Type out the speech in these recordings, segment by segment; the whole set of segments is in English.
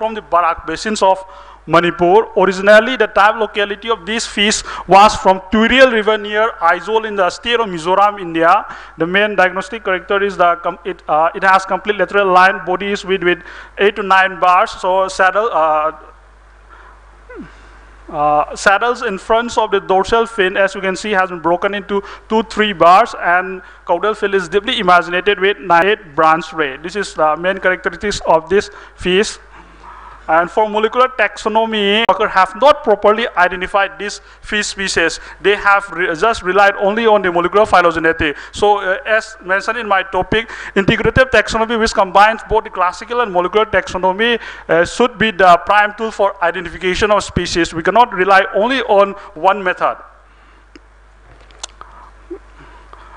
from the Barak basins of Manipur. Originally, the type locality of this fish was from Turiel River near Aizawl in the state of Mizoram, India. The main diagnostic character is it has complete lateral line bodies with 8 to 9 bars. So saddles in front of the dorsal fin, as you can see, has been broken into 2-3 bars, and caudal fin is deeply imaginated with 9 branch ray. This is the main characteristics of this fish. And for molecular taxonomy, workers have not properly identified this fish species. They have just relied only on the molecular phylogenetic. So as mentioned in my topic, integrative taxonomy, which combines both the classical and molecular taxonomy, should be the prime tool for identification of species. We cannot rely only on one method.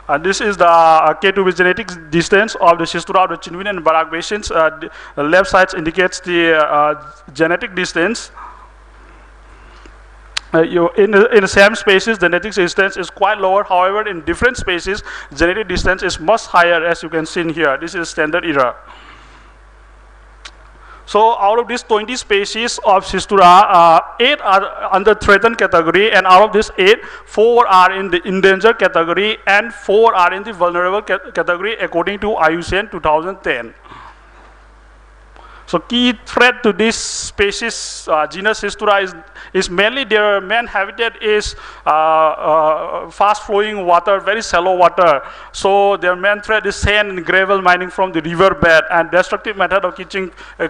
And this is the K2B genetic distance of the Schistura of the Chinwin and Barak basins. The left side indicates the genetic distance. In the same species, the genetic distance is quite lower. However, in different species, genetic distance is much higher, as you can see in here. This is standard error. So out of these 20 species of Schistura, 8 are under threatened category, and out of these 8, 4 are in the endangered category and 4 are in the vulnerable category according to IUCN 2010. So key threat to this species, genus Schistura, is mainly their main habitat is fast flowing water, very shallow water. So their main threat is sand and gravel mining from the riverbed, and destructive method of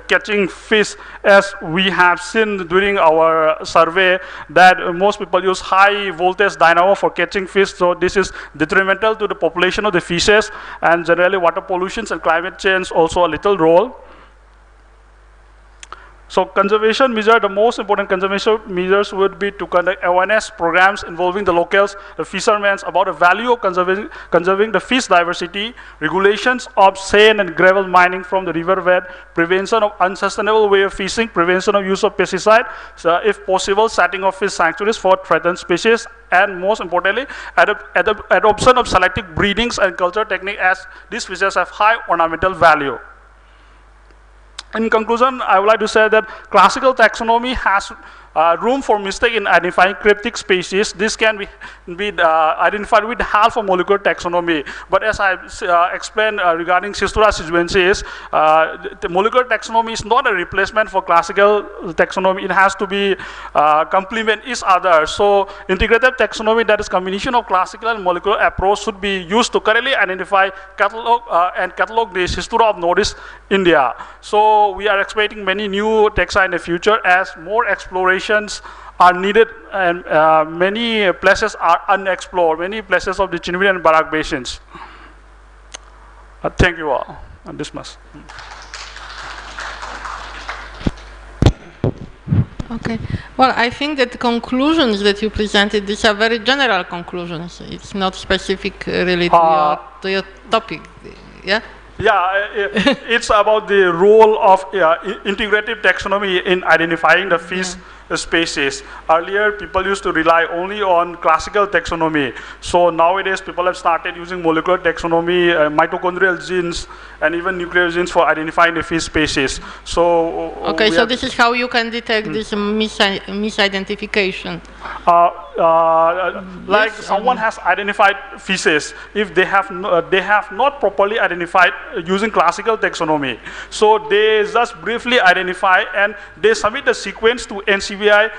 catching fish, as we have seen during our survey, that most people use high voltage dynamo for catching fish. So this is detrimental to the population of the fishes, and generally water pollution and climate change also a little role. So conservation measure, the most important conservation measures would be to conduct awareness programs involving the locals, the fishermen, about the value of conserving the fish diversity, regulations of sand and gravel mining from the riverbed, prevention of unsustainable way of fishing, prevention of use of pesticide, so if possible, setting of fish sanctuaries for threatened species, and most importantly, adoption of selective breedings and culture technique, as these fishes have high ornamental value. In conclusion, I would like to say that classical taxonomy has room for mistake in identifying cryptic species. This can be identified with half of molecular taxonomy. But as I explained regarding Schistura sijuensis, the molecular taxonomy is not a replacement for classical taxonomy. It has to be complement each other. So integrative taxonomy, that is combination of classical and molecular approach, should be used to correctly identify and catalog the Schistura of Northeast India. So we are expecting many new taxa in the future as more exploration are needed, and many places are unexplored, many places of the Chinwin and Barak basins. Thank you all, and this much. Okay. Well, I think that the conclusions that you presented, these are very general conclusions. It's not specific really to your topic. Yeah? Yeah, it's about the role of integrative taxonomy in identifying the fish species. Earlier, people used to rely only on classical taxonomy. So nowadays, people have started using molecular taxonomy, mitochondrial genes, and even nuclear genes for identifying the fish species. So okay, so this is how you can detect this misidentification. Like someone has identified fishes, if they have not properly identified using classical taxonomy. So they just briefly identify and they submit the sequence to NCBI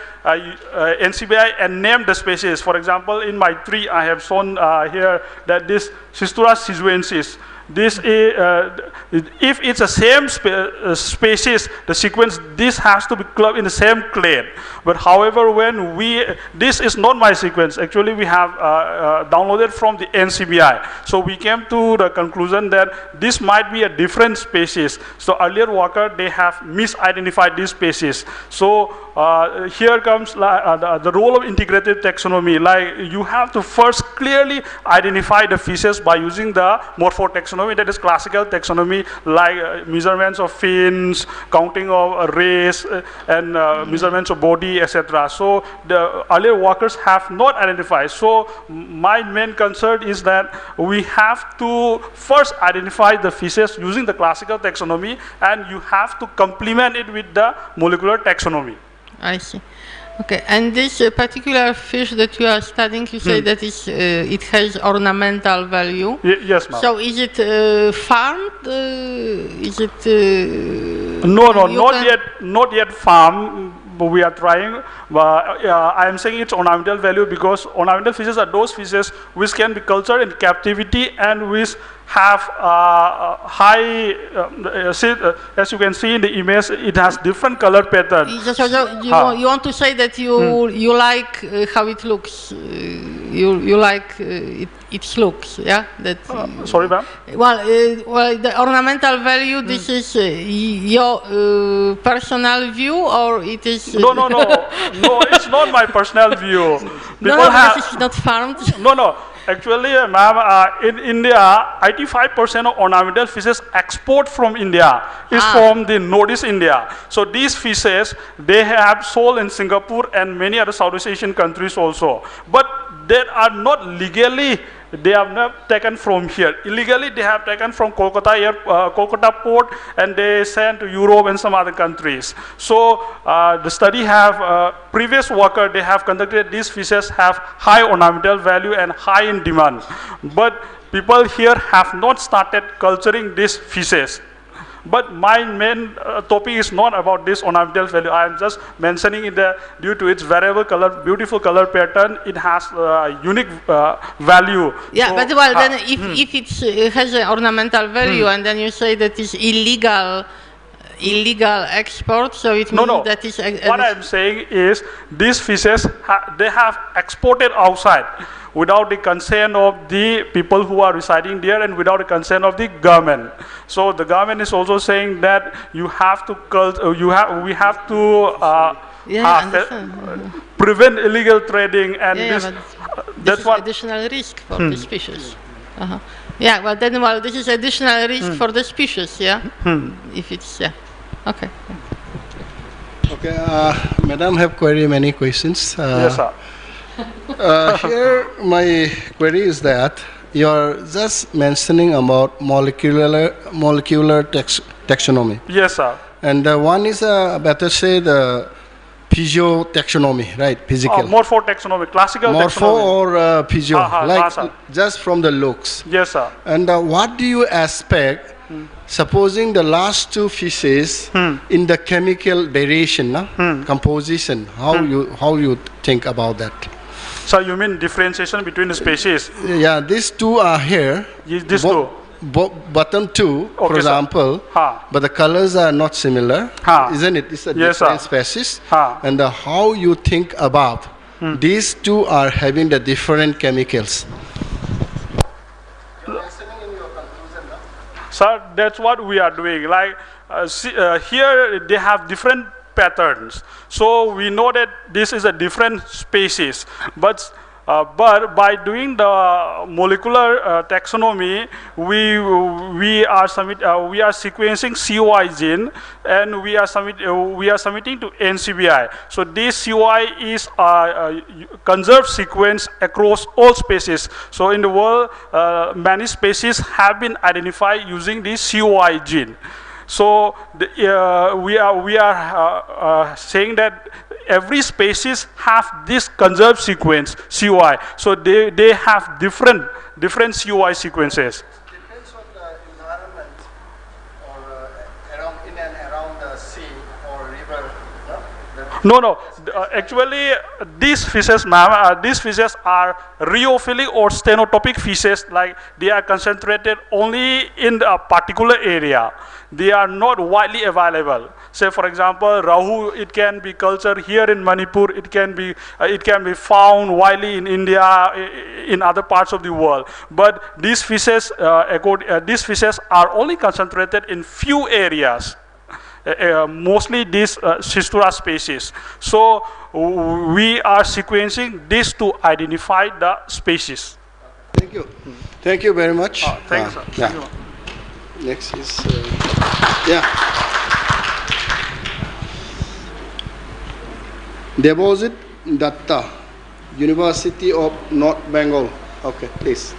and name the species. For example, in my tree, I have shown here that this Schistura sijuensis. This if it's the same species, the sequence, this has to be clubbed in the same clade. But however, when this is not my sequence. Actually, we have downloaded from the NCBI. So we came to the conclusion that this might be a different species. So earlier worker, they have misidentified this species. So here comes the role of integrative taxonomy. Like you have to first clearly identify the fishes by using the morphotaxonomy. taxonomy, that is classical taxonomy, like measurements of fins, counting of race, and measurements of body, etc. So the earlier workers have not identified. So my main concern is that we have to first identify the fishes using the classical taxonomy, and you have to complement it with the molecular taxonomy. I see. Okay, and this particular fish that you are studying, you say that it has ornamental value. Yes, ma'am. So is it farmed? Is it? No, not yet farmed. But we are trying. I am saying it's ornamental value because ornamental fishes are those fishes which can be cultured in captivity and which have high, as you can see in the image, it has different color pattern. So you want to say that you like how it looks, you like its looks, yeah? That, sorry, ma'am? Well, the ornamental value, this is your personal view, or it is... No, it's not my personal view. This is not farmed. No. Actually, ma'am, in India, 85% of ornamental fishes export from India is from the Northeast India. So these fishes, they have sold in Singapore and many other Southeast Asian countries also. But they are not legally, they have not taken from here. Illegally, they have taken from Kolkata port, and they sent to Europe and some other countries. So the study have, previous worker, they have conducted, these fishes have high ornamental value and high in demand. But people here have not started culturing these fishes. But my main topic is not about this ornamental value. I am just mentioning it due to its variable color, beautiful color pattern. It has unique value. Yeah, so, but well, then if it has an ornamental value, and then you say that it's illegal export, so it means that is... What I'm saying is these fishes, they have exported outside without the consent of the people who are residing there and without the consent of the government. So the government is also saying that you have to we have to prevent illegal trading, and this is additional risk for the species. Yeah, well then, this is additional risk for the species, yeah? If it's, okay. Okay, Madam have many questions. Yes, sir. Here my query is that you are just mentioning about molecular taxonomy. Yes, sir. And one is better say the physio taxonomy, right? Physical. Morpho taxonomy, classical Morpho taxonomy. or physio, like just from the looks. Yes, sir. And what do you expect? Supposing the last two fishes in the chemical variation, composition, how you think about that? So you mean differentiation between the species? Yeah, these two are here. These two. Bottom two, okay, for example, but the colors are not similar, isn't it? It's a different species. And how you think about these two are having the different chemicals? Sir, that's what we are doing. Like here, they have different patterns. So we know that this is a different species. But by doing the molecular taxonomy, we are sequencing COI gene, and we are submitting to NCBI. So this COI is a conserved sequence across all species. So in the world, many species have been identified using this COI gene. So we are saying that every species have this conserved sequence COI. So they have different COI sequences. Depends on the environment, or in and around the sea or river. No. Actually, these fishes, ma'am, these fishes are rheophilic or stenotopic fishes. Like they are concentrated only in a particular area. They are not widely available. Say, for example, Rahu, it can be cultured here in Manipur. It can be found widely in India, in other parts of the world. But these fishes are only concentrated in few areas. Mostly these Schistera species. So we are sequencing this to identify the species. Thank you. Thank you very much. Thanks, sir. Yeah. Thank you. Next is, yeah. Deposit Datta, University of North Bengal. Okay, please.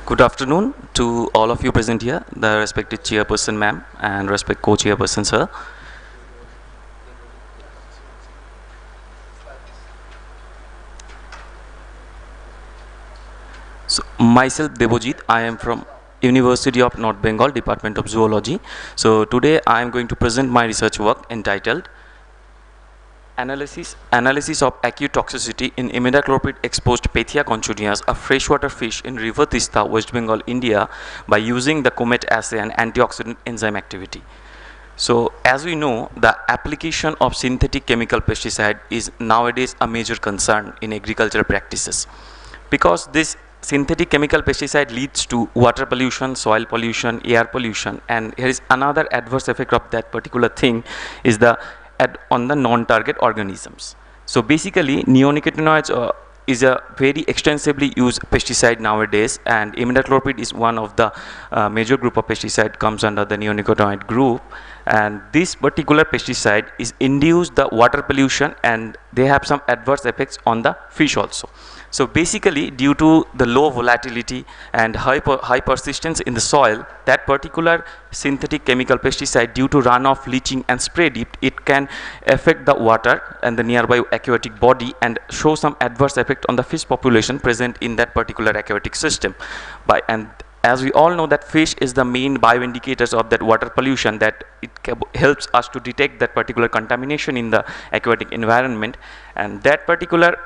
Good afternoon to all of you present here, the respected chairperson ma'am and respected co-chairperson sir. So myself Debojit, I am from University of North Bengal, Department of Zoology. So today I am going to present my research work entitled Analysis of acute toxicity in imidacloprid exposed Petia conchunias, a freshwater fish in River Tista, West Bengal, India, by using the COMET assay and antioxidant enzyme activity. So as we know, the application of synthetic chemical pesticide is nowadays a major concern in agricultural practices, because this synthetic chemical pesticide leads to water pollution, soil pollution, air pollution, and here is another adverse effect of that particular thing is the on the non-target organisms. So basically neonicotinoids is a very extensively used pesticide nowadays, and imidacloprid is one of the major group of pesticide comes under the neonicotinoid group, and this particular pesticide is induced the water pollution and they have some adverse effects on the fish also. So basically due to the low volatility and high persistence in the soil, that particular synthetic chemical pesticide, due to runoff, leaching and spray dip, it can affect the water and the nearby aquatic body and show some adverse effect on the fish population present in that particular aquatic system. And as we all know that fish is the main bioindicators of that water pollution, that it helps us to detect that particular contamination in the aquatic environment, and that particular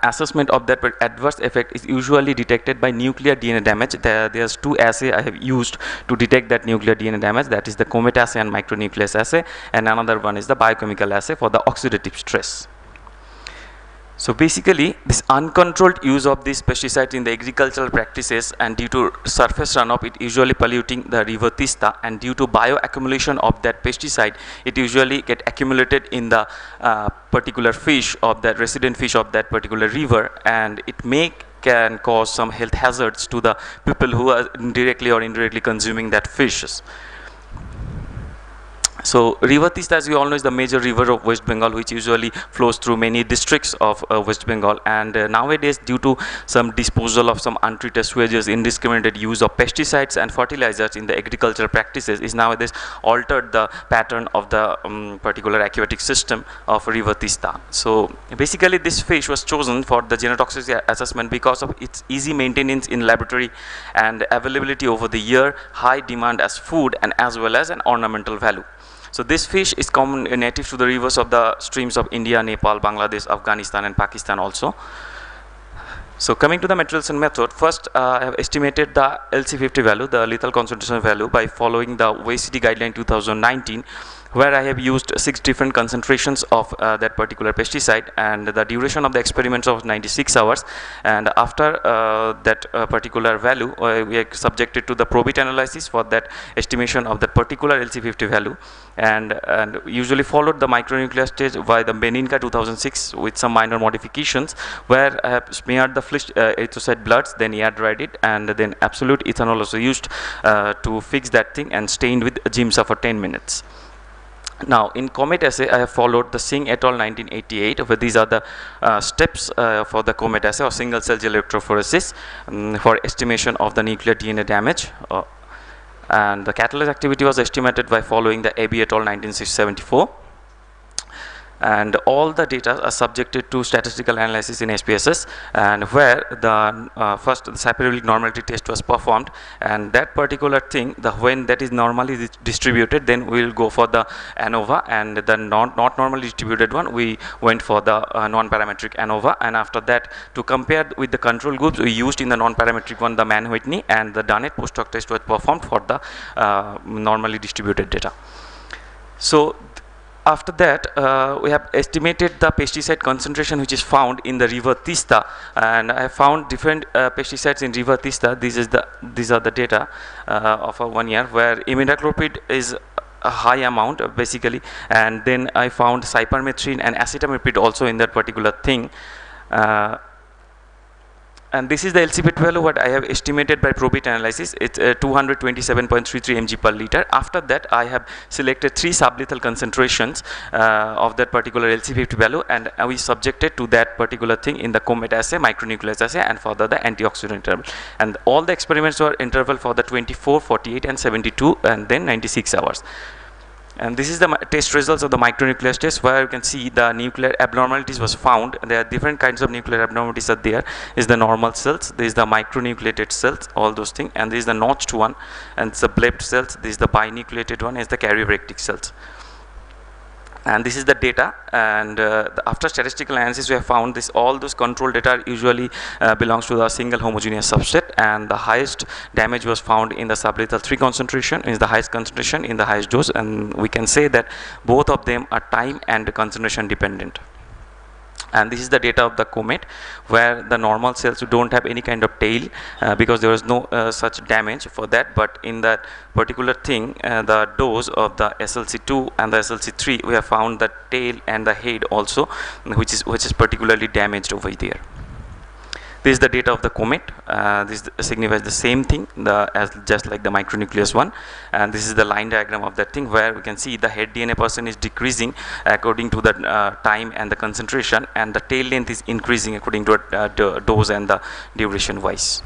assessment of that adverse effect is usually detected by nuclear DNA damage. There's two assays I have used to detect that nuclear DNA damage, that is the COMET assay and micronucleus assay, and another one is the biochemical assay for the oxidative stress. So basically this uncontrolled use of these pesticides in the agricultural practices, and due to surface runoff, it usually polluting the river Tista, and due to bioaccumulation of that pesticide, it usually get accumulated in the particular fish of that resident fish of that particular river, and it can cause some health hazards to the people who are directly or indirectly consuming that fishes. So River Tista, as you all know, is the major river of West Bengal, which usually flows through many districts of West Bengal, and nowadays due to some disposal of some untreated sewages, indiscriminate use of pesticides and fertilizers in the agricultural practices is nowadays altered the pattern of the particular aquatic system of River Tista. So basically this fish was chosen for the genotoxicity assessment because of its easy maintenance in laboratory and availability over the year, high demand as food, and as well as an ornamental value. So this fish is common native to the rivers of the streams of India, Nepal, Bangladesh, Afghanistan and Pakistan also. So coming to the materialization method, first I have estimated the LC50 value, the lethal concentration value, by following the WACD guideline 2019, where I have used 6 different concentrations of that particular pesticide, and the duration of the experiments was 96 hours, and after that particular value we are subjected to the probit analysis for that estimation of that particular LC50 value, and usually followed the micronuclear stage by the Beninka 2006 with some minor modifications, where I have smeared the fish erythrocyte bloods, then air dried it, and then absolute ethanol also used to fix that thing, and stained with Giemsa for 10 minutes. Now in COMET assay I have followed the Singh et al. 1988, where these are the steps for the COMET assay or single cell gel electrophoresis for estimation of the nuclear DNA damage, and the catalyst activity was estimated by following the AB et al. 1974. And all the data are subjected to statistical analysis in SPSS, and where the first the saprophytic normality test was performed, and that particular thing, when that is normally distributed, then we will go for the ANOVA, and the not normally distributed one we went for the non-parametric ANOVA, and after that, to compare with the control groups, we used in the non-parametric one the Mann-Whitney, and the Dunnett post hoc test was performed for the normally distributed data. So after that, we have estimated the pesticide concentration which is found in the river Tista, and I have found different pesticides in river Tista. These are the data of 1 year, where imidacloprid is a high amount basically, and then I found cypermethrin and acetamiprid also in that particular thing. And this is the LC-PET value what I have estimated by probit analysis. It's 227.33 mg per liter. After that, I have selected 3 sublethal concentrations of that particular LC-PET value, and we subjected to that particular thing in the COMET assay, micronucleus assay, and further the antioxidant interval. And all the experiments were interval for the 24, 48, and 72, and then 96 hours. And this is the test results of the micronucleus test, where you can see the nuclear abnormalities was found. There are different kinds of nuclear abnormalities are there. Is the normal cells, there is the micronucleated cells, all those things, and this is the notched one, and it's the blebbed cells, this is the binucleated one, is the karyorectic cells. And this is the data, and after statistical analysis we have found this all those control data usually belongs to the single homogeneous subset, and the highest damage was found in the sublethal 3 concentration, is the highest concentration in the highest dose, and we can say that both of them are time and concentration dependent. And this is the data of the COMET, where the normal cells don't have any kind of tail because there was no such damage for that. But in that particular thing, the dose of the SLC2 and the SLC3, we have found the tail and the head also, which is particularly damaged over there. This is the data of the COMET. This signifies the same thing, as just like the micronucleus one. And this is the line diagram of that thing, where we can see the head DNA person is decreasing according to the time and the concentration, and the tail length is increasing according to the dose and the duration wise.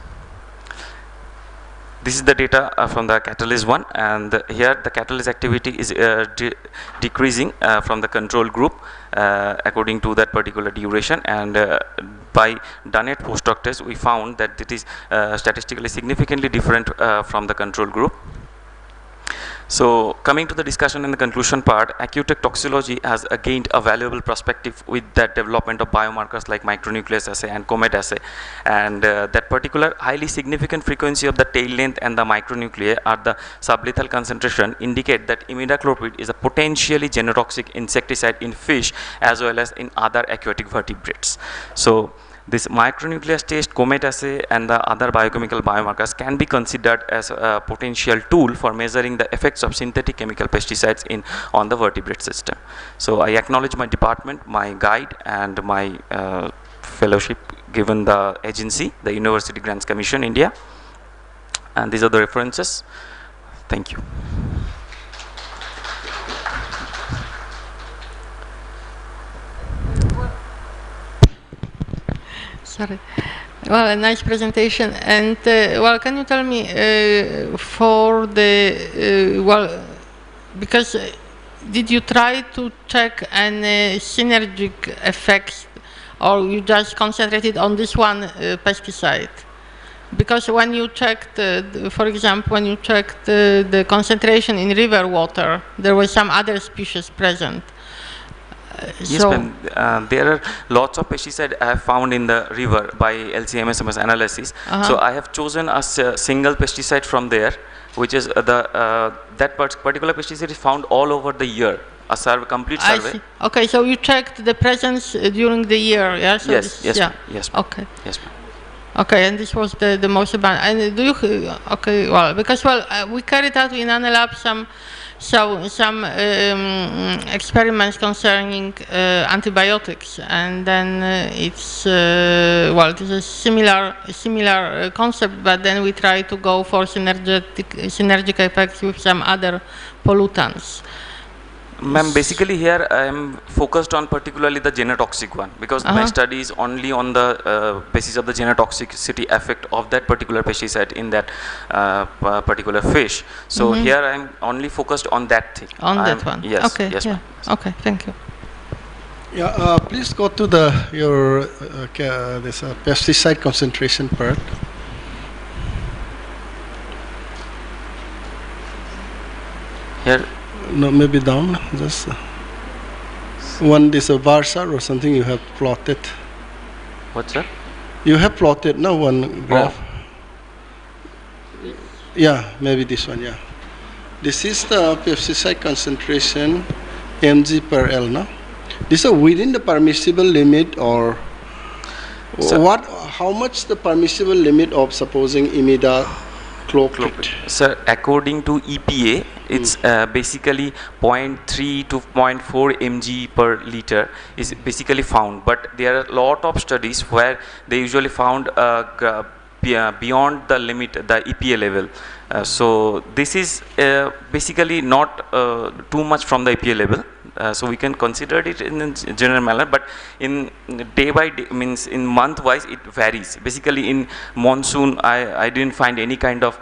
This is the data from the catalyst one, and here the catalyst activity is decreasing from the control group according to that particular duration, and by Dunnett postdoc test we found that it is statistically significantly different from the control group. So coming to the discussion in the conclusion part, acute toxicology has gained a valuable perspective with that development of biomarkers like micronucleus assay and COMET assay, and that particular highly significant frequency of the tail length and the micronuclei at the sublethal concentration indicate that imidacloprid is a potentially genotoxic insecticide in fish as well as in other aquatic vertebrates. So this micronucleus test, COMET assay, and the other biochemical biomarkers can be considered as a potential tool for measuring the effects of synthetic chemical pesticides on the vertebrate system. So I acknowledge my department, my guide, and my fellowship given the agency, the University Grants Commission India. And these are the references. Thank you. Sorry. Well, a nice presentation. And well, can you tell me for the because did you try to check any synergic effects, or you just concentrated on this one pesticide? Because when you checked, for example, when you checked the concentration in river water, there were some other species present. Yes, ma'am. There are lots of pesticides I have found in the river by LC-MS analysis. So I have chosen a single pesticide from there, which is that particular pesticide is found all over the year. A complete survey. I see. Okay, so you checked the presence during the year, yeah? So yes, yes, yeah. Yes. Okay. Yes, ma'am. Okay, and this was the most abundant. And do you? Okay, well, because we carried out in ANELAB some experiments concerning antibiotics, and then it's it is a similar concept, but then we try to go for synergic effects with some other pollutants. Ma'am, basically here I am focused on particularly the genotoxic one, because my study is only on the basis of the genotoxicity effect of that particular pesticide in that particular fish. So here I am only focused on that thing. On that one. Yes. Okay. Yes, yeah. ma'am. Okay. Thank you. Yeah. Please go to your this pesticide concentration part. Here. No, maybe down. Just one. This a bar chart or something you have plotted. What's that? You have plotted no one graph. Oh. Yeah, maybe this one. Yeah, this is the pesticide concentration, mg per L. No, this is within the permissible limit, or so what? How much the permissible limit of supposing imida Chlorprit. Sir, according to EPA, it's basically 0.3 to 0.4 mg per liter is basically found. But there are a lot of studies where they usually found beyond the limit, the EPA level. So this is basically not too much from the EPA level. So we can consider it in a general manner, but in day by day, means in month wise, it varies. Basically in monsoon, I didn't find any kind of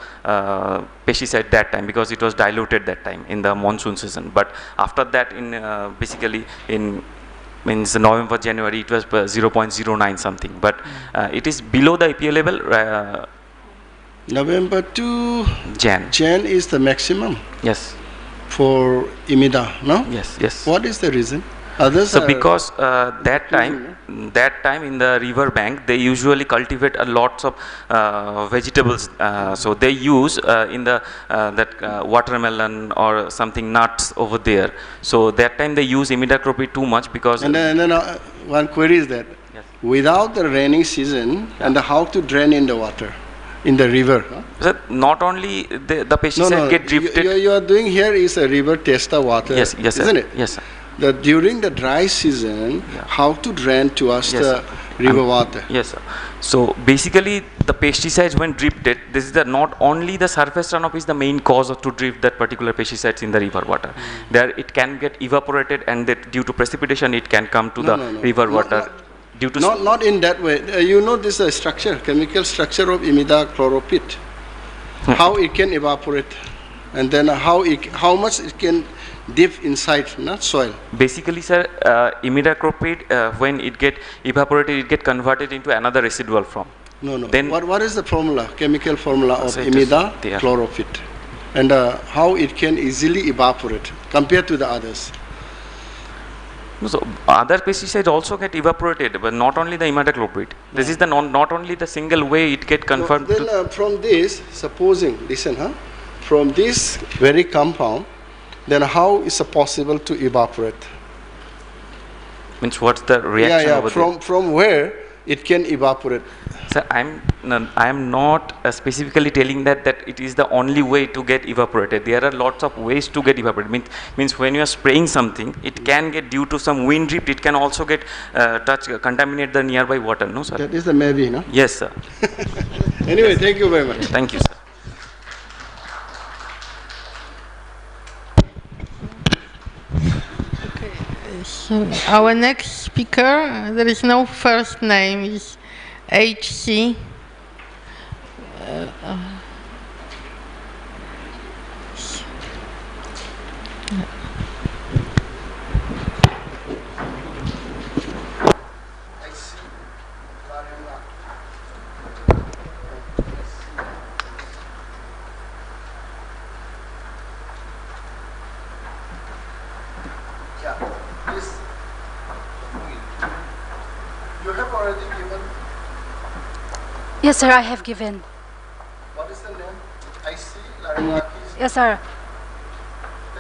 pesticide that time because it was diluted that time in the monsoon season. But after that, in basically in means November, January, it was 0.09 something, but it is below the EPA level. November to Jan. Jan is the maximum Yes. for imida, no? Yes. Yes. What is the reason? Others So are because that time in the river bank they usually cultivate a lots of vegetables. So they use in the that watermelon or something nuts over there. So that time they use imidacloprid too much because. and then one query is that Yes. without the rainy season and how to drain in the water in the river. Huh? So not only the pesticide get drifted. You are doing here is a river testa water. Yes. Yes. Sir. Isn't it? Yes. Sir. That during the dry season, how to drain to us Yes, the sir. river water. Yes, sir. So basically, the pesticides when drifted, this is the not only the surface runoff is the main cause of to drift that particular pesticides in the river water. There it can get evaporated, and that due to precipitation, it can come to the river water. Due to Not in that way. You know this structure, chemical structure of imidacloprid. How it can evaporate, and then how much it can dip inside, not soil. basically, sir, imidacloprid when it get evaporated, it get converted into another residual form. No. Then what is the formula, chemical formula of So it is there. imidacloprid, and how it can easily evaporate compared to the others? So other pesticides also get evaporated, but not only the imidacloprid. This is the not only the single way it get converted. Then from this, supposing, listen, from this very compound, then how is it possible to evaporate? Means what's the reaction over there? From where it can evaporate? Sir, I am not specifically telling that it is the only way to get evaporated. There are lots of ways to get evaporated. Means when you are spraying something, it can get due to some wind drift. It can also get contaminate the nearby water. No, sir. That is the maybe, no? Yes, sir. Anyway, thank you very much. Thank you, sir. So our next speaker, there is no first name, is HC. You have already given. Yes, sir, I have given. What is the name? I see laryngitis. Yes, sir.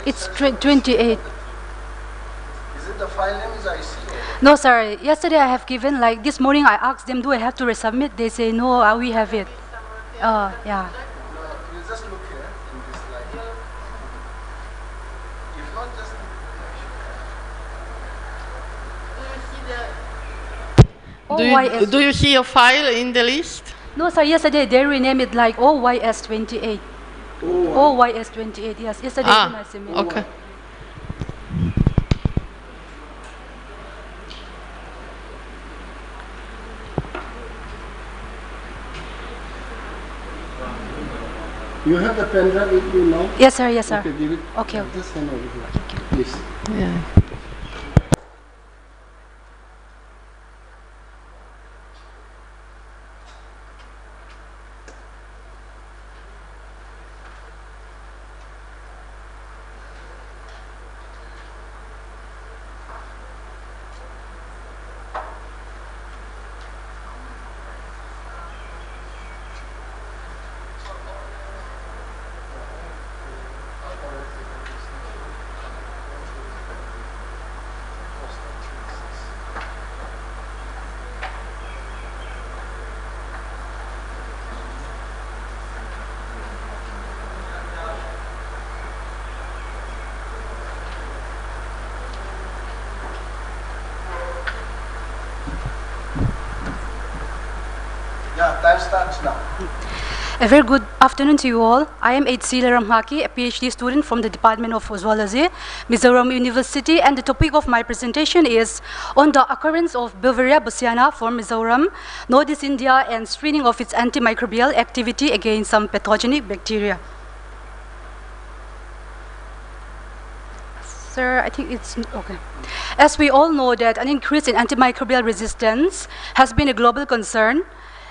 It's 28. Is it the file name is IC? No, sir. Yesterday I have given, like this morning I asked them, do I have to resubmit? They say, no, we have it. Yeah. No, you just look here in this line. If not, just OYS. Do you see a file in the list? No, sir, yesterday they renamed it like OYS28. OYS28, yes. Yesterday when I submitted. Okay. you have the pen drive with you now? Yes, sir, yes, sir. Okay, give it. Okay. Just hand over here. Please. Yeah. Time starts now. A very good afternoon to you all. I am H.C. Ramhaki, a PhD student from the Department of Zoology, Mizoram University, and the topic of my presentation is on the occurrence of Beauveria bassiana from Mizoram, Northeast India, and screening of its antimicrobial activity against some pathogenic bacteria. Sir, I think it's okay. As we all know that an increase in antimicrobial resistance has been a global concern,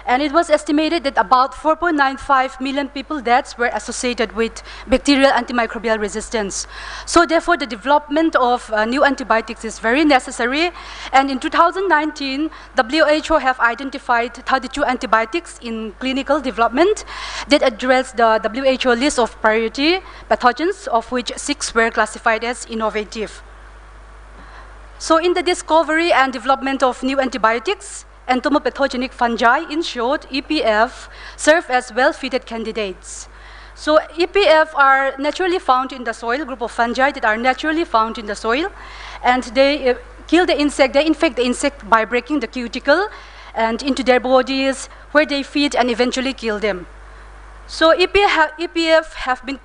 and it was estimated that about 4.95 million people deaths were associated with bacterial antimicrobial resistance. So therefore, the development of new antibiotics is very necessary. And in 2019, WHO have identified 32 antibiotics in clinical development that address the WHO list of priority pathogens, of which 6 were classified as innovative. So in the discovery and development of new antibiotics, entomopathogenic fungi, in short, EPF, serve as well-fitted candidates. So EPF are naturally found in the soil, group of fungi that are naturally found in the soil, and they kill the insect, they infect the insect by breaking the cuticle and into their bodies, where they feed and eventually kill them. So EPF have been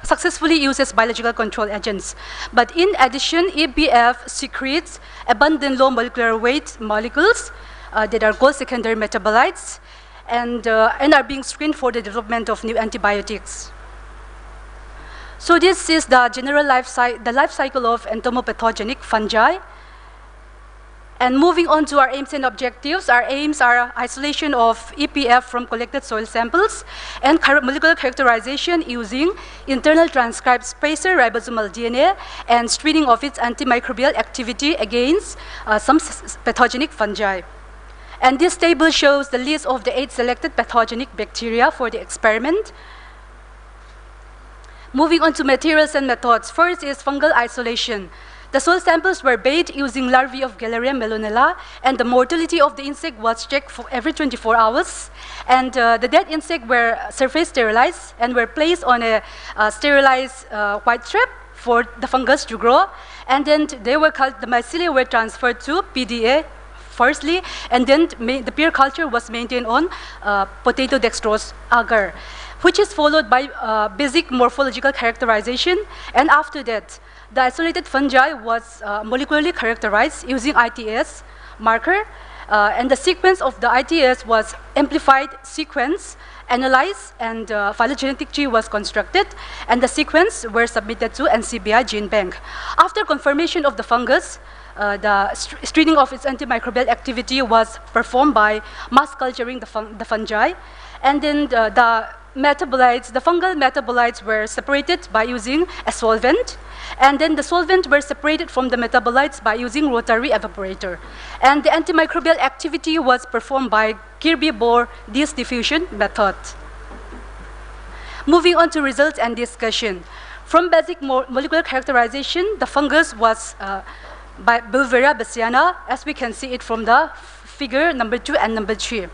successfully used as biological control agents. But in addition, EPF secretes abundant low molecular weight molecules that are called secondary metabolites and are being screened for the development of new antibiotics. So this is the general life cycle of entomopathogenic fungi. And moving on to our aims and objectives, our aims are isolation of EPF from collected soil samples and molecular characterization using internal transcribed spacer ribosomal DNA and screening of its antimicrobial activity against some pathogenic fungi. And this table shows the list of the 8 selected pathogenic bacteria for the experiment. Moving on to materials and methods. First is fungal isolation. The soil samples were bathed using larvae of Galerium melonella, and the mortality of the insect was checked for every 24 hours. And the dead insect were surface sterilized and were placed on a sterilized white strip for the fungus to grow. And then the mycelia were transferred to PDA firstly, and then the peer culture was maintained on potato dextrose agar, which is followed by basic morphological characterization. And after that, the isolated fungi was molecularly characterized using ITS marker, and the sequence of the ITS was amplified sequence, analyzed, and phylogenetic tree was constructed, and the sequence were submitted to NCBI Gene Bank. After confirmation of the fungus, the screening of its antimicrobial activity was performed by mass culturing the fungi, and then the fungal metabolites were separated by using a solvent, and then the solvent were separated from the metabolites by using rotary evaporator. And the antimicrobial activity was performed by Kirby-Bohr disc diffusion method. Moving on to results and discussion. From basic molecular characterization, the fungus was by Beauveria bassiana, as we can see it from the figure number 2 and number 3,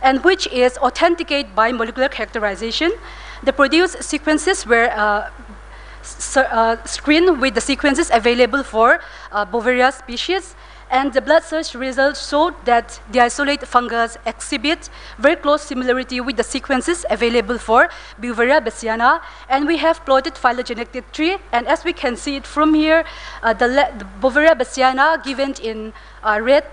and which is authenticated by molecular characterization. The produced sequences were screened with the sequences available for Beauveria species, and the blood search results showed that the isolated fungus exhibit very close similarity with the sequences available for Beauveria bassiana. And we have plotted phylogenetic tree, and as we can see it from here, the Beauveria bassiana given in red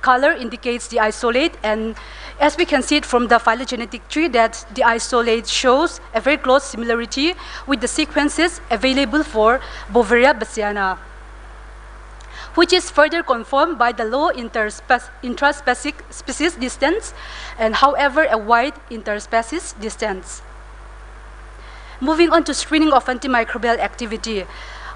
color indicates the isolate, and as we can see it from the phylogenetic tree, that the isolate shows a very close similarity with the sequences available for Beauveria bassiana, which is further confirmed by the low intraspecies distance and however a wide interspecies distance. Moving on to screening of antimicrobial activity.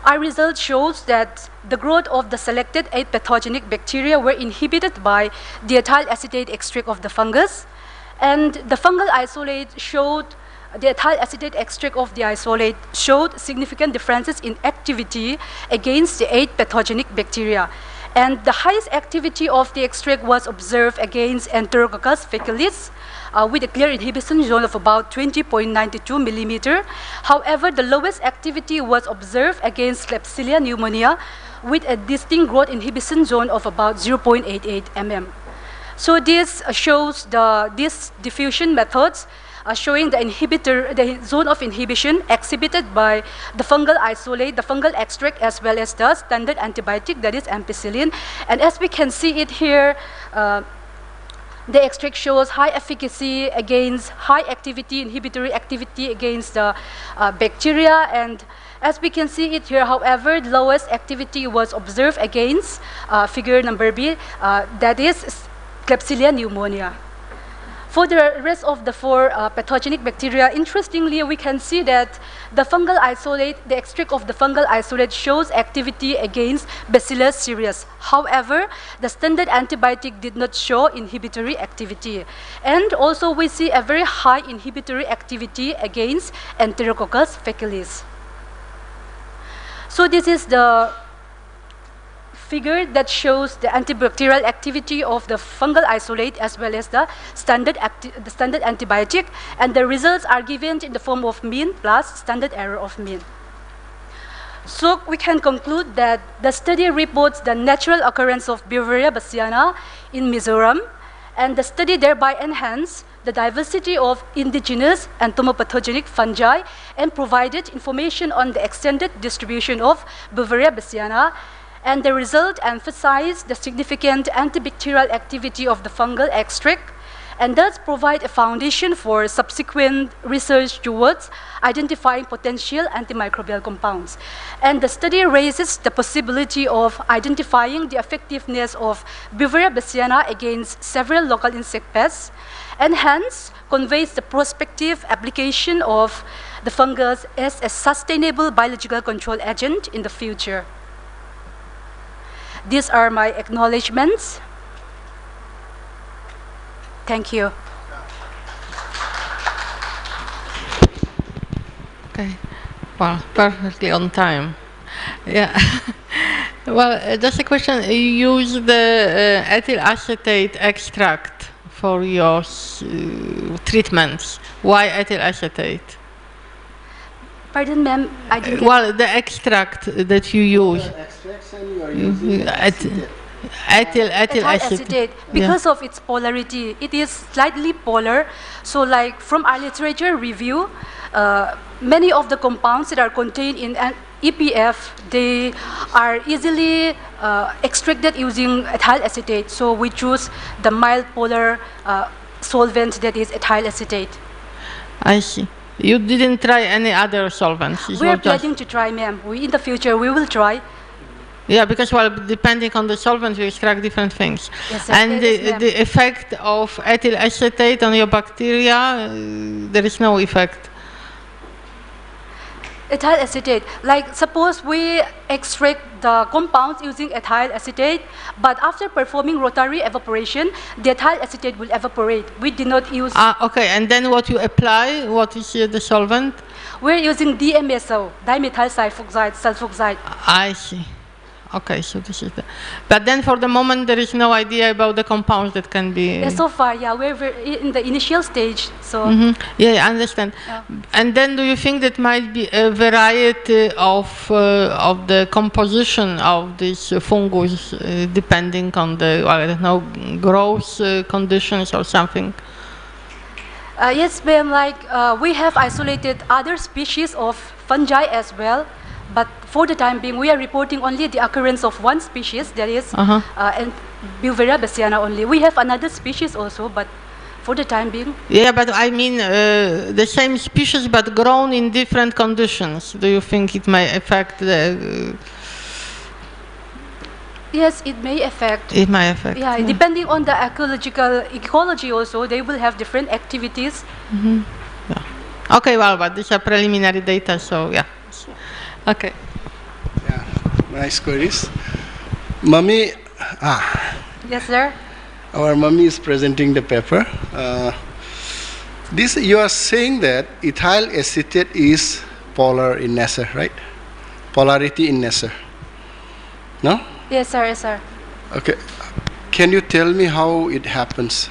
Our result shows that the growth of the selected 8 pathogenic bacteria were inhibited by the ethyl acetate extract of the fungus, and the fungal isolate showed the ethyl acetate extract of the isolate showed significant differences in activity against the 8 pathogenic bacteria. And the highest activity of the extract was observed against Enterococcus faecalis with a clear inhibition zone of about 20.92 millimeter. However, the lowest activity was observed against Klebsiella pneumonia with a distinct growth inhibition zone of about 0.88 mm. So this shows these diffusion methods showing the zone of inhibition exhibited by the fungal isolate, the fungal extract, as well as the standard antibiotic, that is ampicillin. And as we can see it here, the extract shows high efficacy against high activity, inhibitory activity against the bacteria. And as we can see it here, however, the lowest activity was observed against figure number B, that is Klebsiella pneumonia. For the rest of the 4 pathogenic bacteria, interestingly, we can see that the fungal isolate, the extract of the fungal isolate shows activity against Bacillus cereus. However, the standard antibiotic did not show inhibitory activity. And also we see a very high inhibitory activity against Enterococcus faecalis. So this is the figure that shows the antibacterial activity of the fungal isolate as well as the standard antibiotic, and the results are given in the form of mean plus standard error of mean. So we can conclude that the study reports the natural occurrence of Beauveria bassiana in Mizoram, and the study thereby enhanced the diversity of indigenous entomopathogenic fungi and provided information on the extended distribution of Beauveria bassiana. And the result emphasized the significant antibacterial activity of the fungal extract, and thus provide a foundation for subsequent research towards identifying potential antimicrobial compounds. And the study raises the possibility of identifying the effectiveness of Beauveria bassiana against several local insect pests, and hence conveys the prospective application of the fungus as a sustainable biological control agent in the future. These are my acknowledgements. Thank you. Okay. Well, perfectly on time. Yeah. Well, just a question. You use the ethyl acetate extract for your treatments. Why ethyl acetate? Pardon, ma'am? I didn't get Well, the extract that you use. Extraction you are using acetate. Ethyl ethyl acetate. acetate. Because of its polarity, it is slightly polar. So like from our literature review, many of the compounds that are contained in an EPF, they are easily extracted using ethyl acetate. So we choose the mild polar solvent, that is ethyl acetate. I see. You didn't try any other solvents? We are planning to try, ma'am. In the future, we will try. Yeah, because, well, depending on the solvent, you extract different things. Yes, sir. And Yes, the effect of ethyl acetate on your bacteria, there is no effect. Ethyl acetate, like suppose we extract the compounds using ethyl acetate, but after performing rotary evaporation, the ethyl acetate will evaporate. We did not use. Okay, and then what you apply, what is the solvent? We're using DMSO, dimethyl sulfoxide. I see. Okay, so this is the. But then for the moment, there is no idea about the compounds that can be. So far, yeah, we're in the initial stage. So. Yeah, I understand. Yeah. And then, do you think that might be a variety of the composition of this fungus, depending on the, well, I don't know, growth conditions or something? Yes, ma'am. Like we have isolated other species of fungi as well. But for the time being, we are reporting only the occurrence of one species, that is, and Beauveria bassiana only. We have another species also, but for the time being. Yeah, but I mean the same species, but grown in different conditions. Do you think it may affect the? Yes, it may affect. It may affect. Yeah, depending on the ecology also, they will have different activities. Yeah. Okay, well, but these are preliminary data, so yeah. Okay. Yeah, nice queries. MAMI, Yes, sir. our MAMI is presenting the paper. This you are saying that ethyl acetate is polar in nature, right? Polarity in nature. No? Yes, sir. Yes, sir. Okay. Can you tell me how it happens?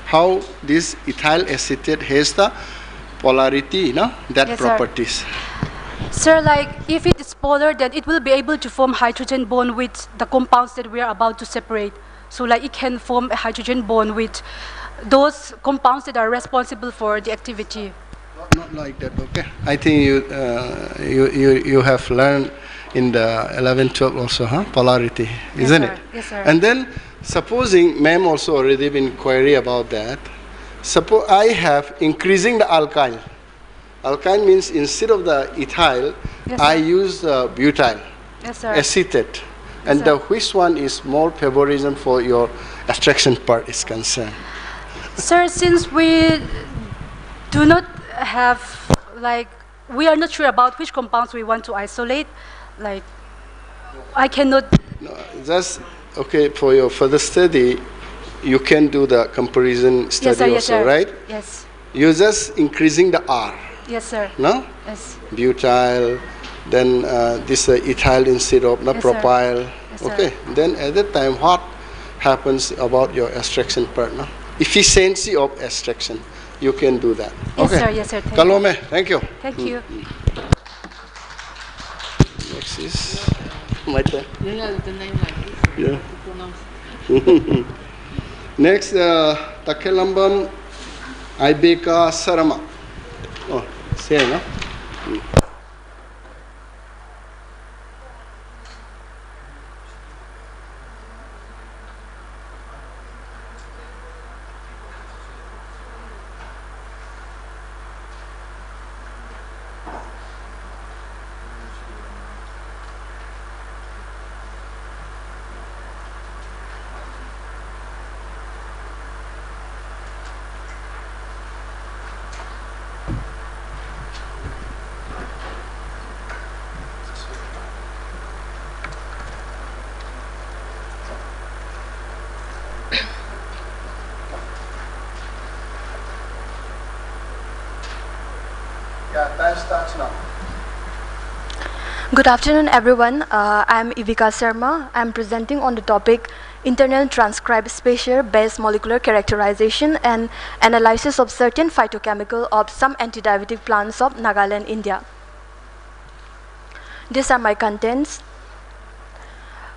How this ethyl acetate has the polarity, no? That Yes, sir. properties. Sir, like if it is polar, then it will be able to form hydrogen bond with the compounds that we are about to separate. So like it can form a hydrogen bond with those compounds that are responsible for the activity. Not like that, okay? I think you have learned in the 11, 12 also, huh? Polarity, isn't sir. it? Yes, sir. And then, supposing, ma'am also already been query about that. Suppose I have increasing the alkyl. Alkyl means instead of the ethyl, Yes, I sir. use the butyl, Yes, sir. acetate. And sir. the which one is more favorism for your extraction part is concerned? Sir, since we do not have, like, we are not sure about which compounds we want to isolate, like, I cannot. No, just, okay, for your further study, you can do the comparison study Yes, sir. Yes, also, sir. right? Yes. You're just increasing the R, Yes, sir. no? Yes. Butyl, then this ethyl instead of Yes, sir. propyl. Yes, sir. Okay, then at that time, what happens about your extraction part, no? Efficiency of extraction, you can do that. Yes, Okay. sir. Yes, sir. Thank you. Kalome, thank you. Thank you. Next is my turn. Yeah, the name like this. Yeah. To pronounce. Next, Takelambam Ibeka Sarama. Oh, same, no? Yeah, time starts now. Good afternoon, everyone. I'm Ivika Sharma. I'm presenting on the topic Internal Transcribed Spatial-Based Molecular Characterization and Analysis of Certain Phytochemical of Some Antidiabetic Plants of Nagaland, India. These are my contents.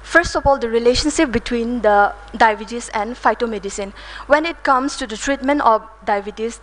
First of all, the relationship between the diabetes and phytomedicine. When it comes to the treatment of diabetes,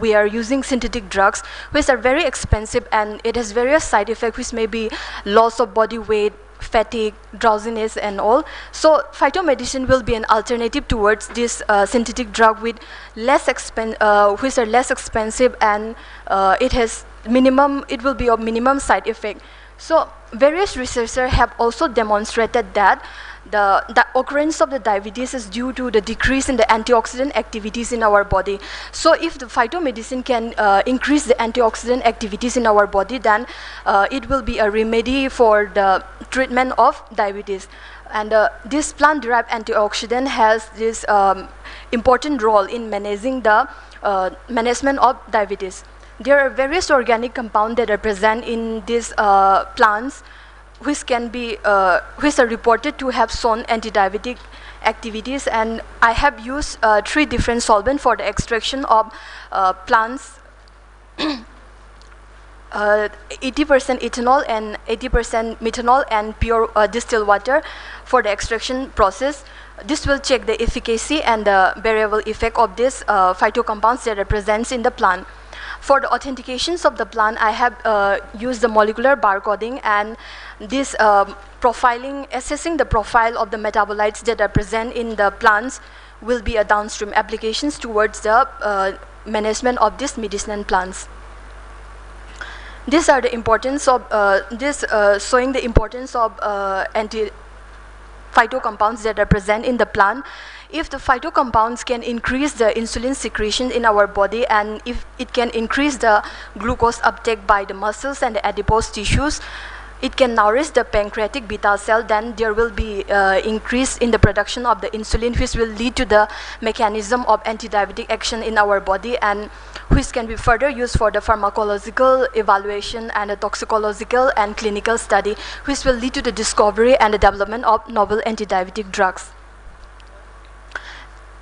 we are using synthetic drugs, which are very expensive, and it has various side effects, which may be loss of body weight, fatigue, drowsiness, and all. So phytomedicine will be an alternative towards this synthetic drug with which are less expensive, and it will be of minimum side effect. So various researchers have also demonstrated that the occurrence of the diabetes is due to the decrease in the antioxidant activities in our body. So if the phytomedicine can increase the antioxidant activities in our body, then it will be a remedy for the treatment of diabetes. And this plant-derived antioxidant has this important role in managing the management of diabetes. There are various organic compounds that are present in these plants, which are reported to have shown anti-diabetic activities. And I have used 3 different solvents for the extraction of plants. 80% ethanol and 80% methanol and pure distilled water for the extraction process. This will check the efficacy and the variable effect of these phytocompounds that are present in the plant. For the authentications of the plant, I have used the molecular barcoding, and this profiling, assessing the profile of the metabolites that are present in the plants will be a downstream applications towards the management of these medicinal plants. These are the importance of showing the importance of phytocompounds that are present in the plant. If the phytocompounds can increase the insulin secretion in our body, and if it can increase the glucose uptake by the muscles and the adipose tissues, it can nourish the pancreatic beta cell, then there will be increase in the production of the insulin, which will lead to the mechanism of anti-diabetic action in our body, and which can be further used for the pharmacological evaluation and the toxicological and clinical study, which will lead to the discovery and the development of novel anti-diabetic drugs.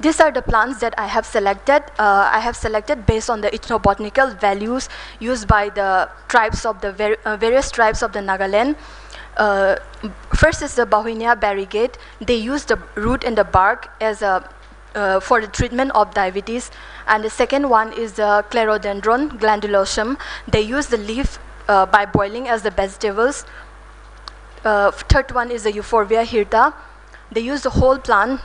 These are the plants that I have selected. I have selected based on the ethnobotanical values used by the tribes of the various tribes of the Nagaland. First is the Bauhinia variegate. They use the root and the bark as a for the treatment of diabetes. And the second one is the Clerodendron glandulosum. They use the leaf by boiling as the vegetables. Third one is the Euphorbia hirta. They use the whole plant.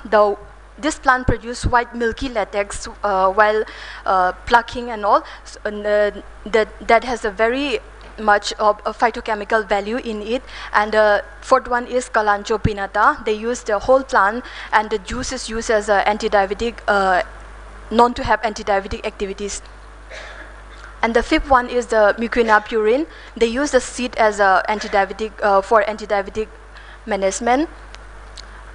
This plant produces white milky latex while plucking and all. So, that has a very much of a phytochemical value in it. And the fourth one is Kalancho pinnata. They use the whole plant, and the juice is used as an anti-diabetic, known to have anti-diabetic activities. And the fifth one is the Mucuna purine. They use the seed as a anti-diabetic for anti-diabetic management.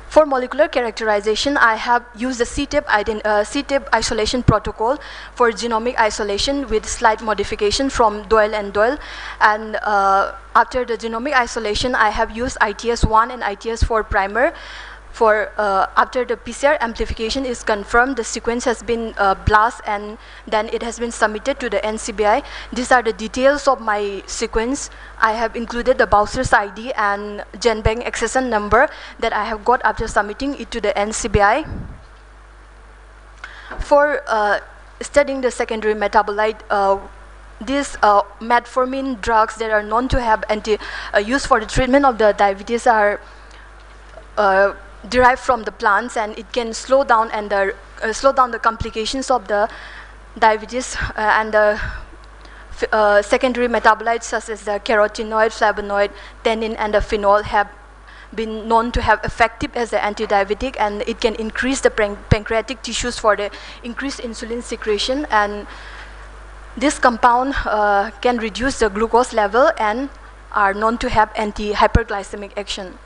For molecular characterization, I have used the CTIP isolation protocol for genomic isolation with slight modification from Doyle and Doyle. And after the genomic isolation, I have used ITS1 and ITS4 primer. For after the PCR amplification is confirmed, the sequence has been blast, and then it has been submitted to the NCBI. These are the details of my sequence. I have included the Bowser's ID and GenBank accession number that I have got after submitting it to the NCBI. For studying the secondary metabolite, these metformin drugs that are known to have use for the treatment of the diabetes are derived from the plants, and it can slow down the complications of the diabetes. And the secondary metabolites such as the carotenoid, flavonoid, tannin, and the phenol have been known to have effective as an anti-diabetic, and it can increase the pancreatic tissues for the increased insulin secretion. And this compound can reduce the glucose level and are known to have anti-hyperglycemic action.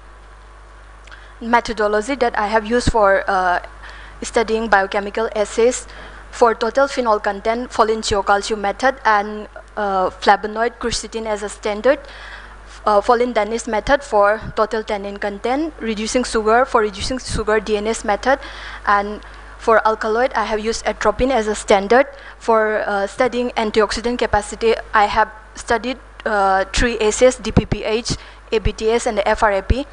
Methodology that I have used for studying biochemical assays: for total phenol content, Folin-Chiocalcio method, and flavonoid quercetin as a standard. Folin-Dennis method for total tannin content, reducing sugar DNS method. And for alkaloid, I have used atropine as a standard. For studying antioxidant capacity, I have studied 3 assays: DPPH, ABTS, and the FRAP.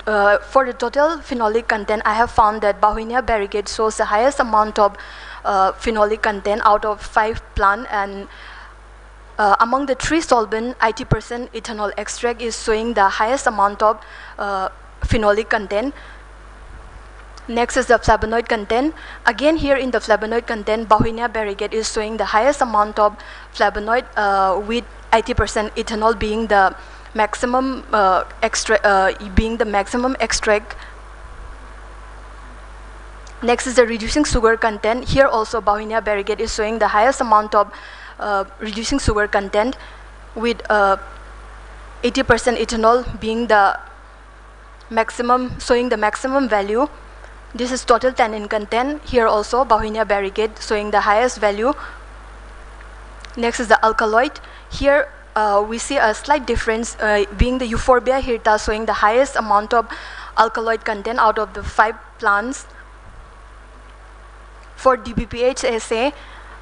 For the total phenolic content, I have found that Bauhinia variegate shows the highest amount of phenolic content out of 5 plant, and among the 3 solvent, 80% ethanol extract is showing the highest amount of phenolic content. Next is the flavonoid content. Again, here in the flavonoid content, Bauhinia variegate is showing the highest amount of flavonoid with 80% ethanol being the maximum extract. Next is the reducing sugar content. Here also Bauhinia variegate is showing the highest amount of reducing sugar content with 80% ethanol being the maximum, showing the maximum value. This is total tannin content. Here also Bauhinia variegate showing the highest value. Next is the alkaloid. Here we see a slight difference being the Euphorbia hirta showing the highest amount of alkaloid content out of the 5 plants. For DBPH assay,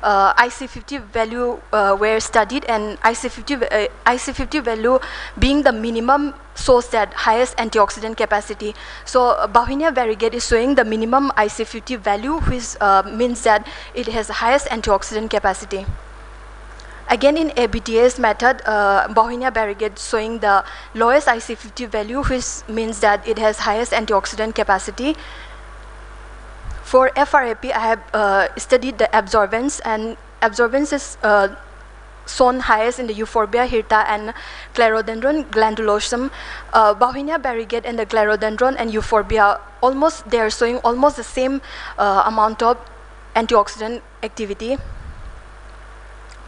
IC50 value were studied, and IC50 value being the minimum shows that highest antioxidant capacity. So Bauhinia variegate is showing the minimum IC50 value, which means that it has the highest antioxidant capacity. Again, in ABTS method, Bauhinia variegate showing the lowest IC50 value, which means that it has highest antioxidant capacity. For FRAP, I have studied the absorbance, and absorbance is shown highest in the Euphorbia hirta and Clerodendron glandulosum. Bauhinia variegate and the Clerodendron and Euphorbia, they are showing almost the same amount of antioxidant activity.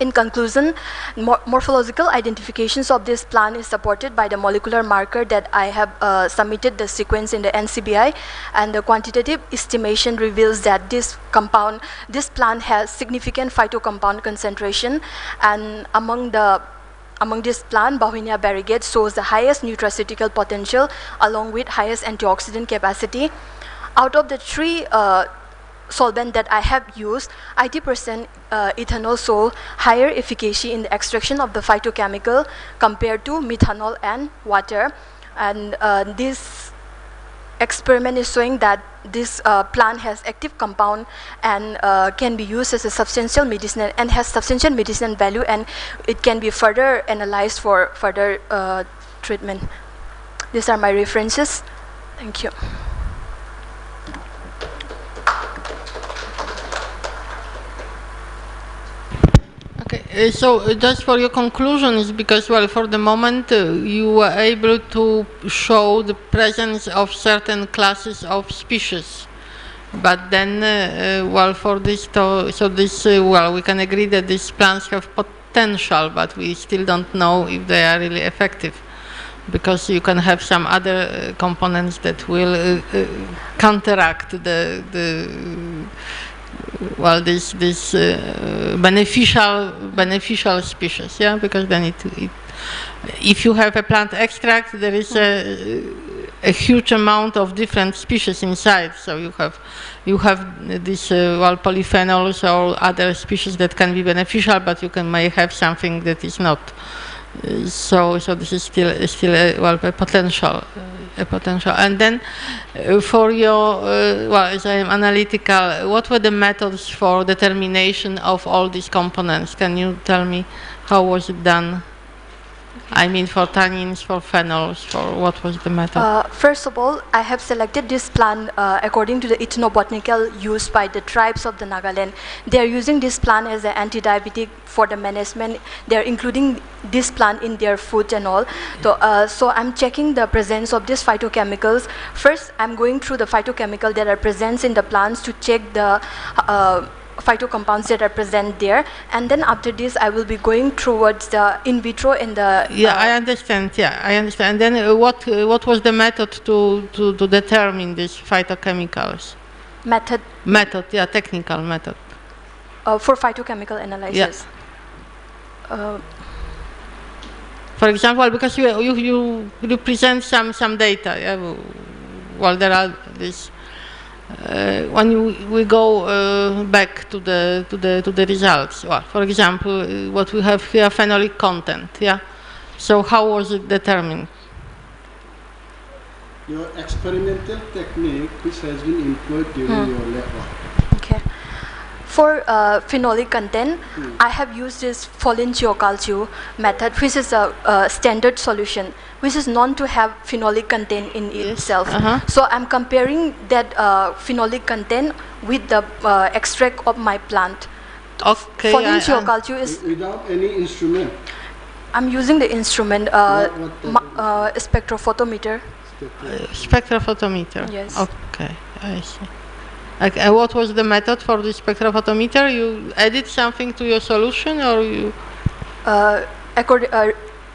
In conclusion, morphological identifications of this plant is supported by the molecular marker that I have submitted the sequence in the NCBI, and the quantitative estimation reveals that this plant has significant phytocompound concentration, and among this plant, Bauhinia variegate shows the highest nutraceutical potential along with highest antioxidant capacity. Out of the 3 solvent that I have used, 80% ethanol show higher efficacy in the extraction of the phytochemical compared to methanol and water. And this experiment is showing that this plant has active compound and can be used as a substantial medicinal and has substantial medicinal value, and it can be further analyzed for further treatment. These are my references. Thank you. Okay, so just for your conclusions, because well, for the moment you were able to show the presence of certain classes of species, but then well, for this well, we can agree that these plants have potential, but we still don't know if they are really effective, because you can have some other components that will counteract this beneficial species, yeah, because then if you have a plant extract, there is a huge amount of different species inside, so you have these polyphenols or other species that can be beneficial, but you may have something that is not. So this is still a potential. And then for your as I am analytical, what were the methods for determination of all these components? Can you tell me how was it done? I mean, for tannins, for phenols, for what was the method? First of all, I have selected this plant according to the ethnobotanical used by the tribes of the Nagaland. They are using this plant as an anti-diabetic for the management. They are including this plant in their food and all. So I'm checking the presence of these phytochemicals. First, I'm going through the phytochemical that are present in the plants to check the phytocompounds that are present there, and then after this I will be going towards the in vitro and the I understand. And then what was the method to determine these phytochemicals? Method, technical method for phytochemical analysis. For example, because you present some data, well, there are this when we go back to the results. Well, for example, what we have here, phenolic content. Yeah. So how was it determined? Your experimental technique, which has been employed during your lab work. Okay. For phenolic content, I have used this Folin-Chiocalcio method, which is a standard solution, which is known to have phenolic content in itself. So I'm comparing that phenolic content with the extract of my plant. Okay. Folin-Chiocalcio is without any instrument. I'm using the instrument spectrophotometer. Spectrophotometer. Yes. Okay, I see. And what was the method for the spectrophotometer? You added something to your solution, or you?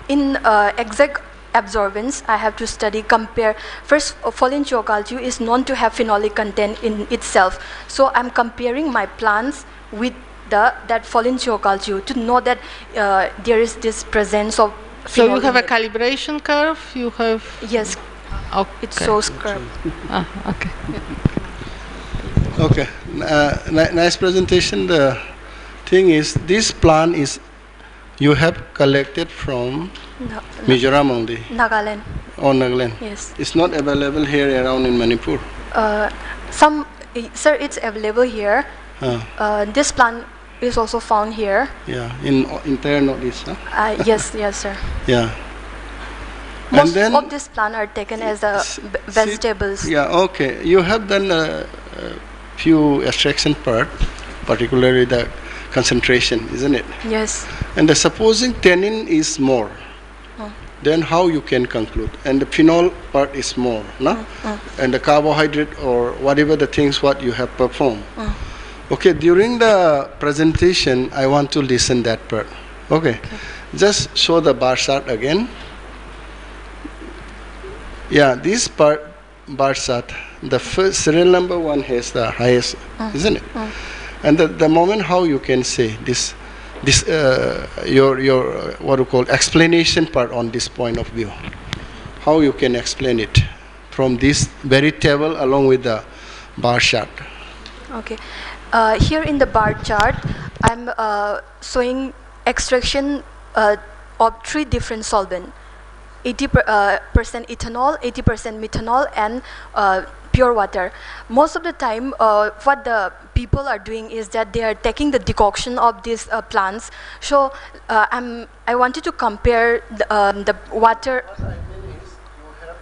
In exact absorbance, I have to compare. First, Folin-Chiocalcio is known to have phenolic content in itself. So I'm comparing my plants with that Folin-Chiocalcio to know that there is this presence of phenol. So you have a calibration curve? You have? Yes. Okay. It shows curve. Okay. Okay, nice presentation. The thing is, this plant is you have collected from Mizoram only. Nagaland. Oh, Nagaland. Yes. It's not available here around in Manipur. Sir, it's available here. This plant is also found here. Yeah, in entire Northeast. Huh? Yes, sir. Yeah. Most of these plants are taken as vegetables. Yeah. Okay. You have done few extraction part, particularly the concentration, isn't it? Yes. And supposing tannin is more, then how you can conclude? And the phenol part is more, no? And the carbohydrate or whatever the things what you have performed. Okay, during the presentation, I want to listen that part. Okay. Just show the bar chart again. Yeah, this part, bar chart, the first serial number 1 has the highest, isn't it? And the moment how you can say this your what you call explanation part on this point of view, how you can explain it from this very table along with the bar chart. Okay. Here in the bar chart, I'm showing extraction of 3 different solvents: 80% ethanol, 80% methanol, and pure water. Most of the time, what the people are doing is that they are taking the decoction of these plants. So I wanted to compare the water. What I mean is, you have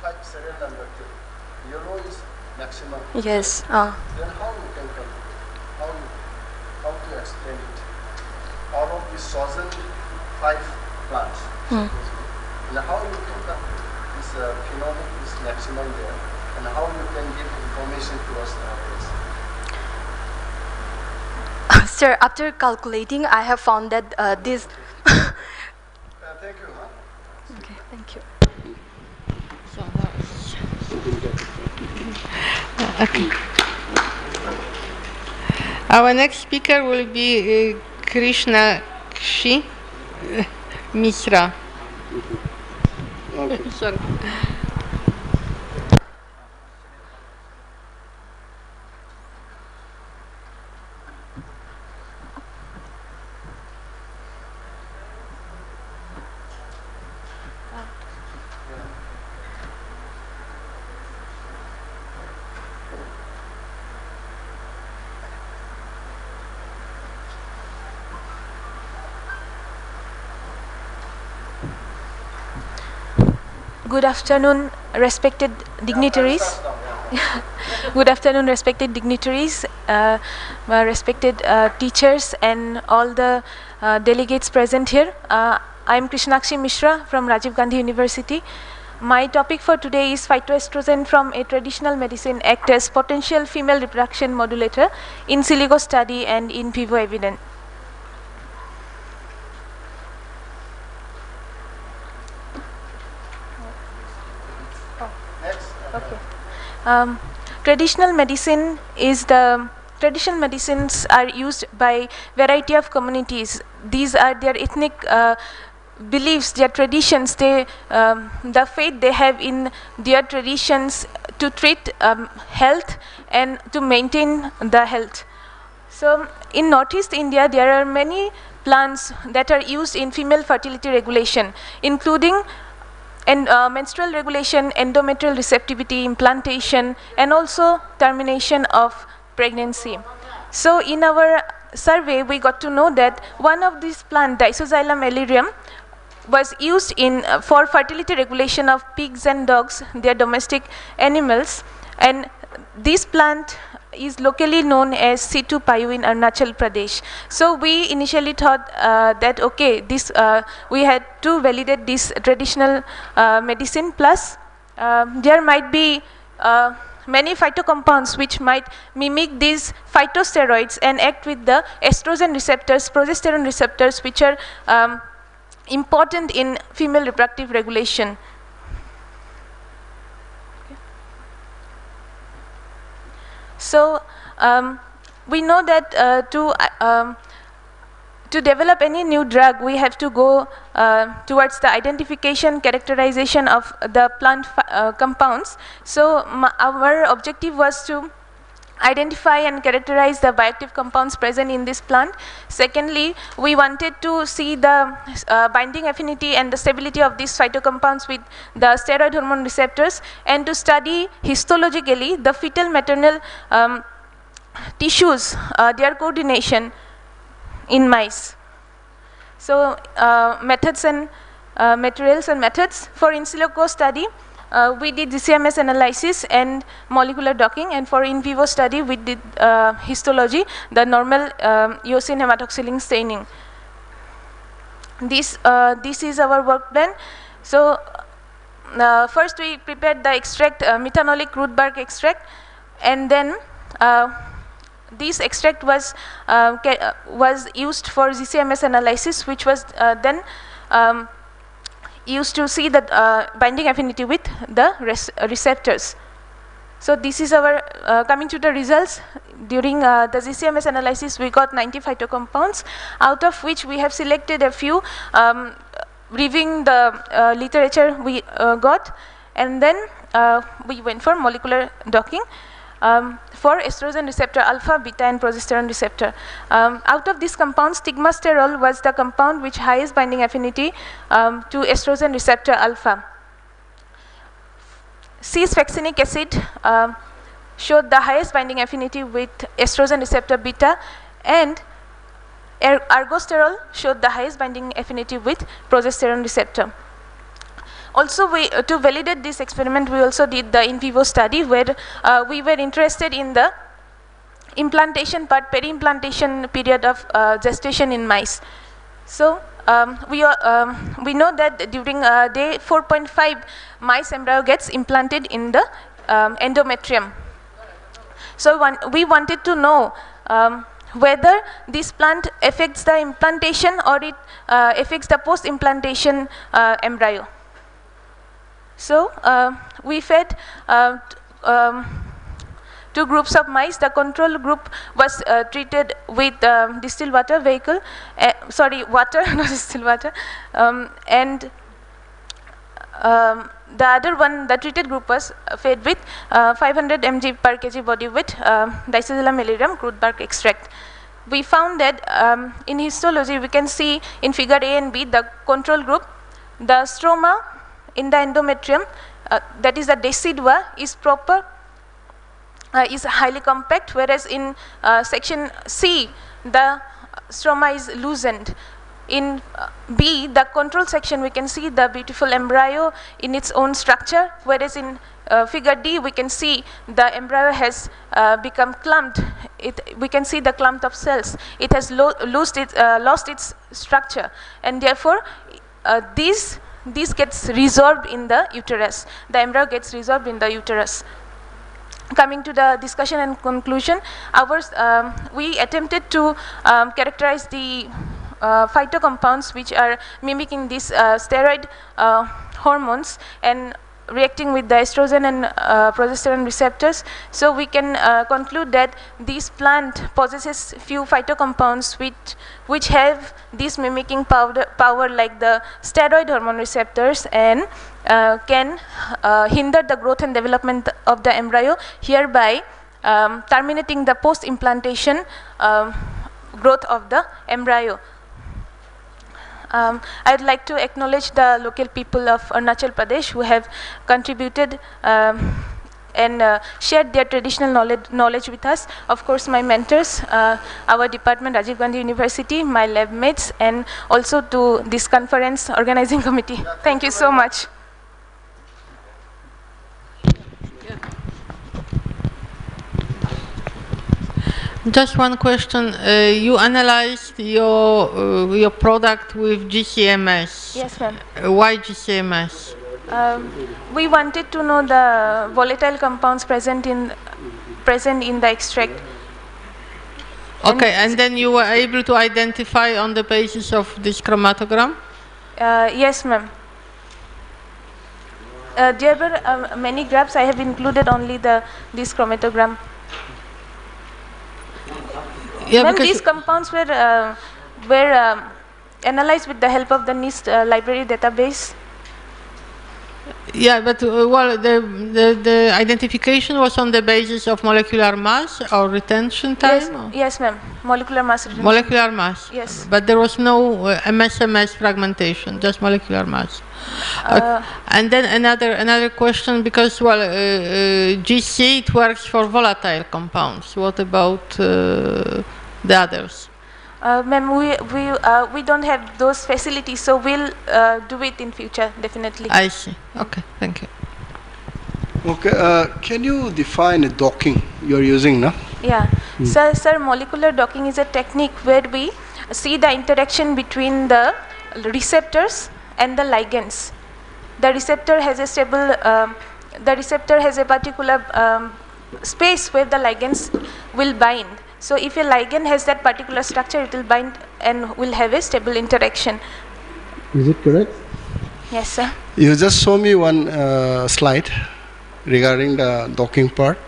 5 serial number 2. Yellow is maximum. Yes. Then how you can calculate? How to explain it? Out of this chosen 5 plants, and how you can calculate this phenolic is maximum there, and how you can give information to us nowadays? Sir, after calculating, I have found that this. Thank you. Huh? Okay, thank you. Okay. Our next speaker will be Krishnakshi Mishra. Okay. Sorry. Good afternoon, respected dignitaries. Good afternoon, respected dignitaries, respected teachers, and all the delegates present here. I am Krishnakshi Mishra from Rajiv Gandhi University. My topic for today is phytoestrogen from a traditional medicine act as potential female reproduction modulator in silico study and in vivo evidence. Traditional medicine is traditional medicines are used by variety of communities. These are their ethnic beliefs, their traditions, the faith they have in their traditions to treat health and to maintain the health. So in Northeast India, there are many plants that are used in female fertility regulation, including menstrual regulation, endometrial receptivity, implantation, and also termination of pregnancy. So in our survey, we got to know that one of these plants, Disoxylum elerium, was used for fertility regulation of pigs and dogs, their domestic animals, and this plant is locally known as Situ Payu in Arunachal Pradesh. So we initially thought that okay, we had to validate this traditional medicine, plus there might be many phytocompounds which might mimic these phytosteroids and act with the estrogen receptors, progesterone receptors, which are important in female reproductive regulation. So we know that to develop any new drug, we have to go towards the identification, characterization of the plant compounds. So our objective was to identify and characterize the bioactive compounds present in this plant. Secondly, we wanted to see the binding affinity and the stability of these phytocompounds with the steroid hormone receptors, and to study histologically the fetal maternal tissues, their coordination in mice. So methods and materials and methods for in silico study, we did GCMS analysis and molecular docking, and for in vivo study we did histology, the normal eosin hematoxylin staining. This is our work plan. So first we prepared the extract, methanolic root bark extract, and then this extract was used for GCMS analysis, which was then used to see the binding affinity with the receptors. So this is our coming to the results. During the GCMS analysis, we got 90 phytocompounds, out of which we have selected a few, reviewing the literature we got, and then we went for molecular docking. for estrogen receptor alpha, beta, and progesterone receptor. Out of this compound, stigmasterol was the compound which highest binding affinity to estrogen receptor alpha. Cis-faxinic acid showed the highest binding affinity with estrogen receptor beta, and ergosterol showed the highest binding affinity with progesterone receptor. Also, to validate this experiment, we also did the in vivo study where we were interested in the implantation part, peri-implantation period of gestation in mice. So we know that during day 4.5, mice embryo gets implanted in the endometrium. So we wanted to know whether this plant affects the implantation or it affects the post-implantation embryo. So we fed two groups of mice. The control group was treated with distilled water vehicle, water, not distilled water, and the other one, the treated group, was fed with 500 mg per kg body weight diacetyl milligram crude bark extract. We found that in histology, we can see in figure A and B, the control group, the stroma in the endometrium, that is the decidua, is proper, is highly compact, whereas in section C, the stroma is loosened. In B, the control section, we can see the beautiful embryo in its own structure, whereas in figure D, we can see the embryo has become clumped. We can see the clump of cells. It has lost its structure, and therefore this gets resolved in the uterus. The embryo gets resolved in the uterus. Coming to the discussion and conclusion, we attempted to characterize the phytocompounds which are mimicking these steroid hormones and reacting with the estrogen and progesterone receptors. So we can conclude that this plant possesses few phytocompounds which have this mimicking power like the steroid hormone receptors, and can hinder the growth and development of the embryo, hereby terminating the post-implantation growth of the embryo. I'd like to acknowledge the local people of Arunachal Pradesh who have contributed and shared their traditional knowledge with us. Of course, my mentors, our department, Rajiv Gandhi University, my lab mates, and also to this conference organizing committee. Thank you so much. Just one question. You analyzed your product with GCMS. Yes, ma'am. Why GCMS? We wanted to know the volatile compounds present in the extract. Okay, and then you were able to identify on the basis of this chromatogram? Yes, ma'am. There were many graphs. I have included only this chromatogram. Yeah, Ma'am, these compounds were analyzed with the help of the NIST library database. Yeah, but well, the identification was on the basis of molecular mass or retention time? Yes, ma'am. Molecular mass retention. Molecular mass? Yes. But there was no MS fragmentation, just molecular mass. And then another question, because, well, GC, it works for volatile compounds. What about the others? Ma'am, we don't have those facilities, so we'll do it in future, definitely. I see. Okay, thank you. Okay, can you define a docking you're using now? Yeah. Sir, molecular docking is a technique where we see the interaction between the receptors and the ligands. The receptor has a stable, a particular space where the ligands will bind. So if a ligand has that particular structure, it will bind and will have a stable interaction. Is it correct? Yes, sir. You just show me one slide regarding the docking part.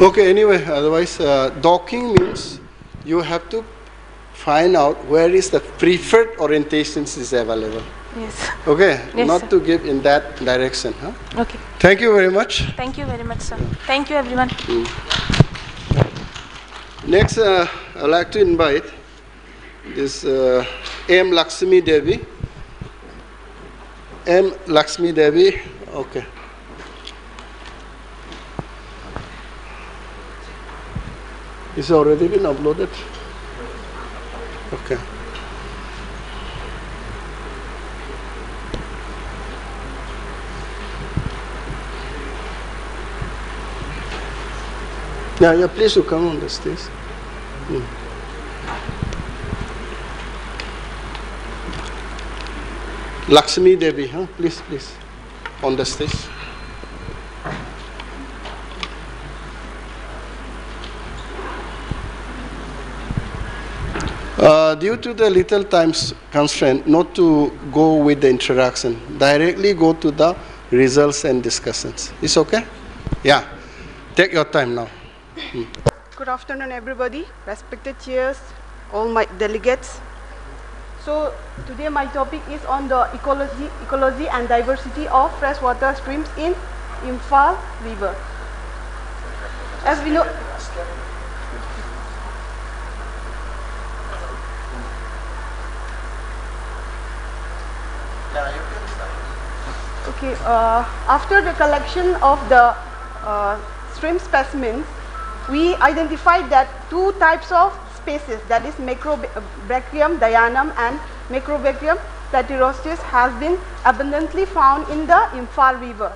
Okay, anyway, otherwise, docking means you have to find out where is the preferred orientations is available. Yes. Okay, Yes, not sir. to give in that direction. Huh? Okay. Thank you very much. Thank you very much, sir. Thank you, everyone. Next, I'd like to invite this M. Lakshmi Devi. M. Lakshmi Devi, okay. It's already been uploaded? Okay. Yeah, please do come on the stage. Lakshmi Devi, huh? Please, on the stage. Due to the little time constraint, not to go with the introduction, directly go to the results and discussions. Is okay? Yeah. Take your time now. Good afternoon, everybody, respected chairs, all my delegates. So today my topic is on the ecology and diversity of freshwater streams in Imphal River. As we know, okay, after the collection of the stream specimens, we identified that two types of species, that is Macrobacterium dianum and Macrobacterium platyrostris, has been abundantly found in the Imphal River.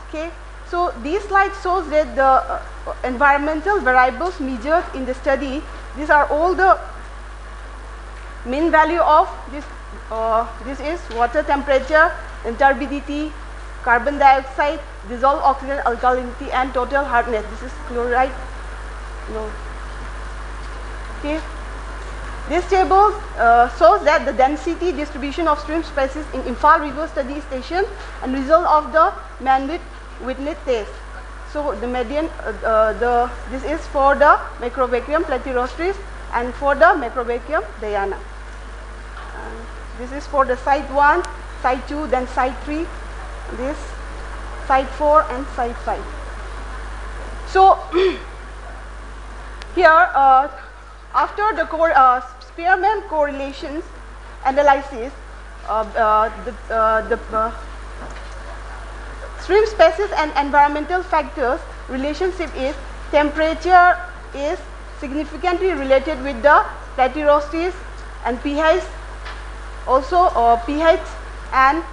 Okay, so this slide shows that the environmental variables measured in the study, these are all the mean value of this. This is water temperature, turbidity, carbon dioxide, dissolved oxygen alkalinity, and total hardness. This is chloride. No. Okay. This table shows that the density distribution of stream species in Imphal River Study Station and result of the man-made witness test. So the median, this is for the Macrobacterium platyrostris and for the Macrobacterium diana. This is for the site 1, site 2, then site 3, this site 4 and site 5. So here, after the Spearman correlations analysis, the stream species and environmental factors relationship is temperature is significantly related with the platyrostris and pH, also pH and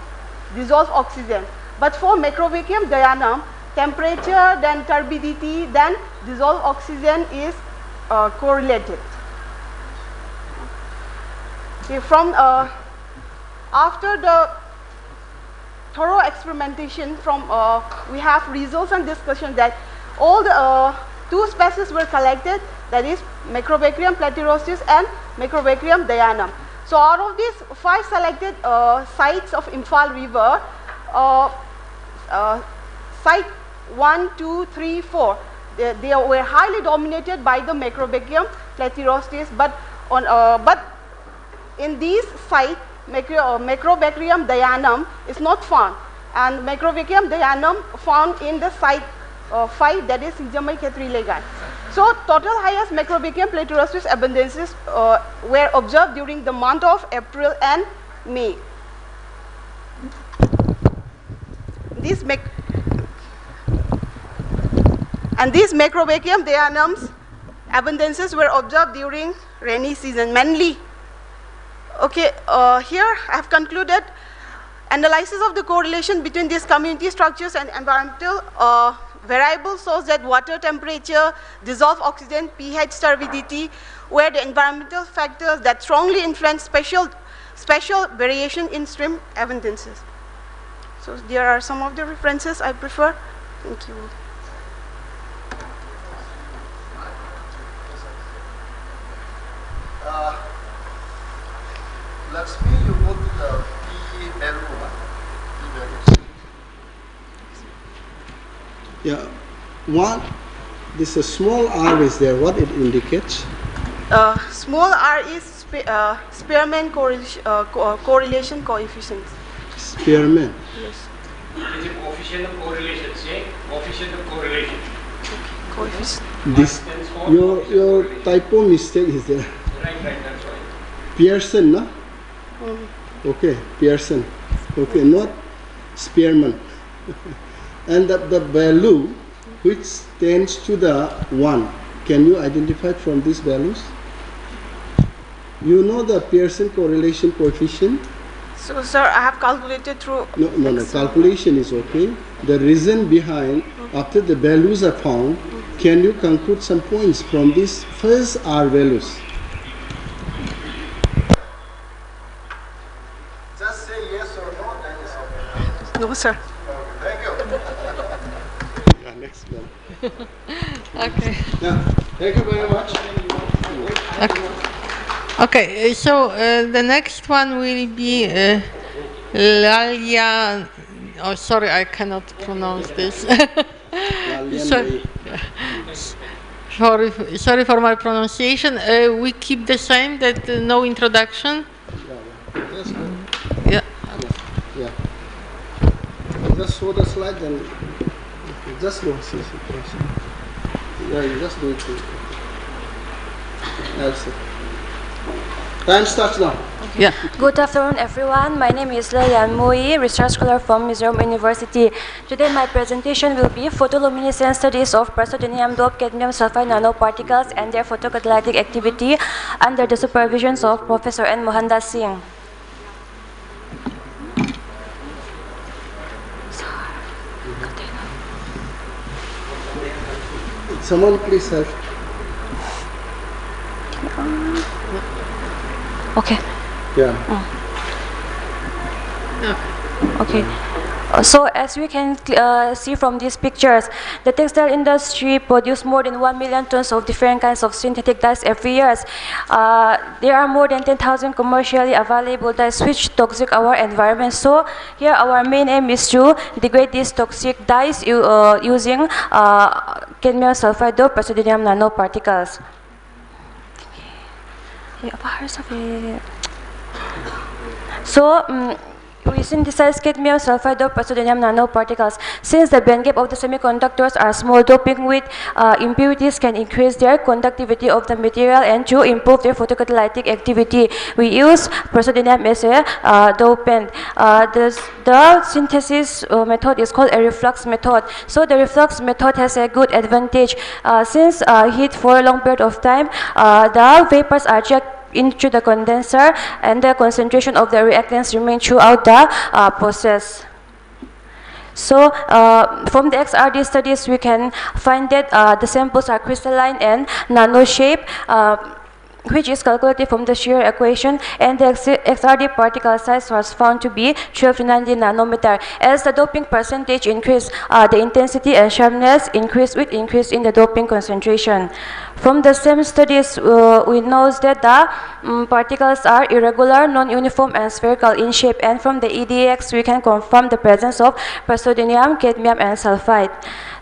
dissolved oxygen. But for Macrobacterium dianum, temperature, then turbidity, then dissolved oxygen is correlated. Okay, from after the thorough experimentation, we have results and discussion that all the two species were collected, that is Macrobacterium platyrostris and Macrobacterium dianum. So out of these 5 selected sites of Imphal River, site 1, 2, 3, 4, they were highly dominated by the Macrobacterium platyrostris, but in these sites, Macrobacterium dianum is not found, and Macrobacterium dianum found in the site 5, that is Sijamai Khetri Legan. So total highest Macrobacterium platyrostris abundances were observed during the month of April and May. These Macrobacterium dianum's abundances were observed during rainy season mainly. Okay, here I have concluded analysis of the correlation between these community structures and environmental variables shows that water temperature, dissolved oxygen, pH, turbidity were the environmental factors that strongly influence spatial variation in stream abundances. So there are some of the references I prefer. Thank you. Lakshmi, you go to the P value one. Yeah, this small r is there, what it indicates? Small r is Spearman correlation coefficient. Spearman. Yes. It is a coefficient of correlation. Say coefficient of correlation. Coefficient. This your typo mistake is there. Right, that's right. Pearson, no? Okay, Pearson. Okay, not Spearman. And the value which tends to the 1, can you identify from these values? You know the Pearson correlation coefficient? So, sir, I have calculated through. No, calculation is okay. The reason behind, after the values are found, can you conclude some points from these first R values? Just say yes or no, then it's okay. No, sir. Thank you. Yeah, next one. Okay. Yeah, thank you very much. Okay, so the next one will be Lalia. Oh, sorry, I cannot pronounce this. Sorry for my pronunciation. We keep the same, that no introduction. That's good. Yeah. Yeah. Just show the slide and just go. Yeah, you just do it. That's it. Time starts now. Yeah. Good afternoon, everyone. My name is Layan Mui, research scholar from Mizoram University. Today, my presentation will be photoluminescence studies of praseodymium doped cadmium sulfide nanoparticles and their photocatalytic activity under the supervision of Professor N. Mohandas Singh. Someone please help. Okay. Yeah. Okay. So as we can see from these pictures, the textile industry produces more than 1 million tons of different kinds of synthetic dyes every year. There are more than 10,000 commercially available dyes which toxic our environment. So here our main aim is to degrade these toxic dyes using cadmium sulfide doped praseodymium nanoparticles. So we synthesize cadmium sulfide doped praseodymium nanoparticles. Since the band gap of the semiconductors are small, doping with impurities can increase their conductivity of the material and to improve their photocatalytic activity. We use praseodymium as a dopant. The synthesis method is called a reflux method. So the reflux method has a good advantage. Since heat for a long period of time, the vapors are jacked into the condenser and the concentration of the reactants remain throughout the process. So from the XRD studies we can find that the samples are crystalline and nano shape, which is calculated from the shear equation, and the XRD particle size was found to be 12 to 90 nanometer. As the doping percentage increased, the intensity and sharpness increased with increase in the doping concentration. From the same studies, we know that the particles are irregular, non-uniform, and spherical in shape. And from the EDX, we can confirm the presence of praseodymium, cadmium, and sulfide.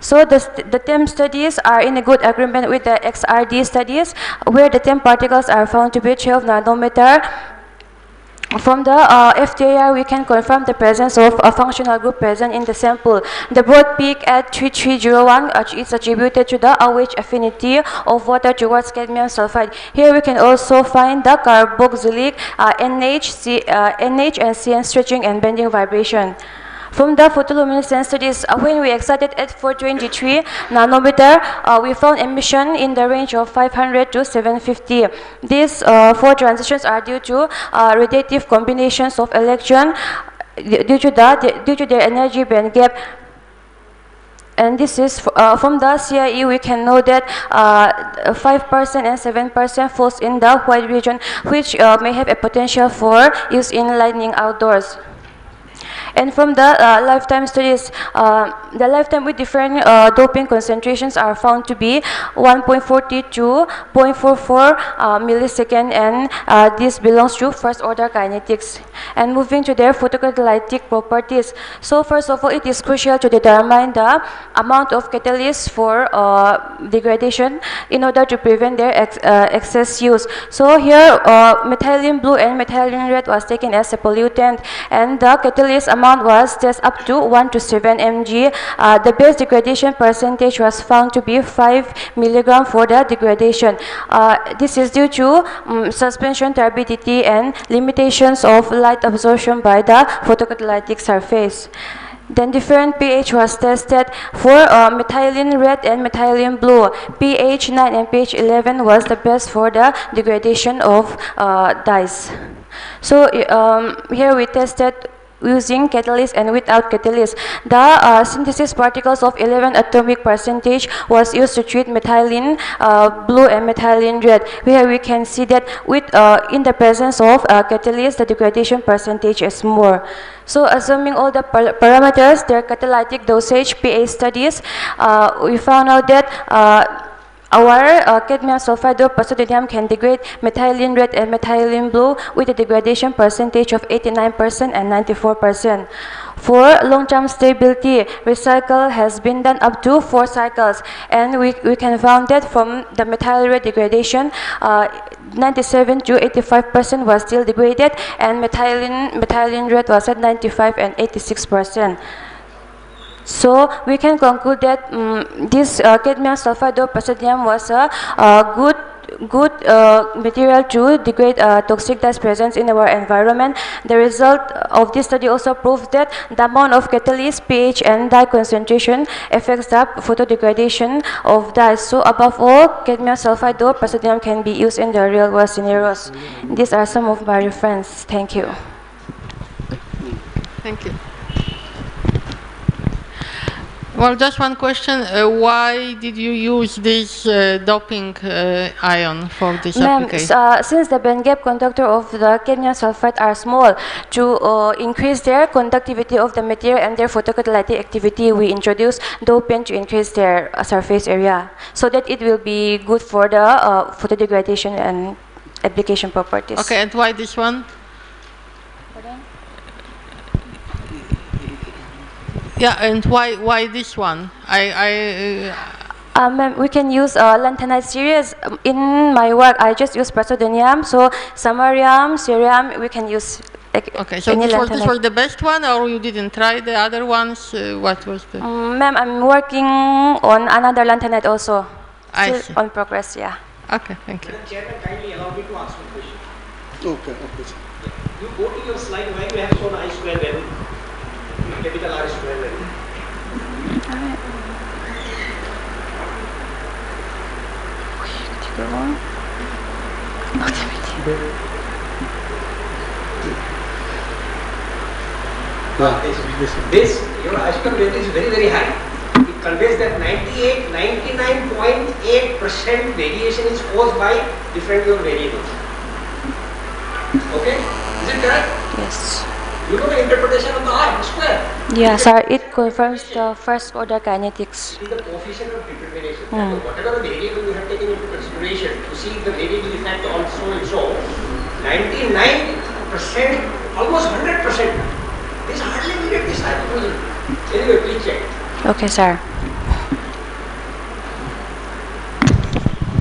So the TEM studies are in a good agreement with the XRD studies, where the TEM particles are found to be 12 nanometer. From the FTIR, we can confirm the presence of a functional group present in the sample. The broad peak at 3301 is attributed to the OH affinity of water towards cadmium sulfide. Here we can also find the carboxylic NH and CN stretching and bending vibration. From the photoluminescence studies, when we excited at 423 nanometer, we found emission in the range of 500 to 750. These four transitions are due to radiative combinations of electrons due to their energy band gap. And this is from the CIE, we can know that 5% and 7% falls in the white region, which may have a potential for use in lighting outdoors. And from the lifetime studies, the lifetime with different doping concentrations are found to be 1.40 to 0.44 millisecond, and this belongs to first order kinetics. And moving to their photocatalytic properties. So first of all, it is crucial to determine the amount of catalyst for degradation in order to prevent their excess use. So here, methylene blue and methylene red was taken as a pollutant, and the catalyst amount was tested up to 1 to 7 mg. The base degradation percentage was found to be 5 milligram for the degradation. This is due to suspension turbidity and limitations of light absorption by the photocatalytic surface. Then different pH was tested for methylene red and methylene blue. pH 9 and pH 11 was the best for the degradation of dyes. So here we tested using catalyst and without catalyst. The synthesis particles of 11 atomic percentage was used to treat methylene blue and methylene red. Here we can see that with in the presence of catalyst, the degradation percentage is more. So assuming all the parameters, their catalytic dosage, pH studies, we found out that our cadmium sulfide doped praseodymium can degrade methylene red and methylene blue with a degradation percentage of 89% and 94%. For long-term stability, recycle has been done up to 4 cycles, and we can found that from the methyl red degradation, 97 to 85% was still degraded, and methylene red was at 95 and 86%. So we can conclude that this cadmium sulfide doped praseodymium was a good material to degrade toxic dyes present in our environment. The result of this study also proves that the amount of catalyst, pH, and dye concentration affects the photodegradation of dyes. So above all, cadmium sulfide doped praseodymium can be used in the real world scenarios. These are some of my references. Thank you. Thank you. Well, just one question. Why did you use this doping ion for this application? Since the band gap conductor of the cadmium sulfide are small, to increase their conductivity of the material and their photocatalytic activity, we introduce dopant to increase their surface area, so that it will be good for the photodegradation and application properties. Okay, and why this one? Yeah, and why this one? We can use lanthanide series. In my work, I just use praseodymium, so samarium, cerium, we can use. Okay, so this was the best one, or you didn't try the other ones? What was the? Ma'am, I'm working on another lanthanide also. I see. On progress, yeah. Okay, thank you. Chairman, kindly allow me to ask one question. Okay, okay. You go to your slide where you have shown I square value, capital R square value. This, your I square value is very, very high. It conveys that 99.8% variation is caused by different your variables. Okay? Is it correct? Yes. You know the interpretation of the R square? Yeah, sir, it confirms the first order kinetics. Is the coefficient of determination. Whatever the variable you have taken into consideration to see the variable effect on so and so, 99%, almost 100%. This hardly needed this type of result. Anyway, please check. Okay, sir.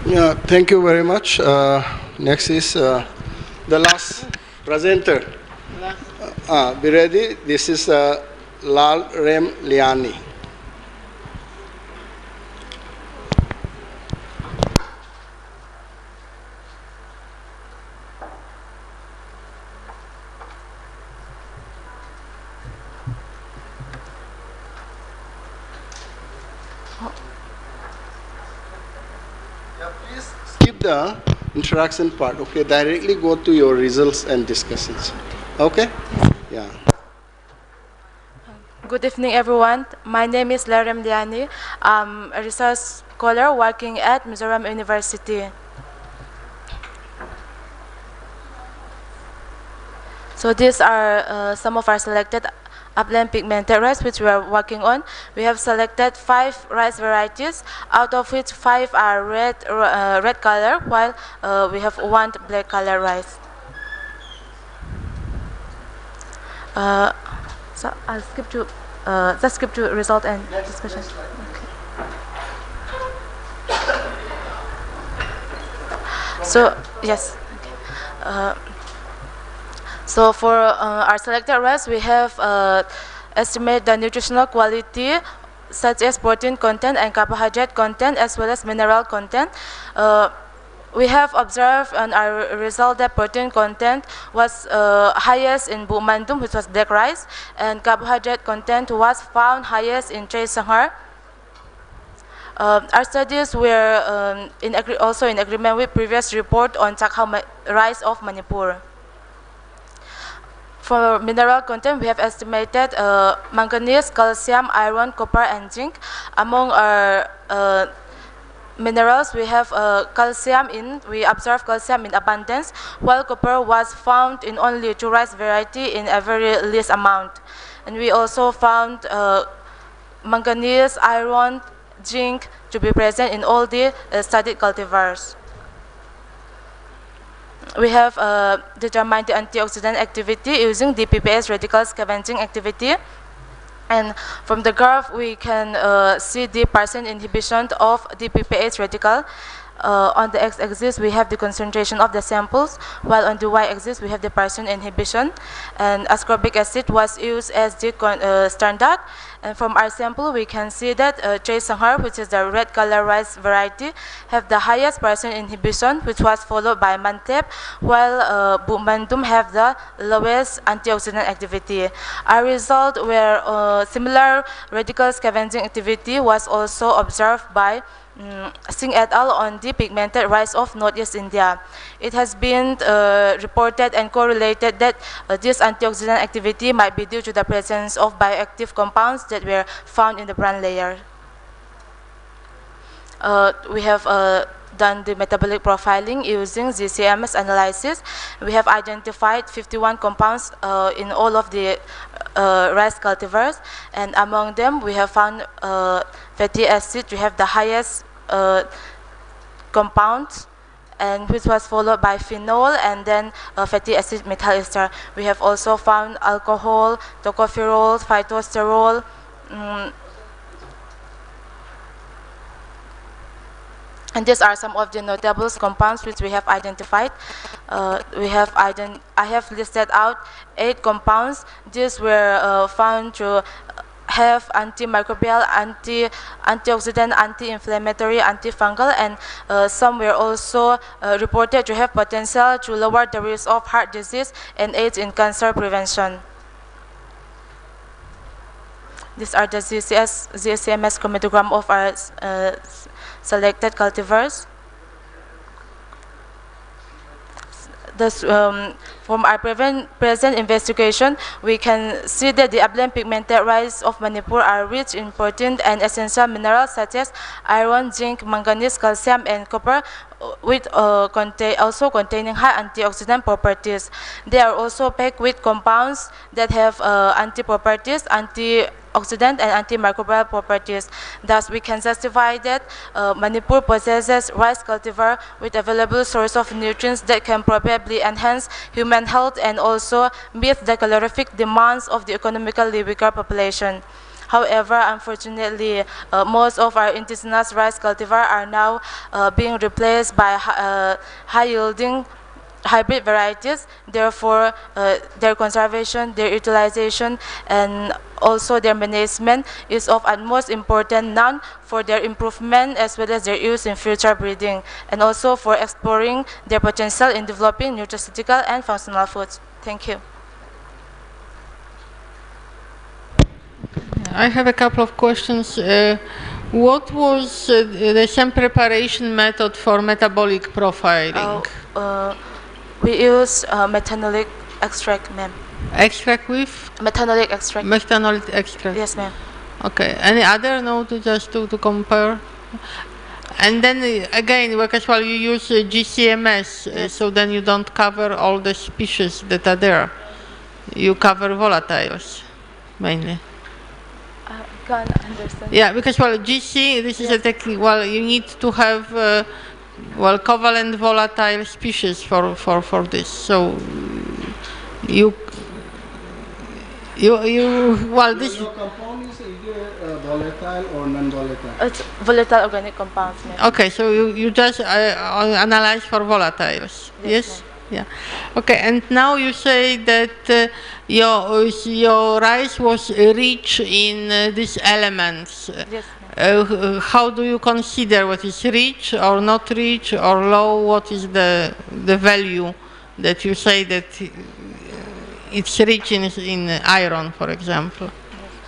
Yeah, thank you very much. Next is the last presenter. Be ready. This is Lal Rem Liani. Yeah, please skip the introduction part. Okay, directly go to your results and discussions. Okay? Yeah. Good evening, everyone. My name is Larem Liani. I'm a research scholar working at Mizoram University. So these are some of our selected upland pigmented rice, which we are working on. We have selected 5 rice varieties, out of which 5 are red color, while we have 1 black color rice. So I'll skip to just skip to result and discussion. Okay. So yes. Okay. So for our selected rice, we have estimate the nutritional quality such as protein content and carbohydrate content as well as mineral content. We have observed on our result that protein content was highest in Bu Mandum, which was black rice, and carbohydrate content was found highest in Choi Sanghar. Our studies were also in agreement with previous report on Chakhao rice of Manipur. For mineral content, we have estimated manganese, calcium, iron, copper, and zinc. Among our minerals, we have we observe calcium in abundance, while copper was found in only 2 rice variety in a very least amount. And we also found manganese, iron, zinc to be present in all the studied cultivars. We have determined the antioxidant activity using DPPS radical scavenging activity. And from the graph, we can see the % inhibition of DPPH radical. On the x-axis, we have the concentration of the samples, while on the y-axis, we have the % inhibition. And ascorbic acid was used as the standard. And from our sample, we can see that Choi Sanghar, which is the red color rice variety, have the highest % inhibition, which was followed by Mantep, while Bu Mandum have the lowest antioxidant activity. Our result were similar radical scavenging activity was also observed by Singh et al. On the pigmented rice of Northeast India. It has been reported and correlated that this antioxidant activity might be due to the presence of bioactive compounds that were found in the bran layer. We have done the metabolic profiling using GCMS analysis. We have identified 51 compounds in all of the rice cultivars, and among them we have found fatty acid. We have the highest compounds, and which was followed by phenol and then fatty acid methyl ester. We have also found alcohol, tocopherol, phytosterol, and these are some of the notable compounds which we have identified. I have listed out 8 compounds. These were found to have antimicrobial, antioxidant, anti-inflammatory, antifungal, and some were also reported to have potential to lower the risk of heart disease and aid in cancer prevention. These are the GCMS chromatogram of our selected cultivars. From our present investigation, we can see that the upland pigmented rice of Manipur are rich in protein and essential minerals such as iron, zinc, manganese, calcium, and copper, with also containing high antioxidant properties. They are also packed with compounds that have anti-properties, antioxidant and antimicrobial properties. Thus, we can justify that Manipur possesses rice cultivar with available source of nutrients that can probably enhance human health and also meet the calorific demands of the economically weaker population. However, unfortunately, most of our indigenous rice cultivar are now being replaced by high-yielding hybrid varieties. Therefore, their conservation, their utilization, and also their management is of utmost importance now for their improvement as well as their use in future breeding, and also for exploring their potential in developing nutraceutical and functional foods. Thank you. I have a couple of questions. What was the same preparation method for metabolic profiling? We use methanolic extract, ma'am. Extract with? Methanolic extract. Methanolic extract. Yes, ma'am. Okay. Any other note to compare? And then again, because while you use GCMS, so then you don't cover all the species that are there. You cover volatiles. mainly? Can't understand. Yeah, because well, GC, this is a technique. Well, you need to have well covalent volatile species for this. So you well this. Your compound is either volatile or non-volatile. It's volatile organic compounds. Okay, so you just analyze for volatiles. Yes. Yeah. Okay, and now you say that your rice was rich in these elements. Yes. How do you consider what is rich or not rich or low? What is the value that you say that it's rich in iron, for example?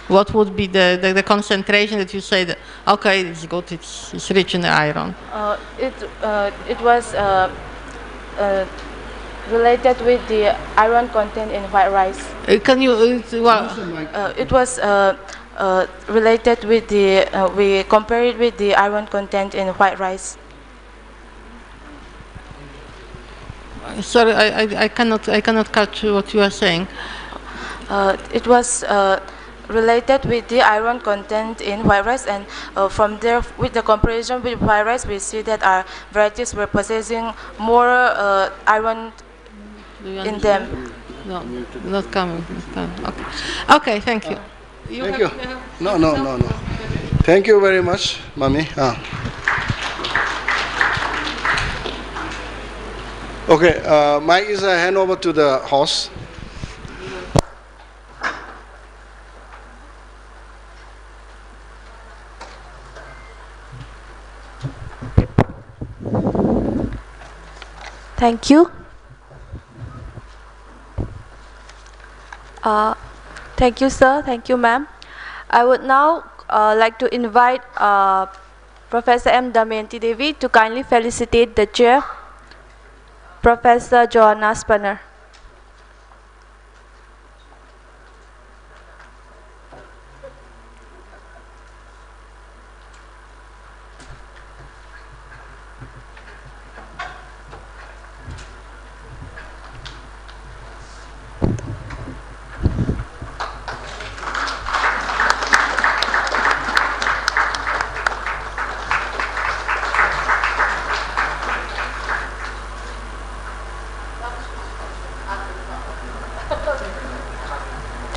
What would be the concentration that you say that okay, it's good, it's rich in iron? It was related with the iron content in white rice. Can you It was related with the we compare it with the iron content in white rice. Sorry, I cannot catch what you are saying. It was related with the iron content in white rice, and from there, with the comparison with white rice, we see that our varieties were possessing more iron in them. No, not coming. Okay, okay, thank you. Thank you. No. Thank you very much, Mami. Okay, Mike is hand over to the host. Thank you. Thank you, sir. Thank you, ma'am. I would now like to invite Professor M. Damayanti Devi to kindly felicitate the chair, Professor Joanna Spanner.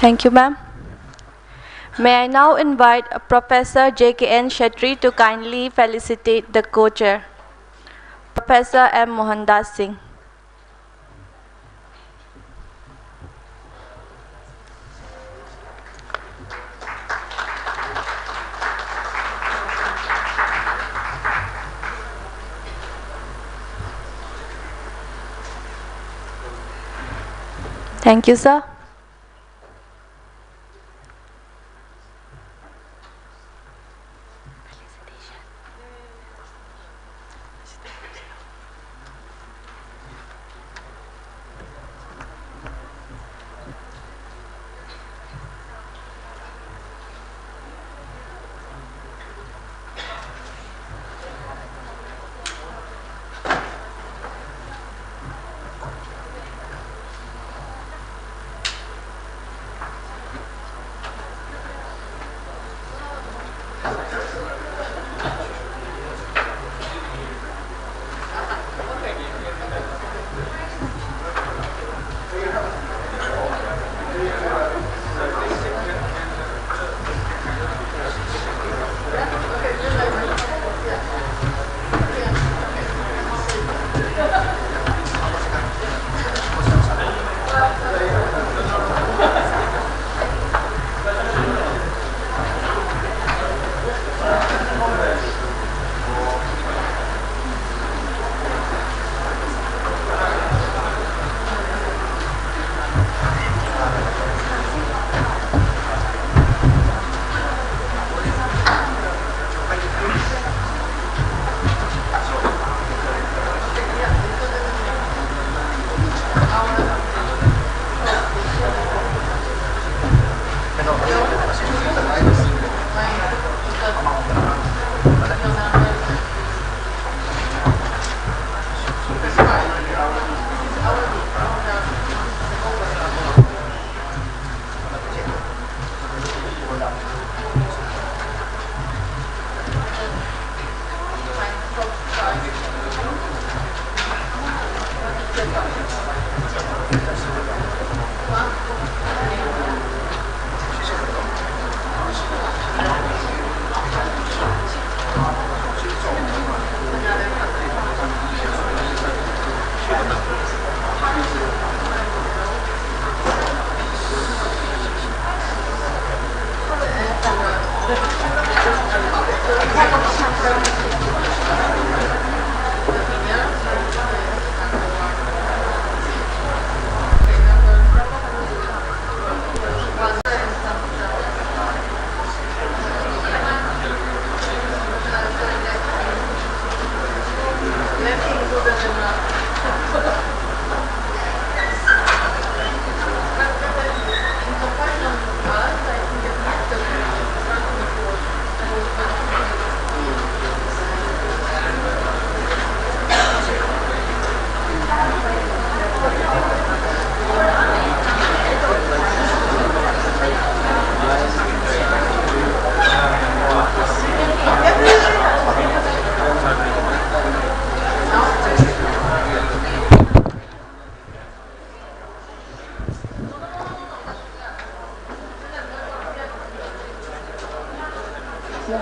Thank you, ma'am. May I now invite Professor J.K.N. Shetty to kindly felicitate the co-chair, Professor M. Mohandas Singh. Thank you, sir.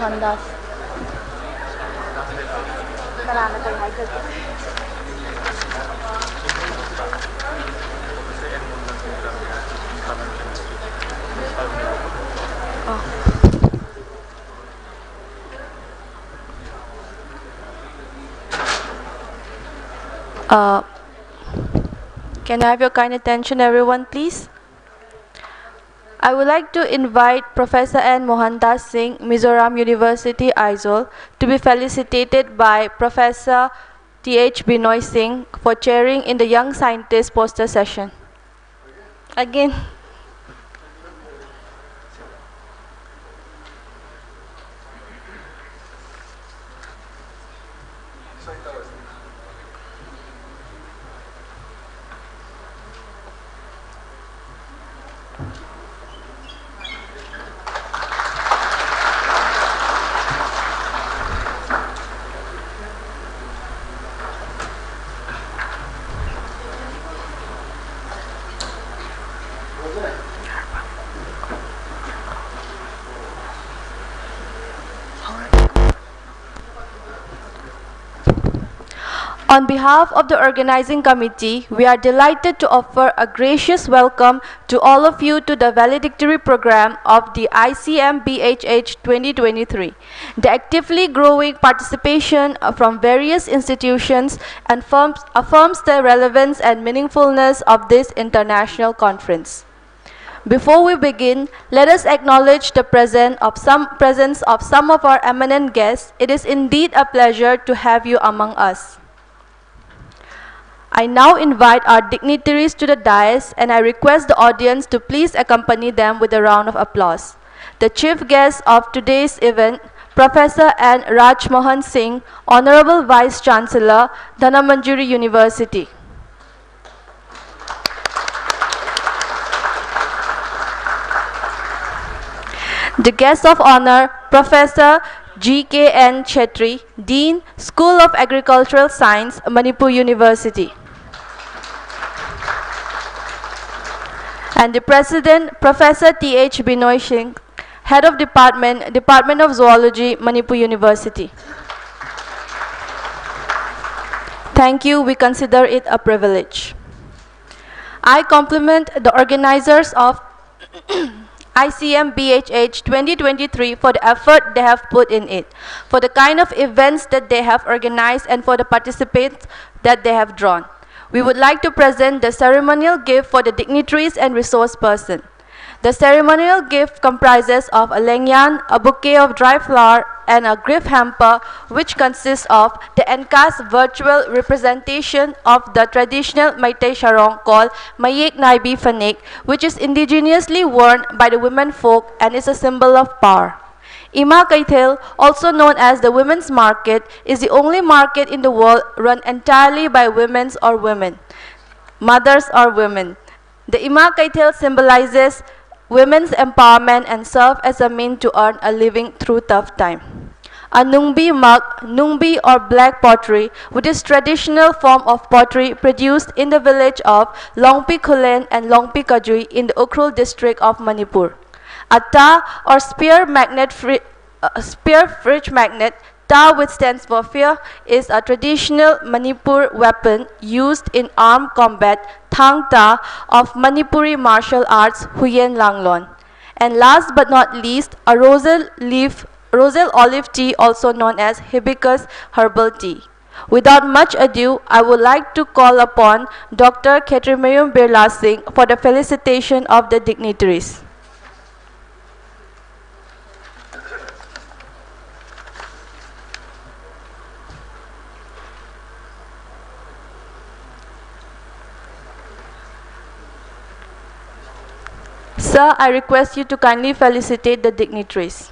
Mohandas. Can I have your kind attention, everyone, please? I would like to invite Professor N. Mohandas Singh, Mizoram University, Aizawl, to be felicitated by Professor T.H. Binoy Singh for chairing in the Young Scientist poster session. Again. On behalf of the organizing committee, we are delighted to offer a gracious welcome to all of you to the valedictory program of the ICM BHH 2023. The actively growing participation from various institutions and firms affirms the relevance and meaningfulness of this international conference. Before we begin, let us acknowledge the presence of some of our eminent guests. It is indeed a pleasure to have you among us. I now invite our dignitaries to the dais, and I request the audience to please accompany them with a round of applause. The chief guest of today's event, Professor N. Raj Mohan Singh, Honorable Vice Chancellor, Dhanamandjuri University. The guest of honor, Professor G.K.N. Chetri, Dean, School of Agricultural Science, Manipur University. And the President, Professor T.H. Binoy Singh, Head of Department of Zoology, Manipur University. Thank you, we consider it a privilege. I compliment the organizers of ICM BHH 2023 for the effort they have put in it, for the kind of events that they have organized, and for the participants that they have drawn. We would like to present the ceremonial gift for the dignitaries and resource person. The ceremonial gift comprises of a lengyan, a bouquet of dry flower, and a gift hamper, which consists of the encast virtual representation of the traditional Meitei sarong called Mayek Naibi Fanek, which is indigenously worn by the women folk and is a symbol of power. Ima Kaithel, also known as the Women's Market, is the only market in the world run entirely by women or women, mothers or women. The Ima Kaithel symbolizes women's empowerment and serve as a means to earn a living through tough time. a Nungbi mug, Nungbi or black pottery, which is traditional form of pottery produced in the village of Longpi Khulen and Longpi Kajui in the Ukhrul district of Manipur. A ta or spear fridge magnet, ta which stands for fear, is a traditional Manipur weapon used in armed combat, thang ta, of Manipuri martial arts, Huyen Langlon. And last but not least, a rosal olive tea, also known as hibiscus herbal tea. Without much ado, I would like to call upon Dr. Khetrimayum Birla Singh for the felicitation of the dignitaries. Sir, I request you to kindly felicitate the dignitaries.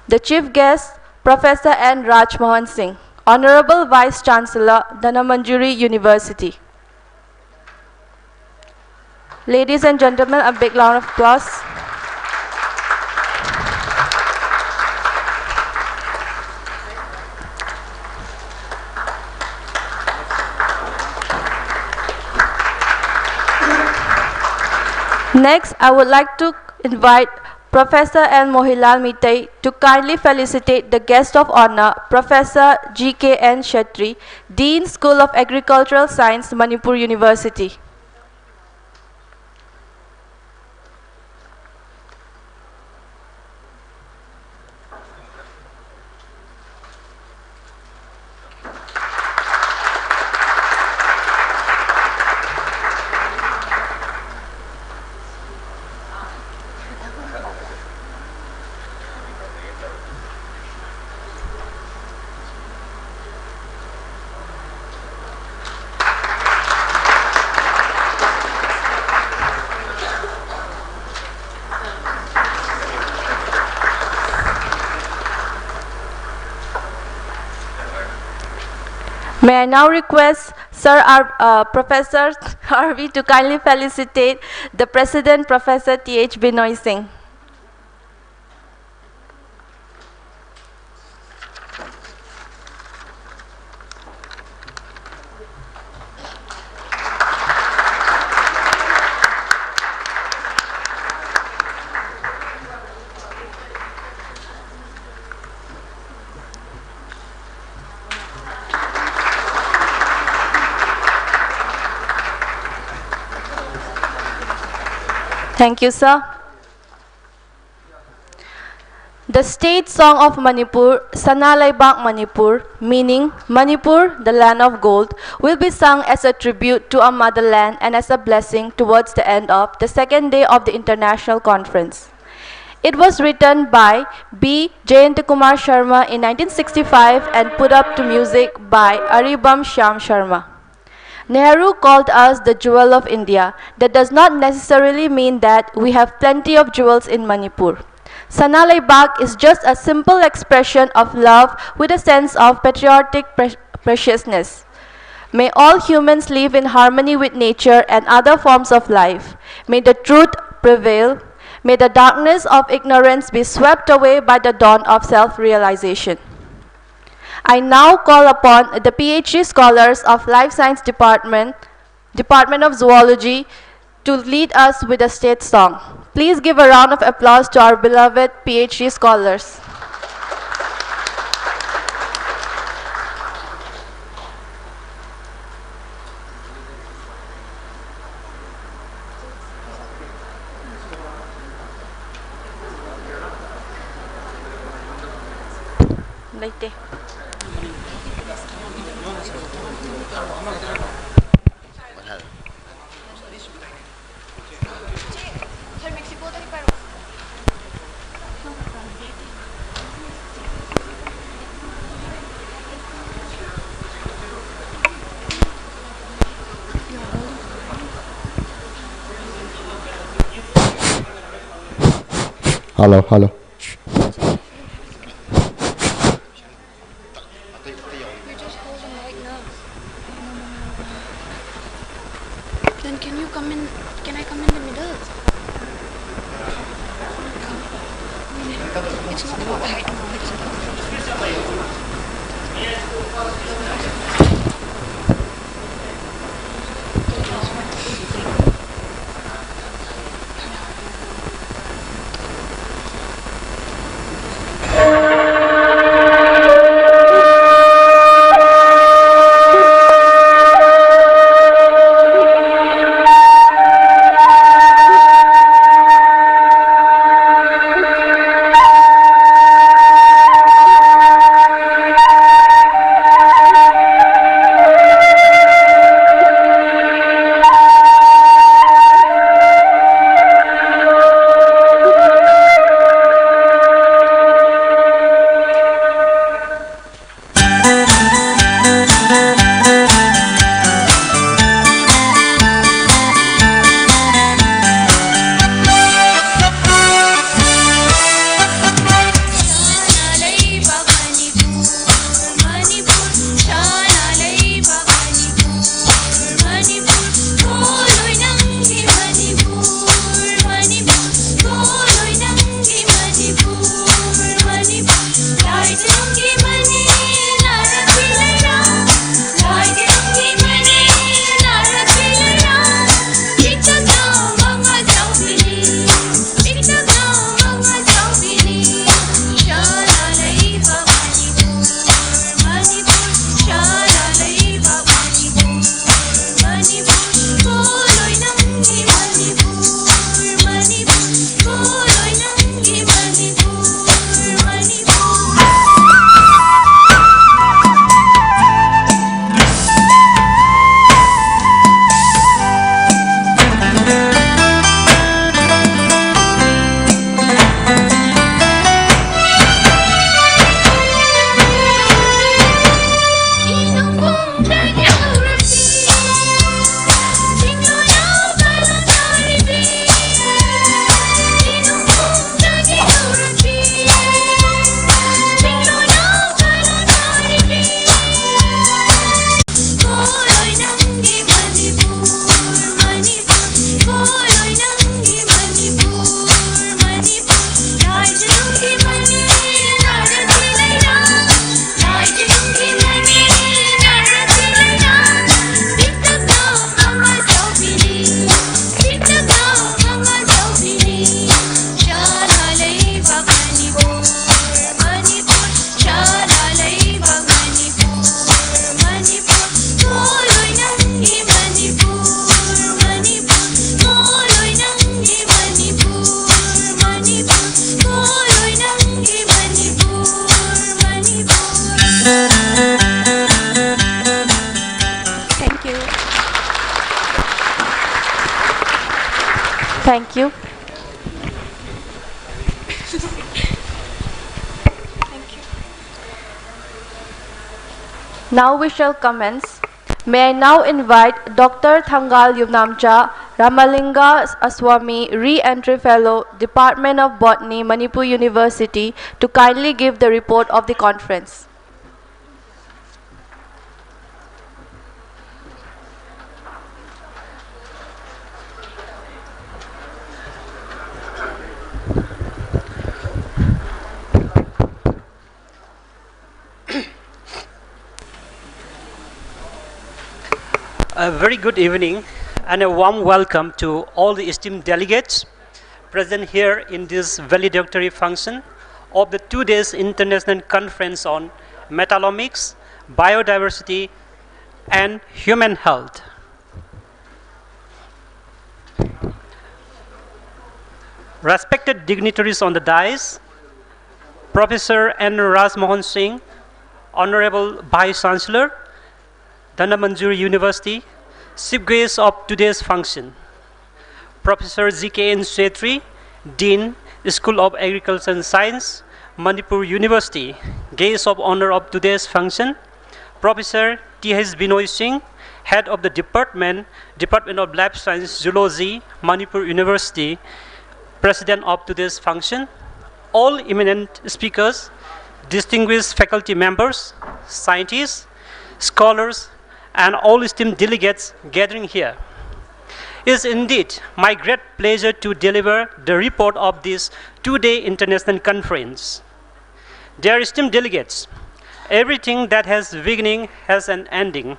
The chief guest, Professor N. Raj Mohan Singh, Honorable Vice Chancellor, Dhanamandjuri University. Ladies and gentlemen, a big round of applause. Next, I would like to invite Professor N. Mohilal Mittai to kindly felicitate the guest of honor, Professor G.K.N. Shetty, Dean, School of Agricultural Science, Manipur University. May I now request Sir Professor Harvey to kindly felicitate the President, Professor T.H. Binoy Singh. Thank you, sir. The state song of Manipur, Sanalaibak Manipur, meaning Manipur, the land of gold, will be sung as a tribute to our motherland and as a blessing towards the end of the second day of the international conference. It was written by B. Jayantakumar Sharma in 1965 and put up to music by Aribam Shyam Sharma. Nehru called us the jewel of India. That does not necessarily mean that we have plenty of jewels in Manipur. Sanalaibak is just a simple expression of love with a sense of patriotic preciousness. May all humans live in harmony with nature and other forms of life. May the truth prevail. May the darkness of ignorance be swept away by the dawn of self-realization. I now call upon the PhD scholars of Life Science Department of Zoology, to lead us with a state song. Please give a round of applause to our beloved PhD scholars. Hello. Then can you come in? Can I come in the middle? It's not about height. Thank you. Now we shall commence. May I now invite Dr. Thangal Yumnamcha Ramalinga Aswami, Re-Entry Fellow, Department of Botany, Manipur University, to kindly give the report of the conference. A very good evening and a warm welcome to all the esteemed delegates present here in this valedictory function of the 2 days International Conference on Metallomics, Biodiversity and Human Health. Respected dignitaries on the dais, Professor N. Raj Mohan Singh, Honorable Vice Chancellor, Dana Manjuri University, Chief Guest of today's function, Professor G.K.N. Shetri, Dean, School of Agriculture and Science, Manipur University, Guest of Honor of today's function, Professor T.H. Binoy Singh, Head of the Department of Life Science Zoology, Manipur University, President of today's function, all eminent speakers, distinguished faculty members, scientists, scholars, and all esteemed delegates gathering here. It's indeed my great pleasure to deliver the report of this two-day international conference. Dear esteemed delegates, everything that has beginning has an ending.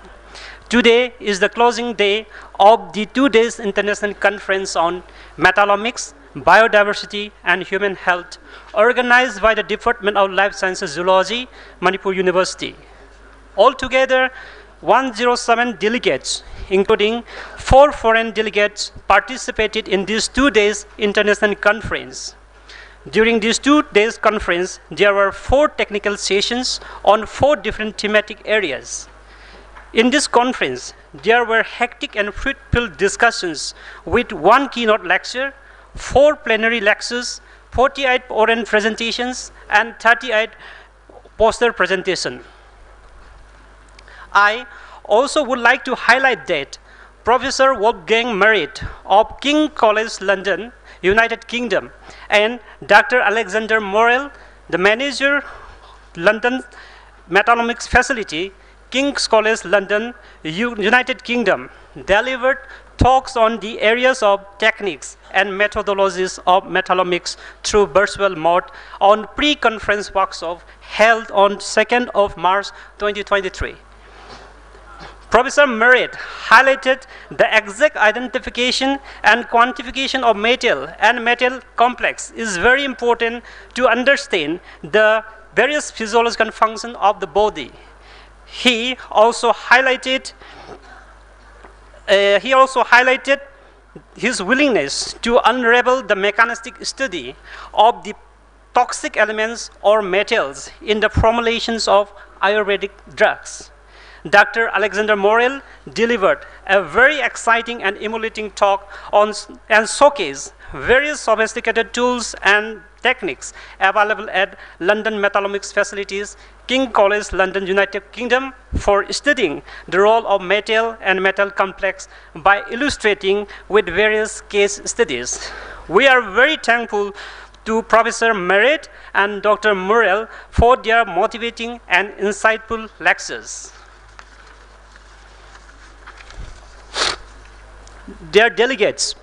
Today is the closing day of the 2 days international conference on metallomics, biodiversity and human health, organized by the Department of Life Sciences Zoology, Manipur University. Altogether, 107 delegates, including 4 foreign delegates, participated in this 2 days international conference. During this 2 days conference, there were 4 technical sessions on 4 different thematic areas. In this conference, there were hectic and fruitful discussions with 1 keynote lecture, 4 plenary lectures, 48 oral presentations, and 38 poster presentations. I also would like to highlight that Professor Wolfgang Merritt of King College London, United Kingdom, and Dr. Alexander Morel, the manager, London Metallomics Facility, King's College London, United Kingdom, delivered talks on the areas of techniques and methodologies of metallomics through virtual mode on pre-conference workshop held on 2nd of March 2023. Professor Merritt highlighted the exact identification and quantification of metal and metal complex is very important to understand the various physiological functions of the body. He also highlighted his willingness to unravel the mechanistic study of the toxic elements or metals in the formulations of Ayurvedic drugs. Dr. Alexander Morel delivered a very exciting and emulating talk on and showcased various sophisticated tools and techniques available at London Metallomics Facilities, King College London, United Kingdom, for studying the role of metal and metal complex by illustrating with various case studies. We are very thankful to Professor Merritt and Dr. Morel for their motivating and insightful lectures. Dear delegates,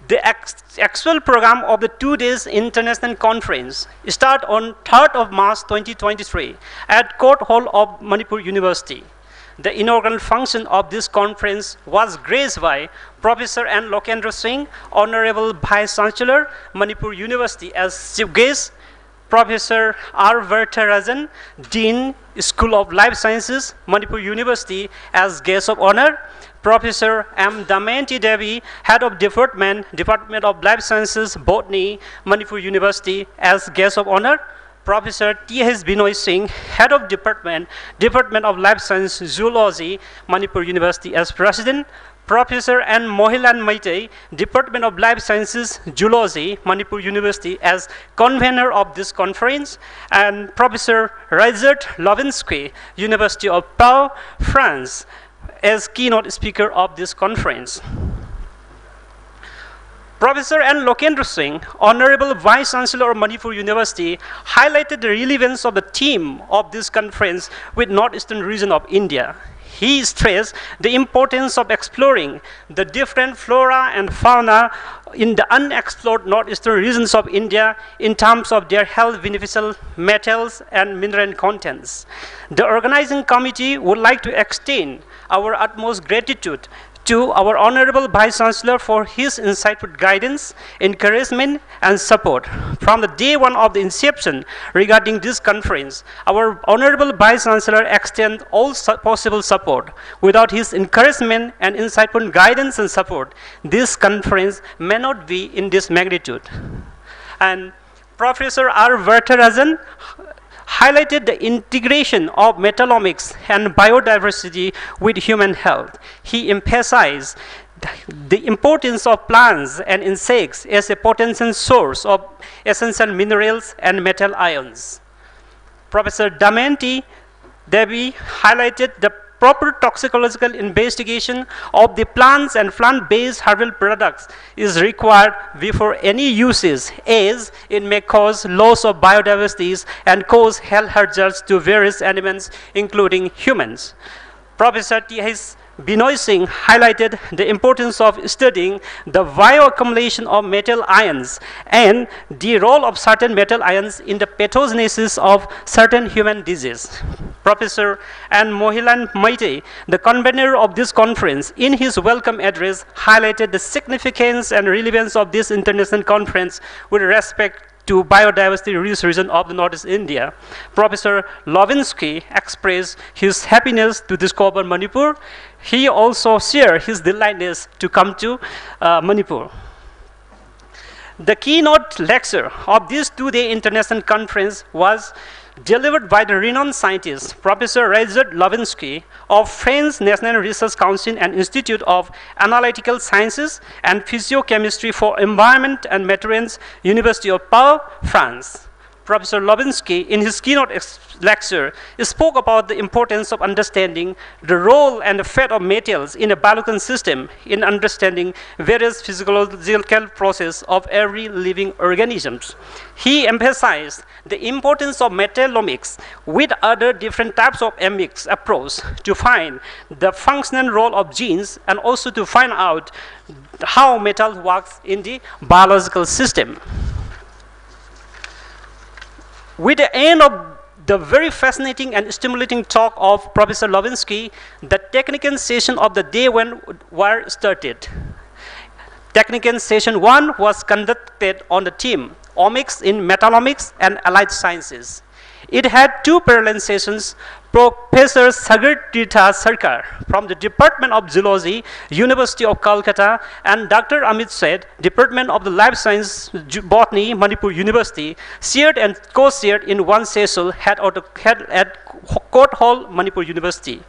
the actual program of the 2 days international conference starts on 3rd of March 2023 at Court Hall of Manipur University. The inaugural function of this conference was graced by Professor N. Lokendra Singh, Honorable Vice Chancellor, Manipur University, as chief guest, Professor R. Vertarajan, Dean, School of Life Sciences, Manipur University, as guest of honor, Professor M. Damayanti Devi, Head of Department of Life Sciences, Botany, Manipur University, as guest of honor, Professor T.H. Binoy Singh, Head of Department of Life Sciences, Zoology, Manipur University, as President, Professor N. Mohilan Maitei, Department of Life Sciences, Zoology, Manipur University, as convener of this conference, and Professor Richard Lovinsky, University of Pau, France, as keynote speaker of this conference. Professor N. Lokendra Singh, Honorable Vice Chancellor of Manipur University, highlighted the relevance of the theme of this conference with Northeastern region of India. He stressed the importance of exploring the different flora and fauna in the unexplored northeastern regions of India in terms of their health beneficial metals and mineral contents. The organizing committee would like to extend our utmost gratitude to our Honorable Vice Chancellor for his insightful guidance, encouragement, and support. From the day one of the inception regarding this conference, our Honorable Vice Chancellor extends all possible support. Without his encouragement and insightful guidance and support, this conference may not be in this magnitude. And Professor R. Vertarajan highlighted the integration of metallomics and biodiversity with human health. He emphasized the importance of plants and insects as a potential source of essential minerals and metal ions. Professor Damayanti Devi highlighted the proper toxicological investigation of the plants and plant-based herbal products is required before any uses, as it may cause loss of biodiversity and cause health hazards to various animals, including humans. Professor T.H. Binoy Singh highlighted the importance of studying the bioaccumulation of metal ions and the role of certain metal ions in the pathogenesis of certain human disease. Professor N. Mohilan Maite, the convener of this conference, in his welcome address highlighted the significance and relevance of this international conference with respect to biodiversity rich region of the Northeast India. Professor Lovinsky expressed his happiness to discover Manipur. He also shared his delightness to come to Manipur. The keynote lecture of this two-day international conference was delivered by the renowned scientist, Professor Rajat Lovinsky of French National Research Council and Institute of Analytical Sciences and Physiochemistry for Environment and Materials, University of Pau, France. Professor Lovinsky, in his keynote lecture, spoke about the importance of understanding the role and the fate of metals in a biological system in understanding various physiological processes of every living organisms. He emphasized the importance of metallomics with other different types of emics approach to find the functional role of genes and also to find out how metal works in the biological system. With the end of the very fascinating and stimulating talk of Professor Lovinsky, the technical session of the day were started. Technical session 1 was conducted on the theme Omics in Metallomics and Allied Sciences. It had two parallel sessions. Professor Sagar Tirtha Sarkar from the Department of Zoology, University of Calcutta, and Dr. Amit Seth, Department of the Life Science Botany, Manipur University, shared and co-shared in one session held at Court Hall, Manipur University.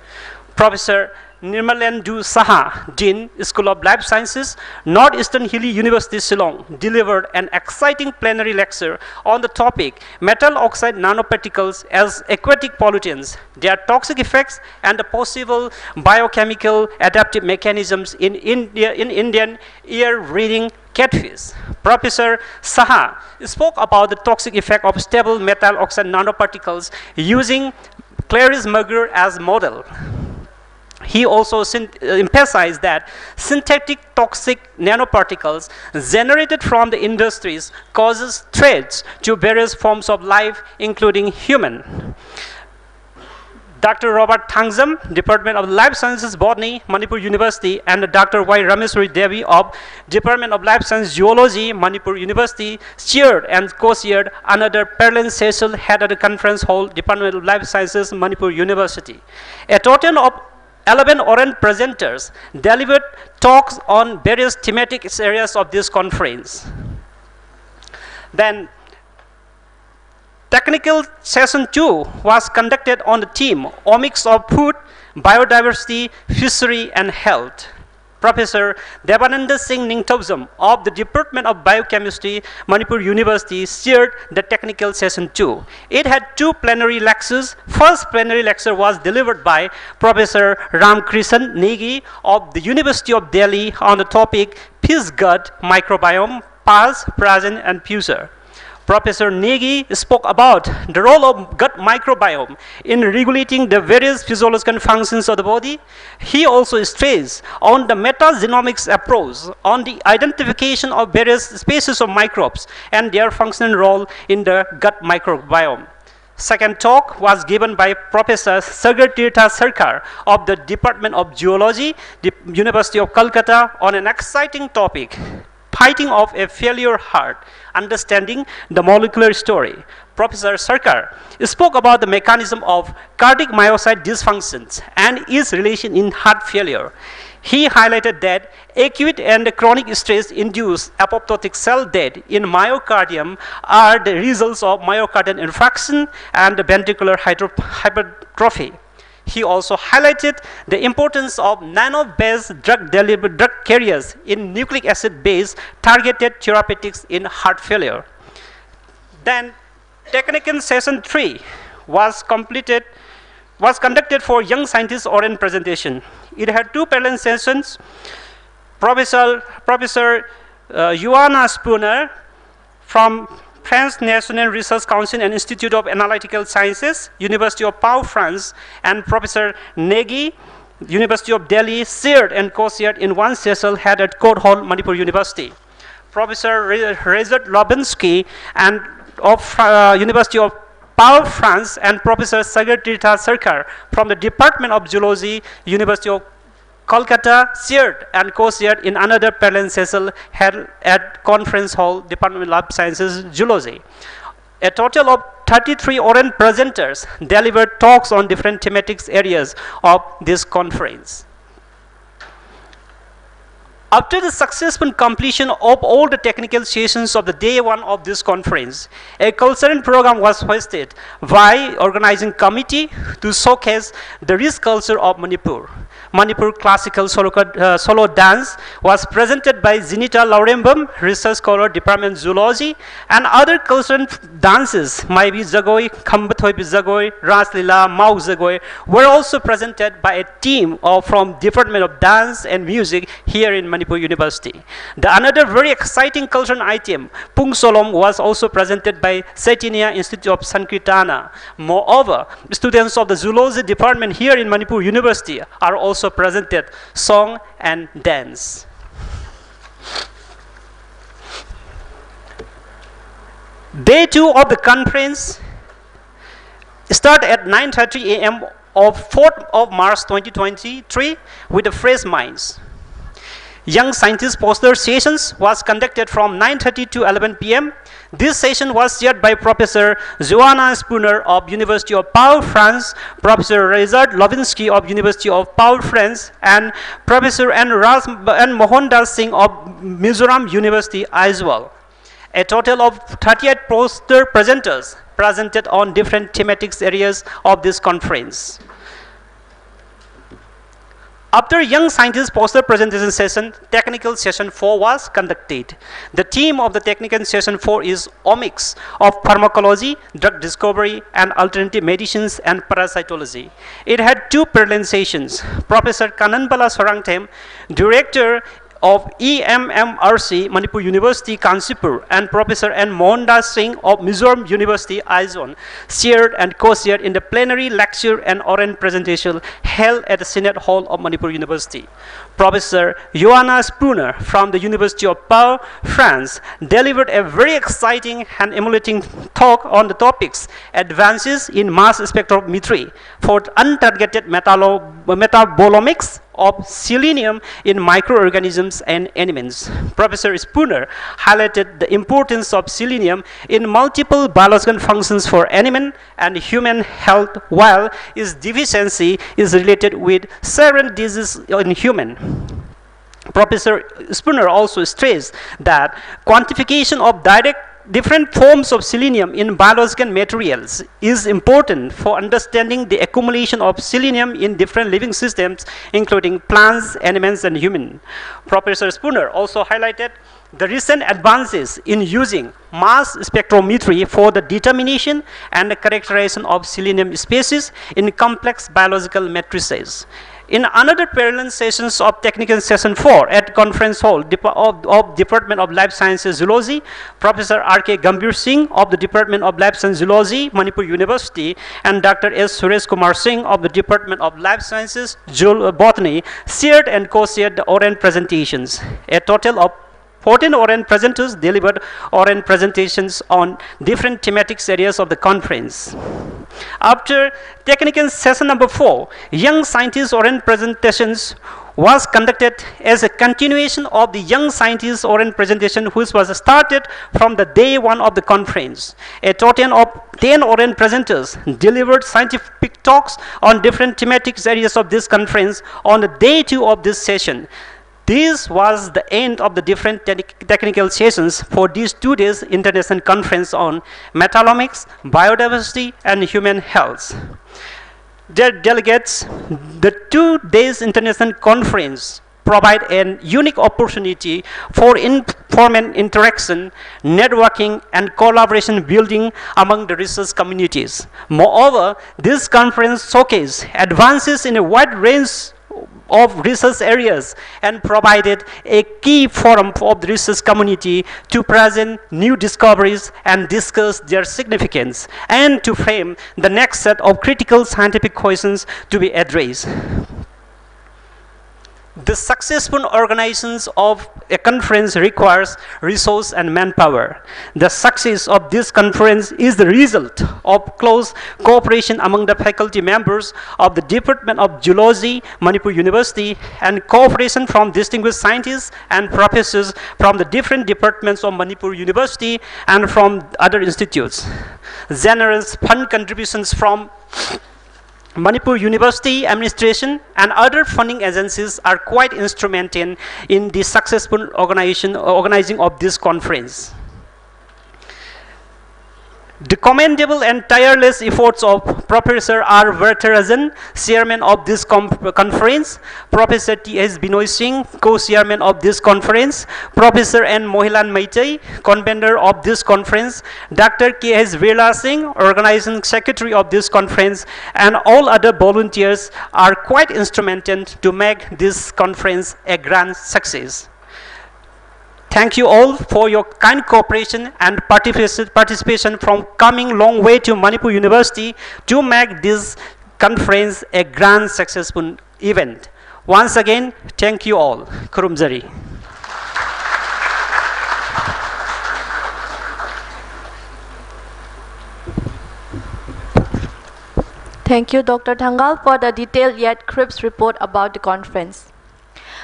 Professor Nirmalendu Saha, Dean, School of Life Sciences, Northeastern Hilly University, Shillong, delivered an exciting plenary lecture on the topic metal oxide nanoparticles as aquatic pollutants, their toxic effects, and the possible biochemical adaptive mechanisms in Indian ear-breeding catfish. Professor Saha spoke about the toxic effect of stable metal oxide nanoparticles using Clarice Muger as model. He also emphasized that synthetic toxic nanoparticles generated from the industries causes threats to various forms of life, including human. Dr. Robert Thangzam, Department of Life Sciences Botany, Manipur University, and Dr. Y. Rameshwari Devi of Department of Life Science Geology, Manipur University, chaired and co-chaired another parallel session held at the conference hall, Department of Life Sciences, Manipur University. A total of 11 oral presenters delivered talks on various thematic areas of this conference. Then, technical session 2 was conducted on the theme Omics of Food, Biodiversity, Fishery, and Health. Professor Devananda Singh Ningthopjam of the Department of Biochemistry, Manipur University, chaired the technical session 2. It had two plenary lectures. First plenary lecture was delivered by Professor Ramkrishan Negi of the University of Delhi on the topic Fish Gut Microbiome, Past, Present, and Future. Professor Negi spoke about the role of gut microbiome in regulating the various physiological functions of the body. He also stressed on the metagenomics approach on the identification of various species of microbes and their functional role in the gut microbiome. Second talk was given by Professor Sagar Tirtha Sarkar of the Department of Geology, the University of Calcutta, on an exciting topic, Fighting Off a Failure Heart, Understanding the Molecular Story. Professor Sarkar spoke about the mechanism of cardiac myocyte dysfunctions and its relation in heart failure. He highlighted that acute and chronic stress-induced apoptotic cell death in myocardium are the results of myocardial infarction and ventricular hypertrophy. He also highlighted the importance of nano-based drug carriers in nucleic acid-based targeted therapeutics in heart failure. Then, technical session 3 was conducted for young scientists oral presentation. It had two parallel sessions. Professor Joanna Spooner from French National Research Council and Institute of Analytical Sciences, University of Pau, France, and Professor Negi University of Delhi shared and co-chaired in one session held at Court Hall, Manipur University. Professor Rezard Lobinsky and of University of Pau, France, and Professor Sagar Tirtha Sarkar from the Department of Zoology, University of Kolkata, shared and co-chaired in another parallel session held at Conference Hall, Department of Life Sciences, Zoology. A total of 33 Oren presenters delivered talks on different thematic areas of this conference. After the successful completion of all the technical sessions of the day one of this conference, a cultural program was hosted by organizing committee to showcase the rich culture of Manipur. Manipur classical solo dance was presented by Zinita Laurembam, research scholar, Department of Zoology, and other cultural dances, Maibi Zagoi, Kambathoibi Zagoi, Raslila, Mau Zagoi, were also presented by a team from Department of Dance and Music here in Manipur University. Another very exciting cultural item, Pung Solom, was also presented by Chaitanya Institute of Sankirtana. Moreover, students of the Zoology Department here in Manipur University are also presented song and dance. Day 2 of the conference start at 9:30 a.m. of 4th of March 2023 with the fresh minds. Young scientist poster sessions was conducted from 9:30 to 11 p.m. This session was chaired by Professor Joanna Spooner of University of Pau, France, Professor Rezard Lobinsky of University of Pau, France, and Professor N. Mohandas Singh of Mizoram University as well. A total of 38 poster presenters presented on different thematic areas of this conference. After young scientists poster presentation session, technical session 4 was conducted. The theme of the technical session 4 is omics of pharmacology, drug discovery, and alternative medicines and parasitology. It had 2 parallel sessions. Professor Kananbala Sarangthem, director of EMMRC, Manipur University, Kansipur, and Professor N. Mohandas Singh of Mizoram University, Aizawl, shared and co-chaired in the plenary lecture and oral presentation held at the Senate Hall of Manipur University. Professor Joanna Spooner from the University of Pau, France, delivered a very exciting and emulating talk on the topics advances in mass spectrometry for untargeted metabolomics of selenium in microorganisms and animals. Professor Spooner highlighted the importance of selenium in multiple biological functions for animal and human health, while its deficiency is related with several diseases in human. Professor Spooner also stressed that quantification of different forms of selenium in biological materials is important for understanding the accumulation of selenium in different living systems, including plants, animals, and human. Professor Spooner also highlighted the recent advances in using mass spectrometry for the determination and the characterization of selenium species in complex biological matrices. In another parallel sessions of technical session 4 at Conference Hall of Department of Life Sciences Zoology, Professor R.K. Gambhir Singh of the Department of Life Sciences Zoology, Manipur University, and Dr. S. Suresh Kumar Singh of the Department of Life Sciences Botany shared and co-chaired the oral presentations. A total of 14 oral presenters delivered oral presentations on different thematic areas of the conference. After technical session number 4, young scientists oral presentations was conducted as a continuation of the young scientists oral presentation, which was started from the day 1 of the conference. A total of 10 oral presenters delivered scientific talks on different thematic areas of this conference on the day 2 of this session. This was the end of the different technical sessions for these 2 days international conference on metabolomics, biodiversity, and human health. Dear delegates, the 2 days international conference provide a unique opportunity for informal interaction, networking, and collaboration building among the research communities. Moreover, this conference showcased advances in a wide range of research areas and provided a key forum for the research community to present new discoveries and discuss their significance, and to frame the next set of critical scientific questions to be addressed. The successful organizations of a conference requires resource and manpower. The success of this conference is the result of close cooperation among the faculty members of the Department of Geology, Manipur University, and cooperation from distinguished scientists and professors from the different departments of Manipur University and from other institutes. Generous fund contributions from Manipur University administration and other funding agencies are quite instrumental in the successful organizing of this conference. The commendable and tireless efforts of Professor R. Varadarajan, Chairman of this conference, Professor T.S. Binoy Singh, Co-Chairman of this conference, Professor N. Mohilan Maitai, Convener of this conference, Dr. K.S. Virla Singh, Organizing Secretary of this conference, and all other volunteers are quite instrumental to make this conference a grand success. Thank you all for your kind cooperation and participation from coming long way to Manipur University to make this conference a grand successful event. Once again, thank you all. Kurumjari. Thank you, Dr. Thangal, for the detailed yet crisp report about the conference.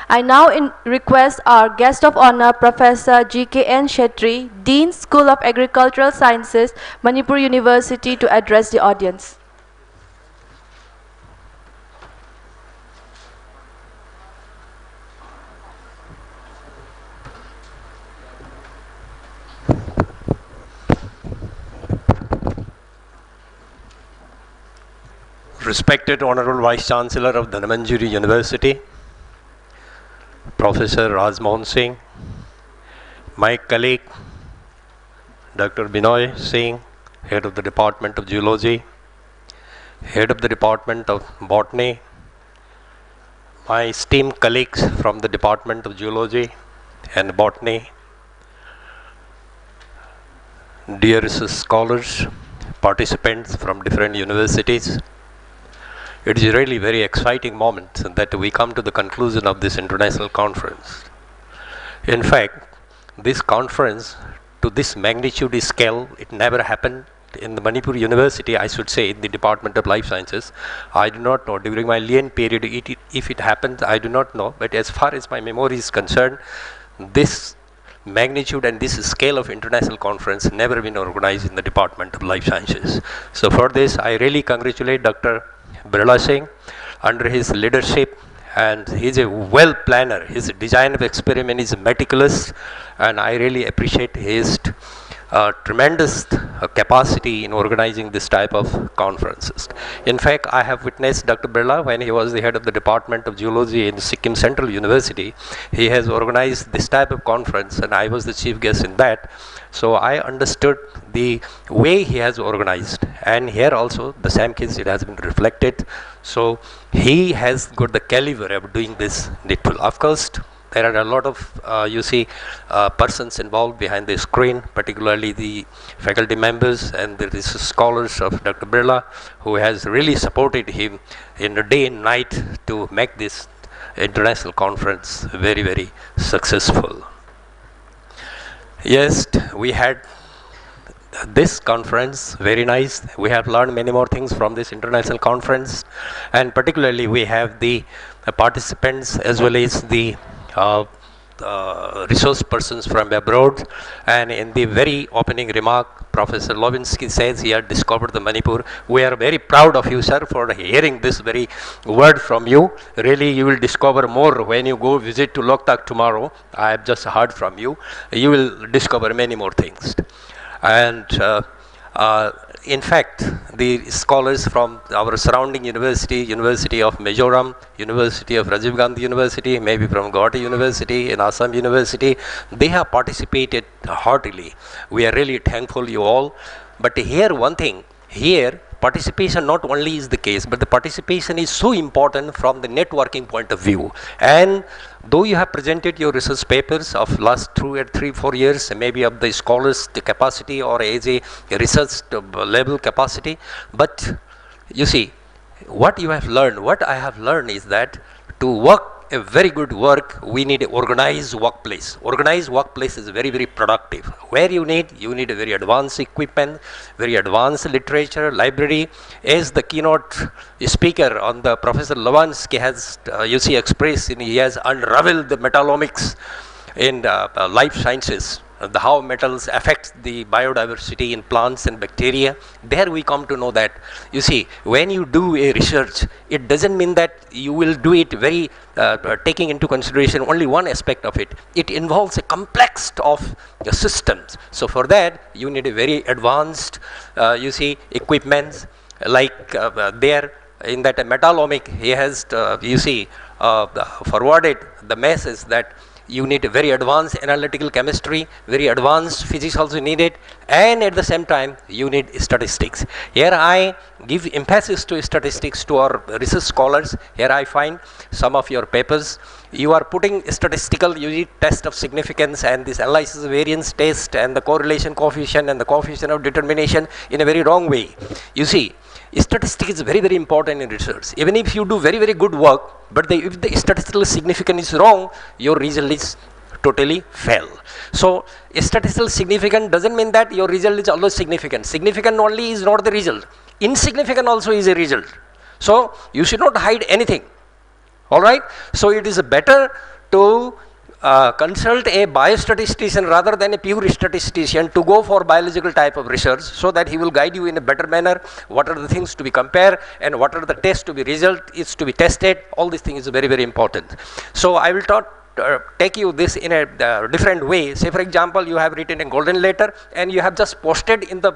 I now request our guest of honor, Professor G.K.N. Shetty, Dean, School of Agricultural Sciences, Manipur University, to address the audience. Respected Honorable Vice Chancellor of Dhanmanjuri University, Professor Raj Mohan Singh, my colleague Dr. Binoy Singh, Head of the Department of Geology, Head of the Department of Botany, my esteemed colleagues from the Department of Geology and Botany, dear research scholars, participants from different universities. It is really very exciting moment that we come to the conclusion of this international conference. In fact, this conference to this magnitude scale, it never happened in the Manipur University, I should say, in the Department of Life Sciences. I do not know, during my Lien period, if it happened, I do not know, but as far as my memory is concerned, this magnitude and this scale of international conference never been organized in the Department of Life Sciences. So for this, I really congratulate Dr. Virla Singh under his leadership, and he's a well planner. His design of experiment is meticulous, and I really appreciate his tremendous capacity in organizing this type of conferences. In fact, I have witnessed Dr. Birla when he was the head of the Department of Geology in Sikkim Central University. He has organized this type of conference, and I was the chief guest in that. So I understood the way he has organized, and here also the same case it has been reflected. So he has got the caliber of doing this needful. Of course, there are a lot of persons involved behind the screen, particularly the faculty members and the research scholars of Dr. Birla, who has really supported him in the day and night to make this international conference very, very successful. Yes, we had this conference, very nice. We have learned many more things from this international conference, and particularly we have the participants as well as the resource persons from abroad. And in the very opening remark, Professor Lovinsky says he had discovered the Manipur. We are very proud of you, sir, for hearing this very word from you. Really, you will discover more when you go visit to Loktak tomorrow. I have just heard from you. You will discover many more things. And in fact, the scholars from our surrounding university, University of Mizoram, University of Rajiv Gandhi University, maybe from Guwahati University, and Assam University, they have participated heartily. We are really thankful you all. But here one thing, here participation not only is the case, but the participation is so important from the networking point of view. And though you have presented your research papers of last 3-4 years, maybe of the scholars, the capacity or as a research level capacity, but you see, what you have learned, what I have learned is that to work a very good work, we need an organized workplace. Organized workplace is very, very productive. Where you need a very advanced equipment, very advanced literature, library. As the keynote speaker on the Professor Lavansky has, expressed, he has unraveled the metallomics in life sciences, how metals affect the biodiversity in plants and bacteria. There we come to know that, when you do a research, it doesn't mean that you will do it very taking into consideration only one aspect of it. It involves a complex of systems. So for that, you need a very advanced, equipments like there in that metallomic, he has, forwarded the message that you need a very advanced analytical chemistry, very advanced physics also needed, and at the same time you need statistics. Here I give emphasis to statistics to our research scholars. Here I find some of your papers. You are putting statistical unit test of significance and this analysis variance test and the correlation coefficient and the coefficient of determination in a very wrong way. Statistics is very, very important in research. Even if you do very, very good work, but if the statistical significance is wrong, your result is totally fail. So statistical significance doesn't mean that your result is always significant. Significant only is not the result. Insignificant also is a result. So you should not hide anything. All right. So it is better to consult a biostatistician rather than a pure statistician to go for biological type of research, so that he will guide you in a better manner. What are the things to be compared and what are the tests to be result is to be tested. All these things is very, very important. So I will take you this in a different way. Say for example, you have written a golden letter and you have just posted in the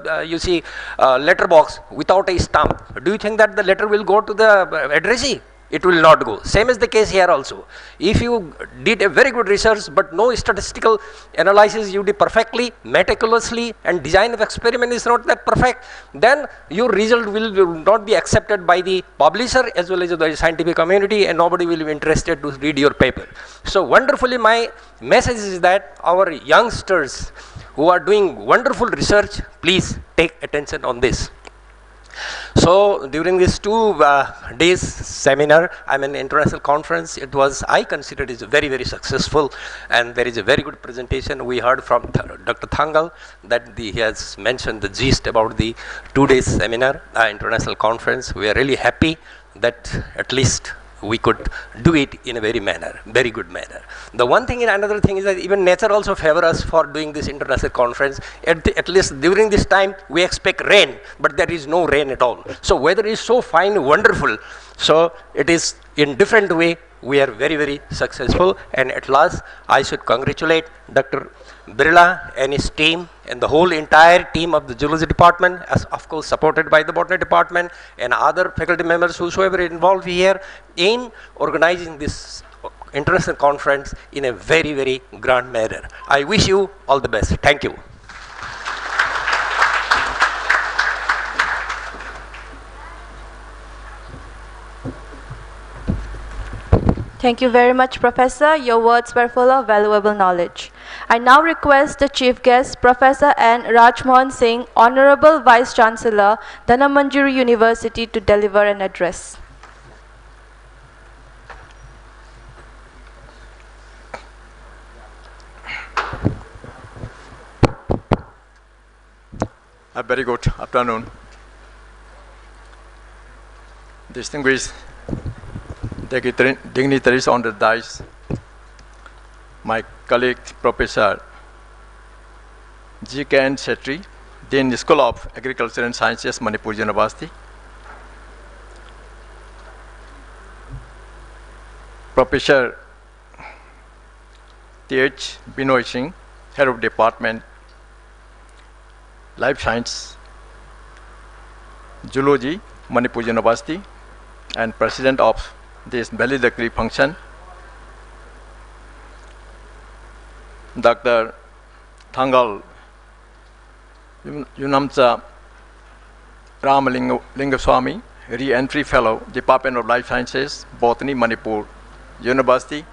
letter box without a stamp. Do you think that the letter will go to the addressee? It will not go. Same is the case here also. If you did a very good research but no statistical analysis you did perfectly, meticulously, and design of experiment is not that perfect, then your result will not be accepted by the publisher as well as the scientific community, and nobody will be interested to read your paper. So wonderfully, my message is that our youngsters who are doing wonderful research, please take attention on this. So during this 2 days seminar, international conference, I considered it very, very successful, and there is a very good presentation we heard from Dr. Thangal that he has mentioned the gist about the 2 days seminar, international conference. We are really happy that at least we could do it in a very good manner. The one thing and another thing is that even nature also favor us for doing this international conference. At least during this time we expect rain, but there is no rain at all. So weather is so fine, wonderful. So it is in different way we are very, very successful. And at last I should congratulate Dr. Birla and his team and the whole entire team of the Zoology Department, as of course supported by the Botany Department and other faculty members whosoever involved here in organizing this international conference in a very, very grand manner. I wish you all the best. Thank you. Thank you very much, Professor. Your words were full of valuable knowledge. I now request the Chief Guest, Professor N. Rajmohan Singh, Honorable Vice Chancellor, Dhanamandjuri University, to deliver an address. A very good afternoon. Distinguished dignitaries on the dais, my colleague Professor G.K.N. Shetty, Dean School of Agriculture and Sciences, Manipur University, Professor T.H. Binoy Singh, Head of Department, Life Science, Zoology, Manipur University, and President of this valedictory function, Dr. Thangal Yunamcha Ramalingaswamy, Re-Entry Fellow, Department of Life Sciences, Botany, Manipur University,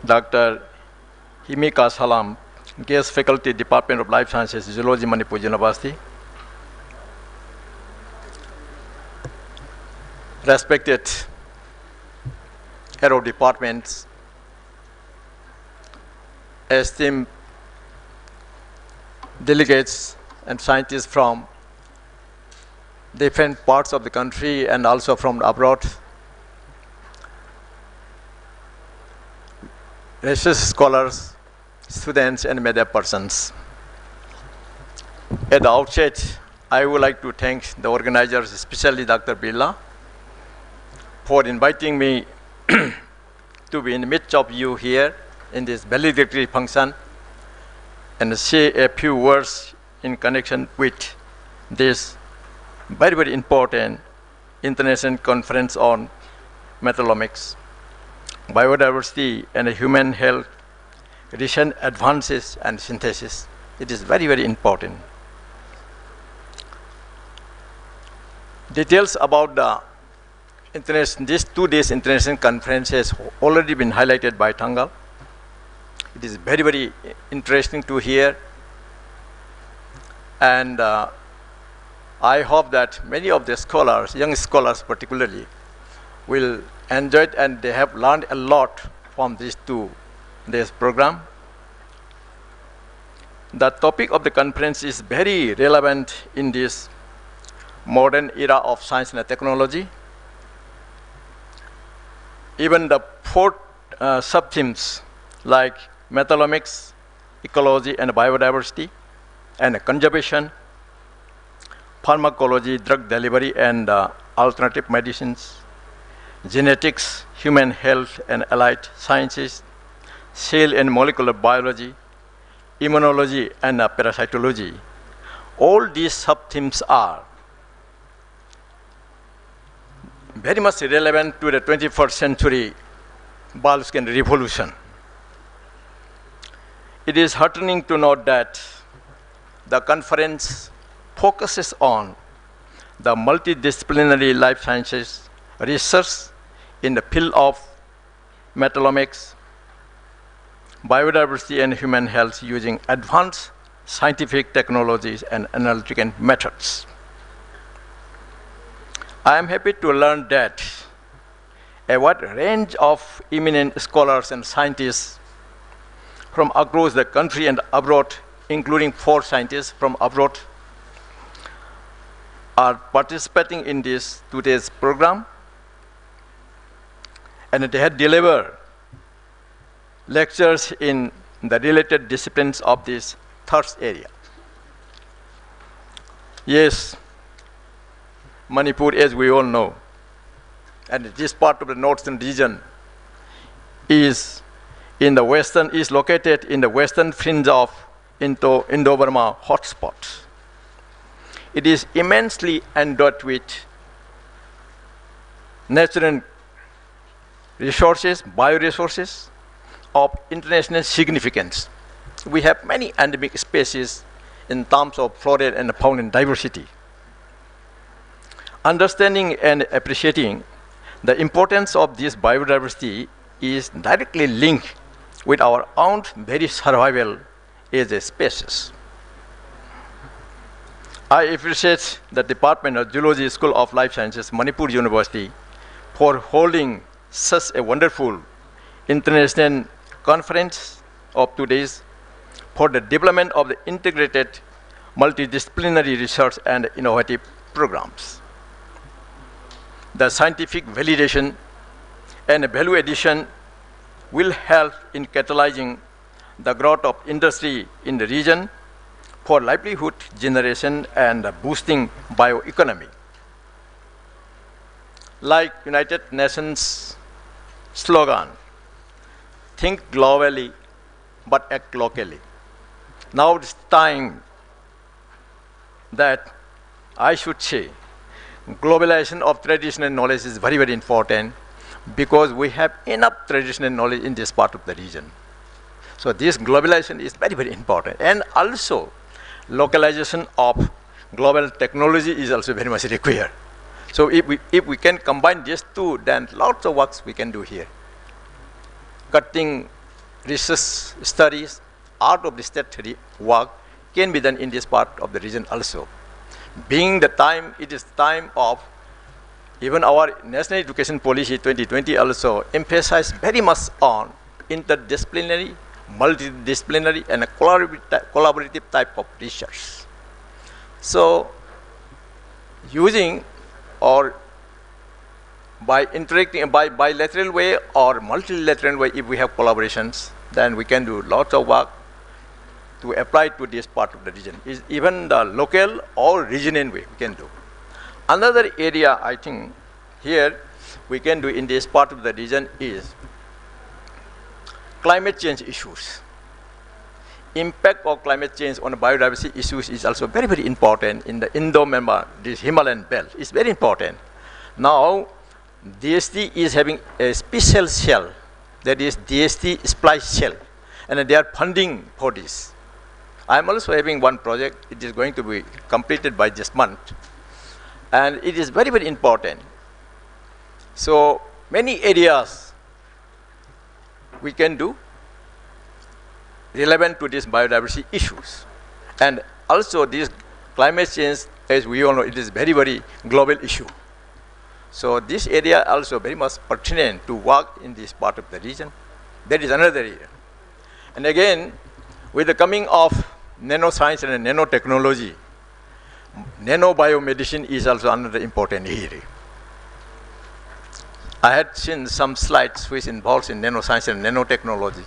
Dr. Himika Salam, Guest Faculty, Department of Life Sciences, Zoology, Manipur University, respected Aero departments, esteemed delegates and scientists from different parts of the country and also from abroad, research scholars, students, and media persons. At the outset, I would like to thank the organizers, especially Dr. Birla, for inviting me to be in the midst of you here in this valedictory function and say a few words in connection with this very, very important international conference on metabolomics, biodiversity, and human health, recent advances and synthesis. It is very, very important. Details about the these 2 days international conference has already been highlighted by Thangal. It is very, very interesting to hear, and I hope that many of the scholars, young scholars particularly, will enjoy it, and they have learned a lot from these 2 days program. The topic of the conference is very relevant in this modern era of science and technology. Even the 4 sub-themes like metabolomics, ecology and biodiversity, and conservation, pharmacology, drug delivery and alternative medicines, genetics, human health and allied sciences, cell and molecular biology, immunology and parasitology. All these sub-themes are very much relevant to the 21st century biological revolution. It is heartening to note that the conference focuses on the multidisciplinary life sciences research in the field of metabolomics, biodiversity and human health using advanced scientific technologies and analytical methods. I am happy to learn that a wide range of eminent scholars and scientists from across the country and abroad, including 4 scientists from abroad, are participating in this today's program, and they have delivered lectures in the related disciplines of this third area. Yes, Manipur, as we all know, and this part of the northern region is located in the western fringe of Indo-Burma hotspot. It is immensely endowed with natural resources, bioresources of international significance. We have many endemic species in terms of flora and fauna diversity. Understanding and appreciating the importance of this biodiversity is directly linked with our own very survival as a species. I appreciate the Department of Zoology School of Life Sciences, Manipur University, for holding such a wonderful international conference of 2 days for the development of the integrated multidisciplinary research and innovative programs. The scientific validation and value addition will help in catalyzing the growth of industry in the region for livelihood generation and boosting bioeconomy. Like United Nations slogan, think globally but act locally. Now it's time that I should say globalization of traditional knowledge is very, very important because we have enough traditional knowledge in this part of the region. So this globalization is very, very important. And also localization of global technology is also very much required. So if we can combine these 2, then lots of works we can do here. Cutting research studies out of the state work can be done in this part of the region also. Being the time, it is time of even our National Education Policy 2020 also emphasized very much on interdisciplinary, multidisciplinary, and a collaborative type of research. So, using or by interacting by bilateral way or multilateral way, if we have collaborations, then we can do lots of work to apply to this part of the region. Is even the local or regional way we can do. Another area I think here we can do in this part of the region is climate change issues. Impact of climate change on biodiversity issues is also very, very important in the Indo-Myanmar, this Himalayan belt. It's very important. Now, DST is having a special shell, that is DST splice shell, and they are funding for this. I am also having one project. It is going to be completed by this month, and it is very, very important. So many areas we can do relevant to these biodiversity issues, and also this climate change, as we all know, it is very, very global issue. So this area also very much pertinent to work in this part of the region. That is another area. And again, with the coming of nanoscience and nanotechnology, nanobiomedicine is also another important area. I had seen some slides which involves in nanoscience and nanotechnology.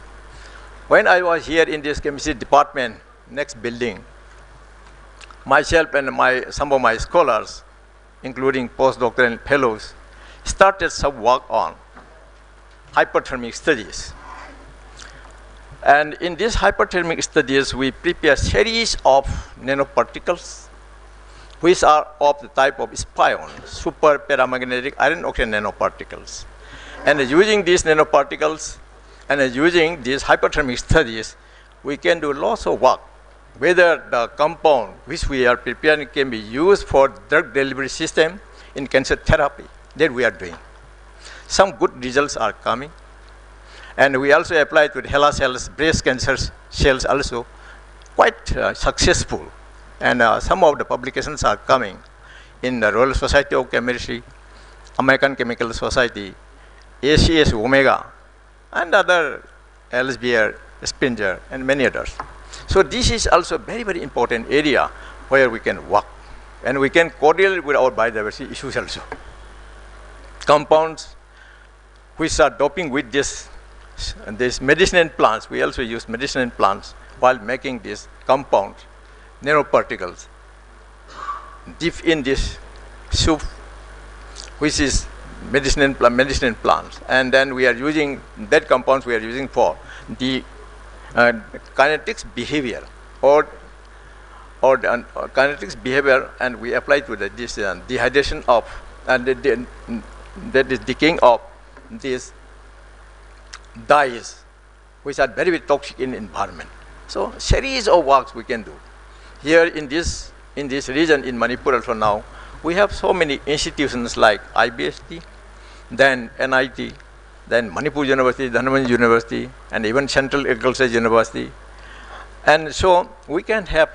When I was here in this chemistry department, next building, myself and some of my scholars, including postdoctoral fellows, started some work on hyperthermic studies. And in these hyperthermic studies, we prepare a series of nanoparticles which are of the type of spion, super paramagnetic iron oxide nanoparticles. And using these nanoparticles and using these hyperthermic studies, we can do lots of work. Whether the compound which we are preparing can be used for drug delivery system in cancer therapy, that we are doing. Some good results are coming. And we also applied with HeLa cells, breast cancer cells also, quite successful. And some of the publications are coming in the Royal Society of Chemistry, American Chemical Society, ACS Omega, and other Elsewhere, Springer, and many others. So this is also very, very important area where we can work. And we can correlate with our biodiversity issues also. Compounds which are doping with this medicinal plants, we also use medicinal plants while making these compounds, nanoparticles, dip in this soup, which is medicinal plants, and then we are using that compounds we are using for the kinetics behavior or kinetics behavior, and we apply to this dehydration of that is decaying of these dyes, which are very, very toxic in environment. So series of works we can do. Here in this region in Manipur also now, we have so many institutions like IBST, then NIT, then Manipur University, Dhanmanj University, and even Central Agriculture University. And so we can have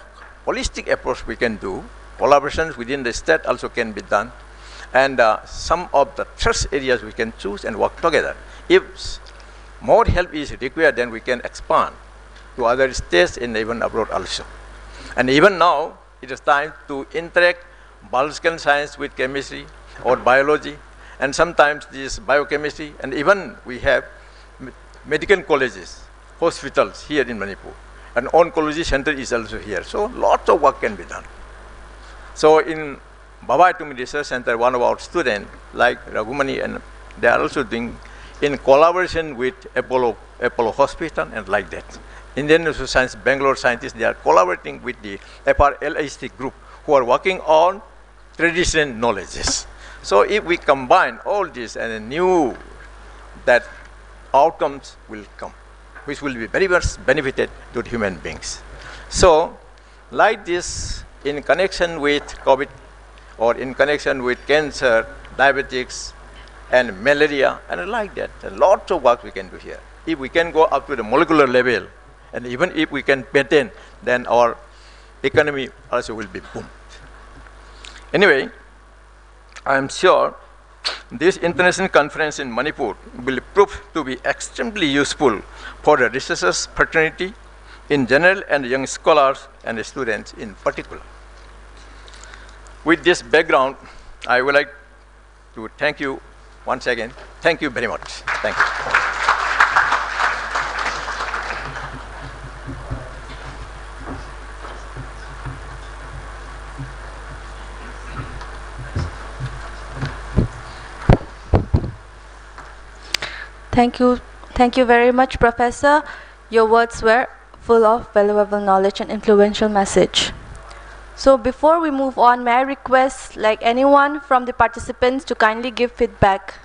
holistic approach we can do. Collaborations within the state also can be done. And some of the trust areas we can choose and work together. If more help is required, then we can expand to other states and even abroad also. And even now, it is time to interact biological science with chemistry or biology, and sometimes this biochemistry, and even we have medical colleges, hospitals here in Manipur. An oncology center is also here. So lots of work can be done. So in Baba Atumi Research Center, one of our students, like Raghumani, and they are also doing in collaboration with Apollo Hospital and like that. Indian Institute of Science, Bangalore scientists, they are collaborating with the FRLIC group who are working on traditional knowledges. So if we combine all this and new, that outcomes will come, which will be very much benefited to the human beings. So like this, in connection with COVID or in connection with cancer, diabetics, and malaria, and like that, lots of work we can do here. If we can go up to the molecular level, and even if we can patent, then our economy also will be boomed. Anyway, I am sure This international conference in Manipur will prove to be extremely useful for the researchers fraternity in general and young scholars and students in particular. With this background, I would like to thank you once again. Thank you very much. Thank you. Thank you very much, Professor. Your words were full of valuable knowledge and influential message. So before we move on, may I request anyone from the participants to kindly give feedback.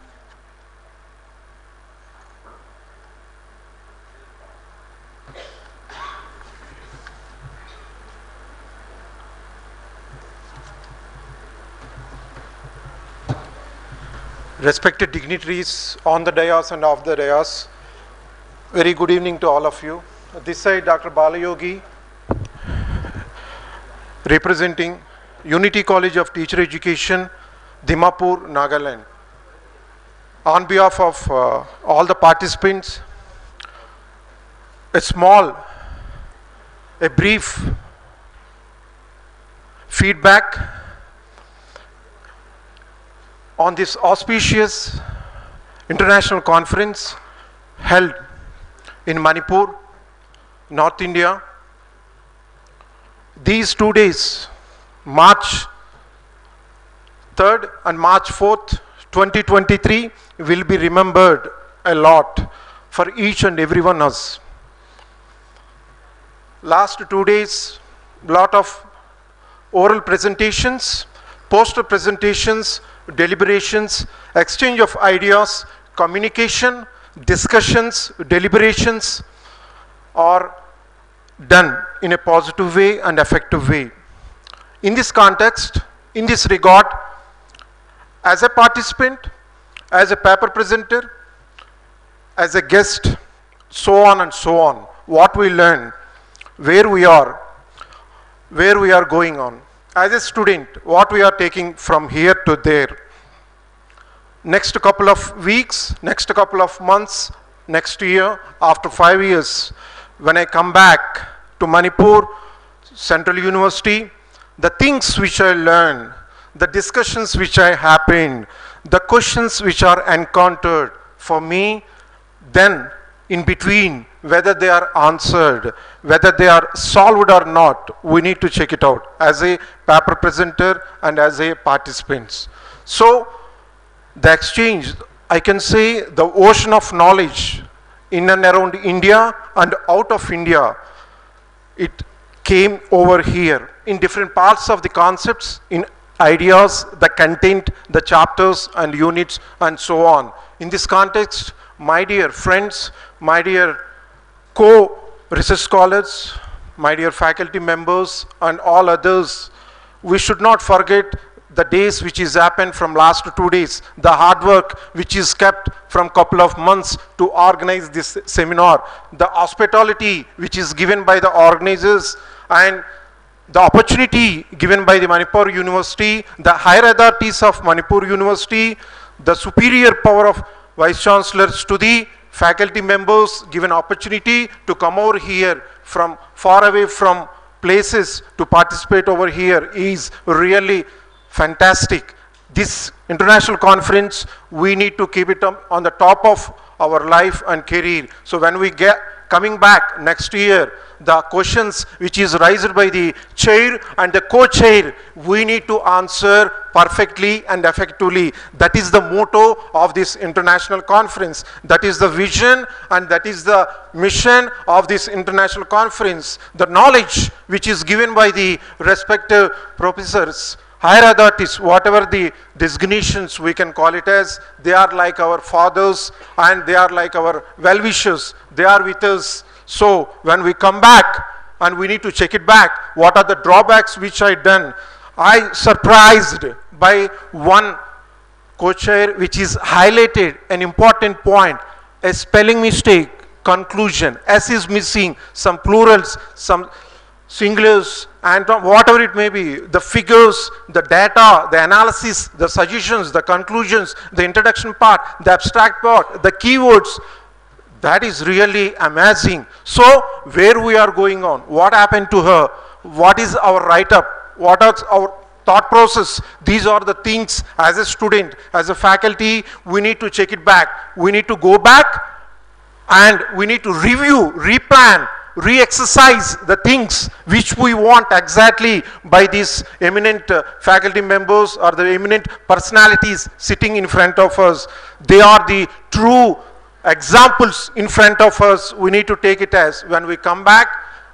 Respected dignitaries on the dais and off the dais, very good evening to all of you. This side Dr. Balayogi, representing Unity College of Teacher Education, Dimapur, Nagaland. On behalf of all the participants, a brief feedback on this auspicious international conference held in Manipur, North India. These 2 days, March 3rd and March 4th, 2023, will be remembered a lot for each and every one of us. Last 2 days, lot of oral presentations, poster presentations, deliberations, exchange of ideas, communication, discussions, deliberations are done in a positive way and effective way. In this context, in this regard, as a participant, as a paper presenter, as a guest, so on and so on, what we learn, where we are going on. As a student, what we are taking from here to there. Next couple of weeks, next couple of months, next year, after 5 years, when I come back to Manipur Central University, the things which I learned, the discussions which I happened, the questions which are encountered for me, then in between, whether they are answered, whether they are solved or not, we need to check it out as a paper presenter and as a participant. So the exchange, I can say the ocean of knowledge in and around India and out of India, it came over here in different parts of the concepts, in ideas, the content, the chapters and units and so on. In this context, my dear friends, my dear co-research scholars, my dear faculty members and all others, we should not forget the days which is happened from last 2 days, the hard work which is kept from couple of months to organize this seminar, the hospitality which is given by the organizers and the opportunity given by the Manipur University, the higher authorities of Manipur University, the superior power of Vice Chancellors to the faculty members given opportunity to come over here from far away from places to participate over here is really fantastic. This international conference, we need to keep it on the top of our life and career. So when we get coming back next year, the questions which is raised by the chair and the co-chair, we need to answer perfectly and effectively. That is the motto of this international conference. That is the vision and that is the mission of this international conference. The knowledge which is given by the respective professors, higher authorities, whatever the designations we can call it as, they are like our fathers and they are like our well-wishers. They are with us. So when we come back and we need to check it back, what are the drawbacks which I done? I surprised by one co-chair which is highlighted an important point, a spelling mistake, conclusion, S is missing, some plurals, some singulars and whatever it may be, the figures, the data, the analysis, the suggestions, the conclusions, the introduction part, the abstract part, the keywords, that is really amazing. So where we are going on, what happened to her, what is our write-up, what are our thought process, these are the things as a student, as a faculty, we need to check it back. We need to go back and we need to review, replan, re-exercise the things which we want exactly by these eminent faculty members or the eminent personalities sitting in front of us. They are the true examples in front of us. We need to take it as, when we come back,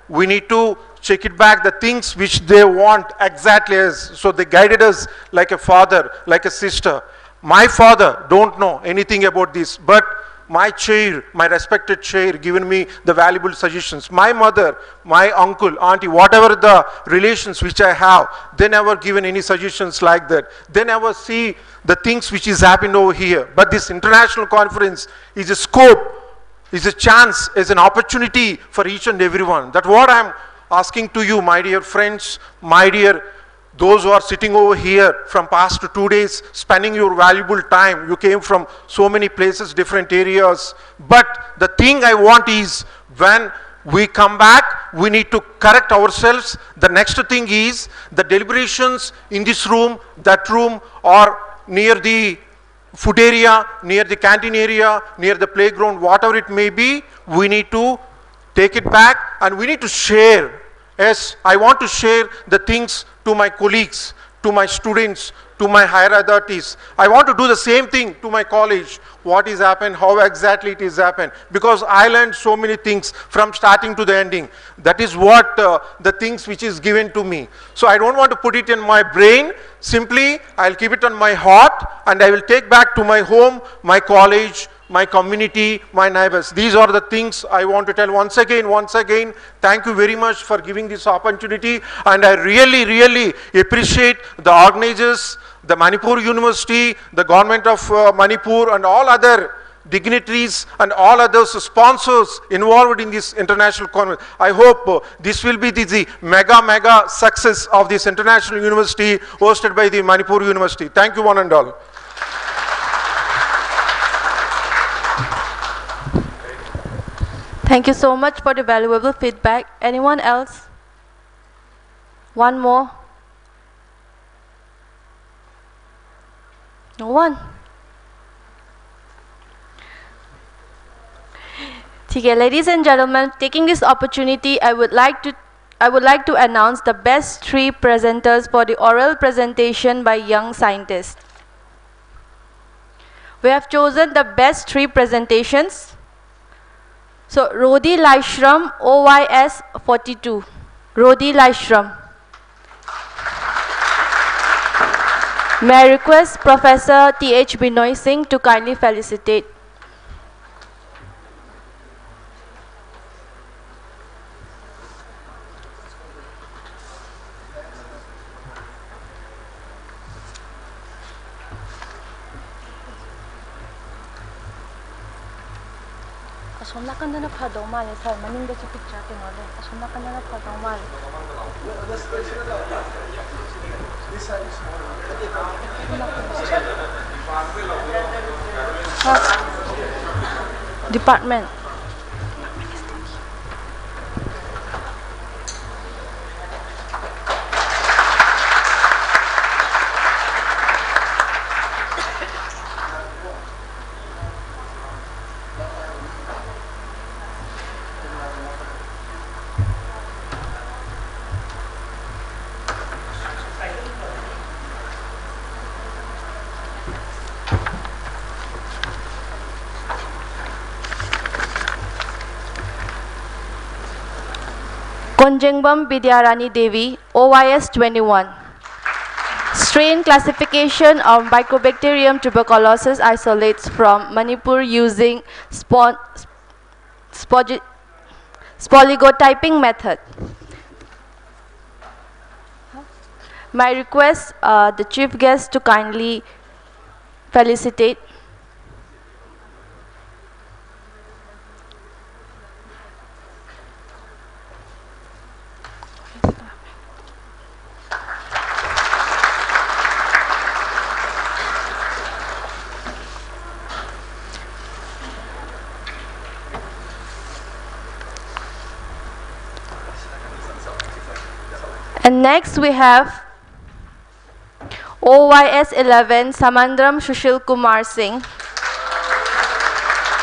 we need to check it back, the things which they want exactly as, so they guided us like a father, like a sister. My father don't know anything about this, but my chair, my respected chair, given me the valuable suggestions. My mother, my uncle, auntie, whatever the relations which I have, they never given any suggestions like that. They never see the things which is happening over here. But this international conference is a scope, is a chance, is an opportunity for each and everyone. That's what I'm asking to you, my dear friends, my dear those who are sitting over here from past 2 days, spending your valuable time. You came from so many places, different areas. But the thing I want is, when we come back, we need to correct ourselves. The next thing is, the deliberations in this room, that room, or near the food area, near the canteen area, near the playground, whatever it may be, we need to take it back and we need to share. Yes, I want to share the things to my colleagues, to my students, to my higher authorities. I want to do the same thing to my college. What is happened, how exactly it is happened. Because I learned so many things from starting to the ending. That is what the things which is given to me. So I don't want to put it in my brain. Simply, I'll keep it on my heart and I will take back to my home, my college, my community, my neighbors. These are the things I want to tell once again, thank you very much for giving this opportunity, and I really appreciate the organizers, the Manipur University, the government of Manipur, and all other dignitaries and all other sponsors involved in this international conference. I hope this will be the mega success of this international university hosted by the Manipur University. Thank you one and all. Thank you so much for the valuable feedback. Anyone else? One more? No one? Okay, ladies and gentlemen, taking this opportunity, I would like to announce the best 3 presenters for the oral presentation by young scientists. We have chosen the best 3 presentations. So, Rodi Laishram, OYS 42. Rodi Laishram. May I request Professor T.H. Binoy Singh to kindly felicitate. Asom na kanda na phadaw mali sir, maning da si picture kinole. Asom na kanda na phadaw mali. Department. Konjengbam Vidyarani Devi, OYS 21. Strain classification of Mycobacterium tuberculosis isolates from Manipur using spolygotyping method. My request the chief guest to kindly felicitate. And next we have OYS 11 Samandram Sushil Kumar Singh.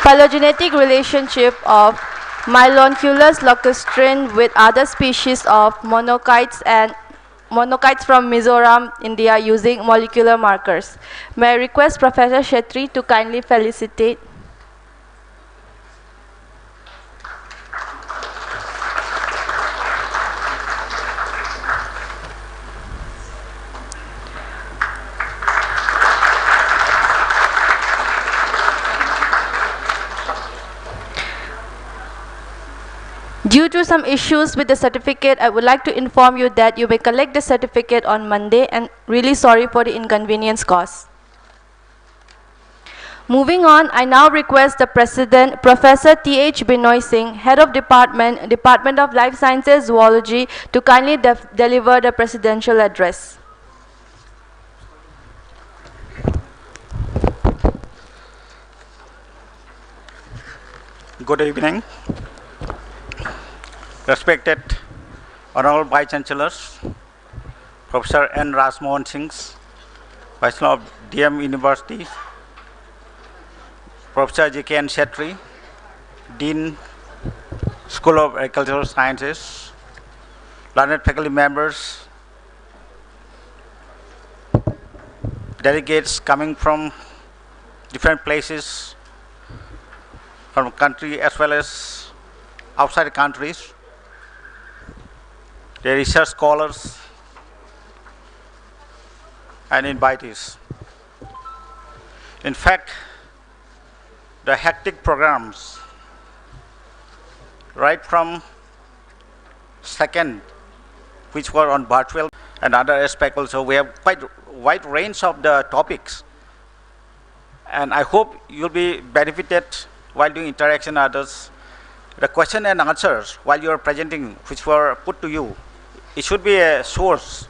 Phylogenetic relationship of Mylonculus lacustrin with other species of monocytes from Mizoram, India using molecular markers. May I request Professor Shetty to kindly felicitate. Due to some issues with the certificate, I would like to inform you that you may collect the certificate on Monday, and really sorry for the inconvenience caused. Moving on, I now request the President, Professor T.H. Binoy Singh, Head of Department of Life Sciences Zoology, to kindly deliver the presidential address. Good evening. Respected Honorable Vice Chancellors, Professor N. Rasmohan Singh, Vice Chancellor of DM University, Professor J.K.N. Shetty, Dean, School of Agricultural Sciences, learned faculty members, delegates coming from different places, from the country as well as outside the countries, the research scholars and invitees. In fact, the hectic programs right from second, which were on virtual and other aspects also, we have quite wide range of the topics, and I hope you'll be benefited while doing interaction with others. The question and answers while you are presenting, which were put to you, it should be a source.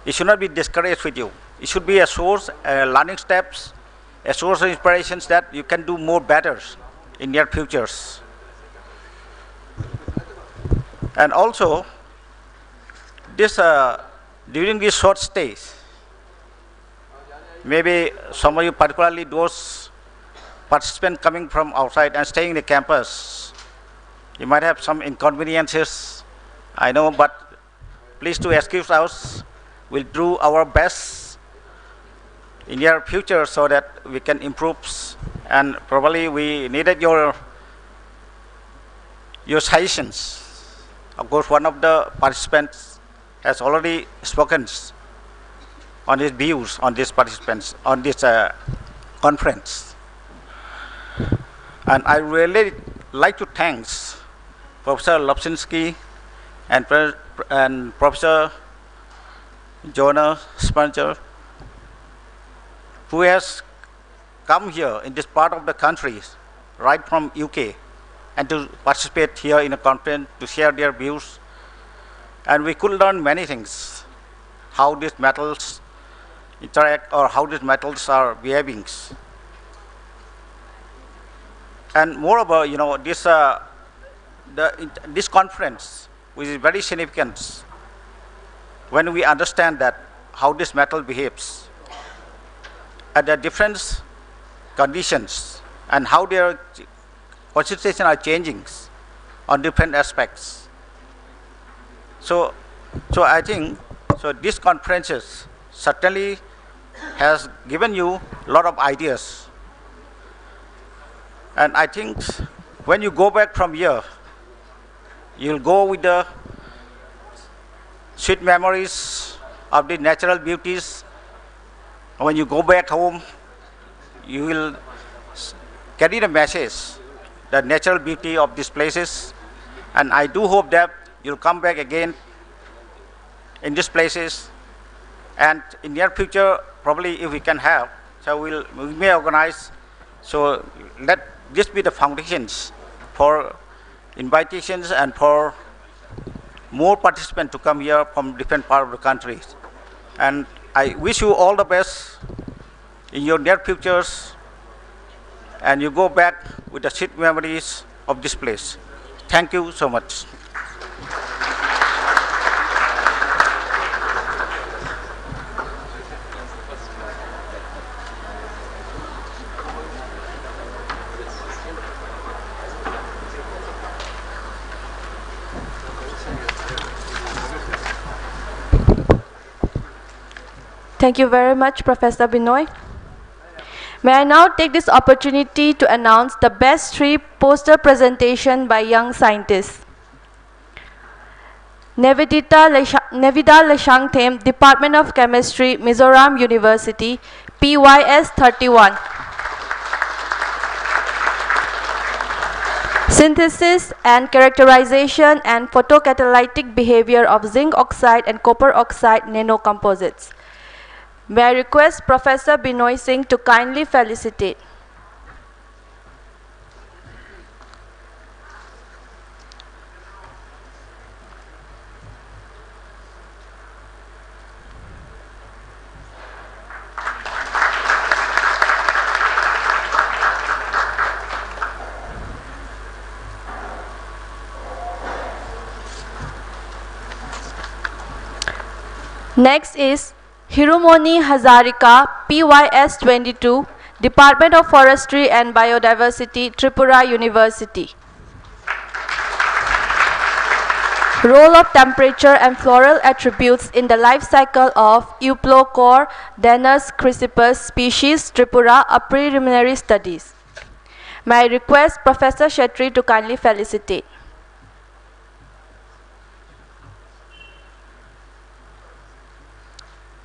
It should not be discouraged with you. It should be a source, learning steps, a source of inspirations that you can do more better in your futures. And also, this during this short stays, maybe some of you, particularly those participants coming from outside and staying in the campus, you might have some inconveniences, I know, but please to excuse us. We'll do our best in your future so that we can improve, and probably we needed your suggestions. Of course, one of the participants has already spoken on his views on these participants on this conference. And I really like to thank Professor Lopsinski and Professor Jonah Spencer, who has come here in this part of the country, right from UK, and to participate here in a conference to share their views. And we could learn many things, how these metals interact or how these metals are behaving. And moreover, you know, this conference, which is very significant when we understand that how this metal behaves at the different conditions and how their concentration are changing on different aspects. So I think this conferences certainly has given you a lot of ideas. And I think when you go back from here, you'll go with the sweet memories of the natural beauties. When you go back home, you will carry the message, the natural beauty of these places. And I do hope that you'll come back again in these places. And in near future, probably if we can have, so we may organize. So let this be the foundations for invitations and for more participants to come here from different parts of the country. And I wish you all the best in your near futures, and you go back with the sweet memories of this place. Thank you so much. Thank you very much, Professor Binoy. May I now take this opportunity to announce the best 3 poster presentation by young scientists. Nevida Leshangthem, Department of Chemistry, Mizoram University, PYS 31. Synthesis and characterization and photocatalytic behavior of zinc oxide and copper oxide nanocomposites. May I request Professor Binoy Singh to kindly felicitate. Next is Hirumoni Hazarika, PYS 22, Department of Forestry and Biodiversity, Tripura University. Role of temperature and floral attributes in the life cycle of Euplocor Danus chrysippus species, Tripura, a preliminary studies. May I request Professor Shetty to kindly felicitate.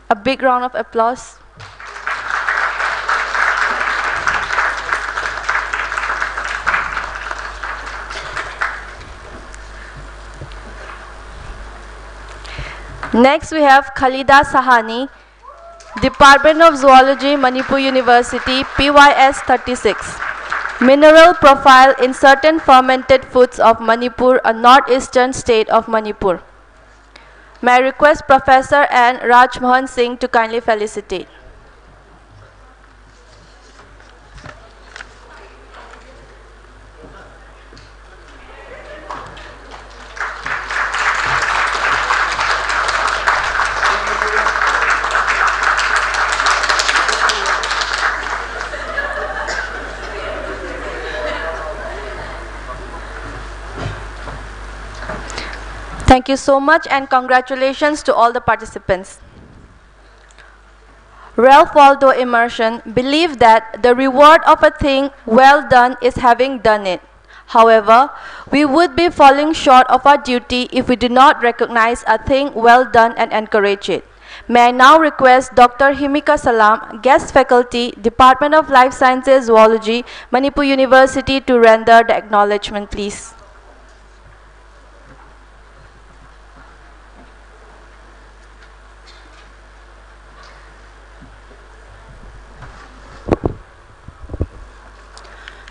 A big round of applause. Next we have Khalida Sahani, Department of Zoology, Manipur University, PYS 36. Mineral profile in certain fermented foods of Manipur, a northeastern state of Manipur. May I request Professor N. Raj Mohan Singh to kindly felicitate. Thank you so much and congratulations to all the participants. Ralph Waldo Emerson believed that the reward of a thing well done is having done it. However, we would be falling short of our duty if we do not recognize a thing well done and encourage it. May I now request Dr. Himika Salam, guest faculty, Department of Life Sciences Zoology, Manipur University, to render the acknowledgement, please.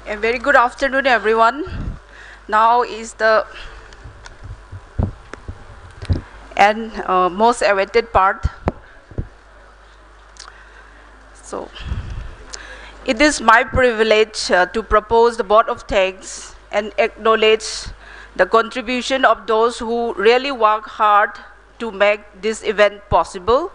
A very good afternoon, everyone. Now is the most awaited part. So, it is my privilege to propose the vote of thanks and acknowledge the contribution of those who really work hard to make this event possible.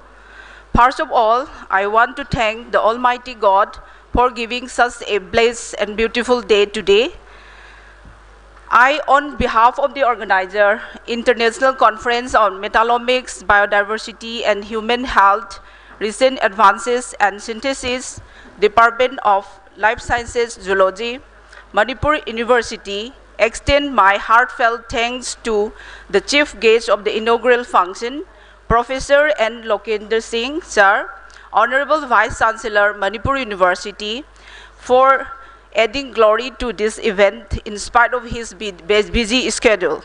First of all, I want to thank the Almighty God for giving such a blessed and beautiful day today. I, on behalf of the organizer, International Conference on Metallomics, Biodiversity and Human Health, Recent Advances and Synthesis, Department of Life Sciences Zoology, Manipur University, extend my heartfelt thanks to the chief guest of the inaugural function, Professor N. Lokendra Singh, Sir, Honorable Vice Chancellor, Manipur University, for adding glory to this event in spite of his busy schedule.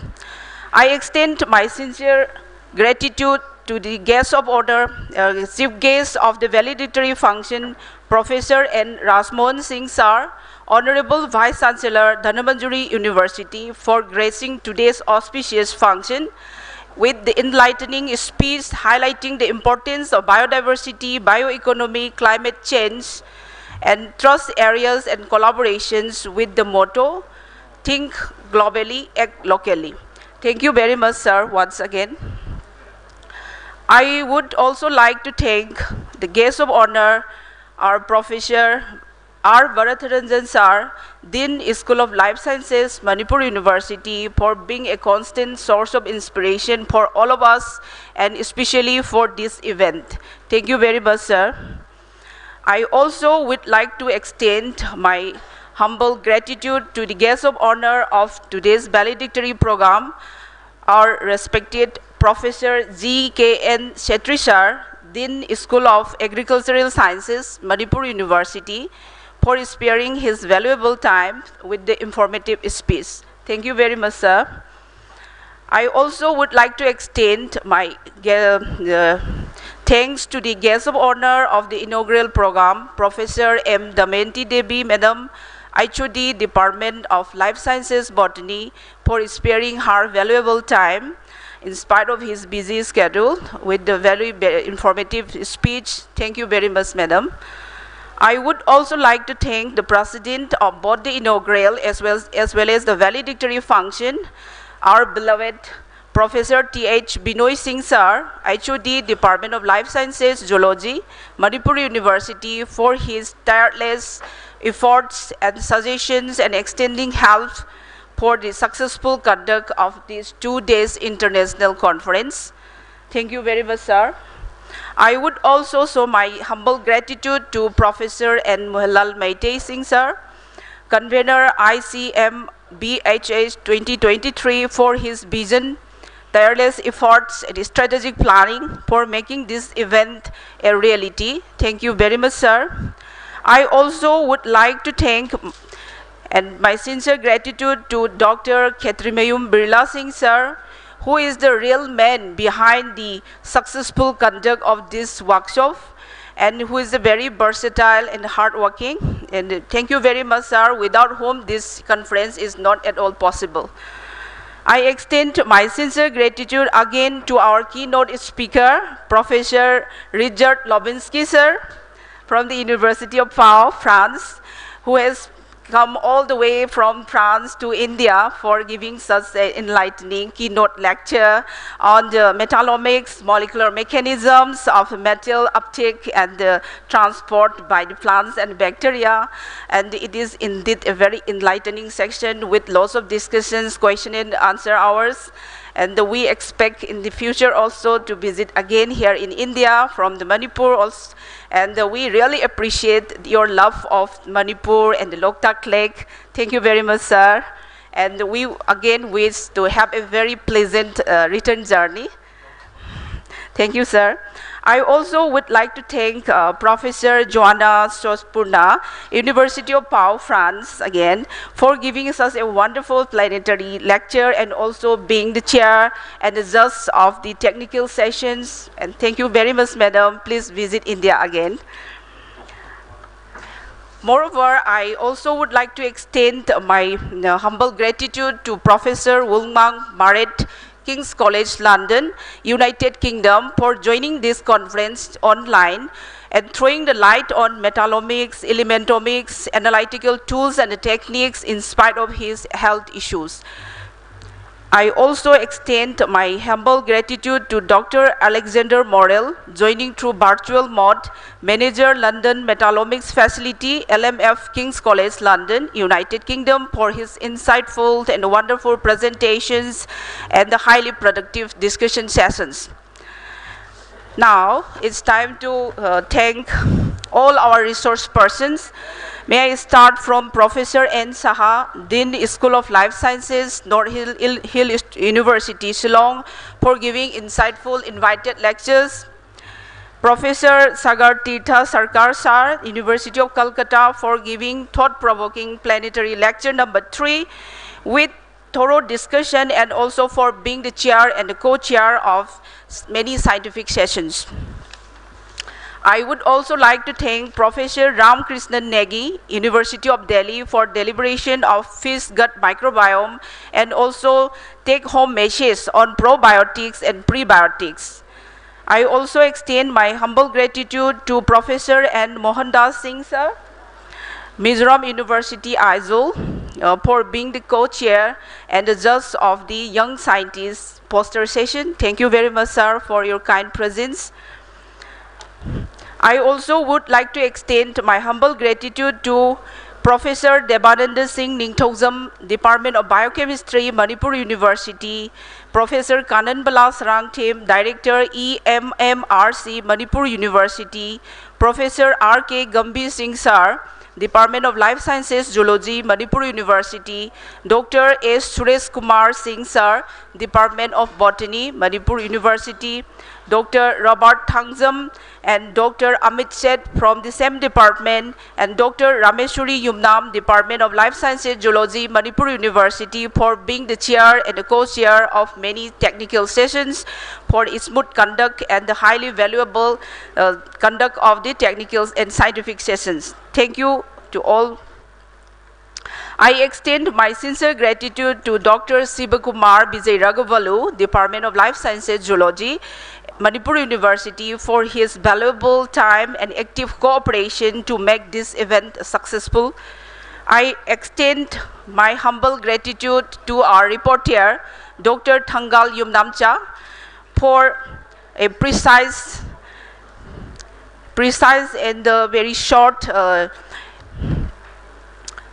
I extend my sincere gratitude to the guest of honor, chief guest of the valedictory function, Professor N. Rasmohan Singh Sir, Honorable Vice Chancellor, Dhanamandjuri University, for gracing today's auspicious function with the enlightening speech highlighting the importance of biodiversity, bioeconomy, climate change, and trust areas and collaborations with the motto, think globally, act locally. Thank you very much, sir, once again. I would also like to thank the guest of honor, our Professor R. Bharatharanjan Sir, Dean, School of Life Sciences, Manipur University, for being a constant source of inspiration for all of us and especially for this event. Thank you very much, sir. I also would like to extend my humble gratitude to the guest of honor of today's valedictory program, our respected Professor G.K.N. Shetty Sir, Dean, School of Agricultural Sciences, Manipur University, for sparing his valuable time with the informative speech. Thank you very much, sir. I also would like to extend my thanks to the guest of honor of the inaugural program, Professor M. Damayanti Devi, Madam, HOD, Department of Life Sciences, Botany, for sparing her valuable time in spite of his busy schedule with the very informative speech. Thank you very much, Madam. I would also like to thank the President of both the inaugural as well as the valedictory function, our beloved Professor T.H. Binoy Singh Sir, HOD, Department of Life Sciences, Zoology, Manipur University, for his tireless efforts and suggestions and extending help for the successful conduct of this 2 days international conference. Thank you very much, sir. I would also show my humble gratitude to Professor N. Mohanlal Maitei Singh Sir, Convener ICM BHH 2023, for his vision, tireless efforts and strategic planning for making this event a reality. Thank you very much, sir. I also would like to thank and my sincere gratitude to Dr. Khetrimayum Birla Singh Sir, who is the real man behind the successful conduct of this workshop and who is very versatile and hardworking. And thank you very much, sir, without whom this conference is not at all possible. I extend my sincere gratitude again to our keynote speaker, Professor Richard Lobinsky, sir, from the University of Pau, France, who has come all the way from France to India for giving such an enlightening keynote lecture on the metallomics, molecular mechanisms of metal uptake and transport by the plants and bacteria. And it is indeed a very enlightening section with lots of discussions, question and answer hours. And we expect in the future also to visit again here in India from the Manipur also. And we really appreciate your love of Manipur and the Loktak Lake. Thank you very much, sir. And we again wish to have a very pleasant return journey. Thank you, sir. I also would like to thank Professor Joanna Sospurna, University of Pau, France, again, for giving us a wonderful planetary lecture and also being the chair and the judge of the technical sessions. And thank you very much, madam. Please visit India again. Moreover, I also would like to extend my humble gratitude to Professor Wulmang Maret, King's College London, United Kingdom, for joining this conference online and throwing the light on metallomics, elementomics, analytical tools and techniques in spite of his health issues. I also extend my humble gratitude to Dr. Alexander Morel, joining through virtual mode, Manager London Metallomics Facility, LMF King's College London, United Kingdom, for his insightful and wonderful presentations and the highly productive discussion sessions. Now, it's time to thank all our resource persons. May I start from Professor N. Saha, Dean, School of Life Sciences, North Hill University, Shillong, for giving insightful invited lectures. Professor Sagar Tirtha Sarkar Sir, University of Calcutta, for giving thought-provoking planetary lecture number 3 with thorough discussion and also for being the chair and the co-chair of many scientific sessions. I would also like to thank Professor Ram Krishnan Negi, University of Delhi, for deliberation of fish gut microbiome and also take-home messages on probiotics and prebiotics. I also extend my humble gratitude to Professor N. Mohandas Singh Sir, Mizoram University, Aizawl, for being the co-chair and the judge of the Young Scientists poster session. Thank you very much, sir, for your kind presence. I also would like to extend my humble gratitude to Professor Debananda Singh Ningthokzam, Department of Biochemistry, Manipur University, Professor Kanan Balas Rangthim, Director EMMRC, Manipur University, Professor R.K. Gambhir Singh Sir, Department of Life Sciences, Zoology, Manipur University, Dr. S. Suresh Kumar Singh Sir, Department of Botany, Manipur University, Dr. Robert Thangzam and Dr. Amit Seth from the same department, and Dr. Rameshwari Yumnam, Department of Life Sciences, Zoology, Manipur University, for being the chair and the co-chair of many technical sessions, for its smooth conduct and the highly valuable conduct of the technical and scientific sessions. Thank you to all. I extend my sincere gratitude to Dr. Sivakumar Vijay Raghuvalu, Department of Life Sciences, Zoology, Manipur University, for his valuable time and active cooperation to make this event successful. I extend my humble gratitude to our reporter, Dr. Thangal Yumnamcha, for a precise and very short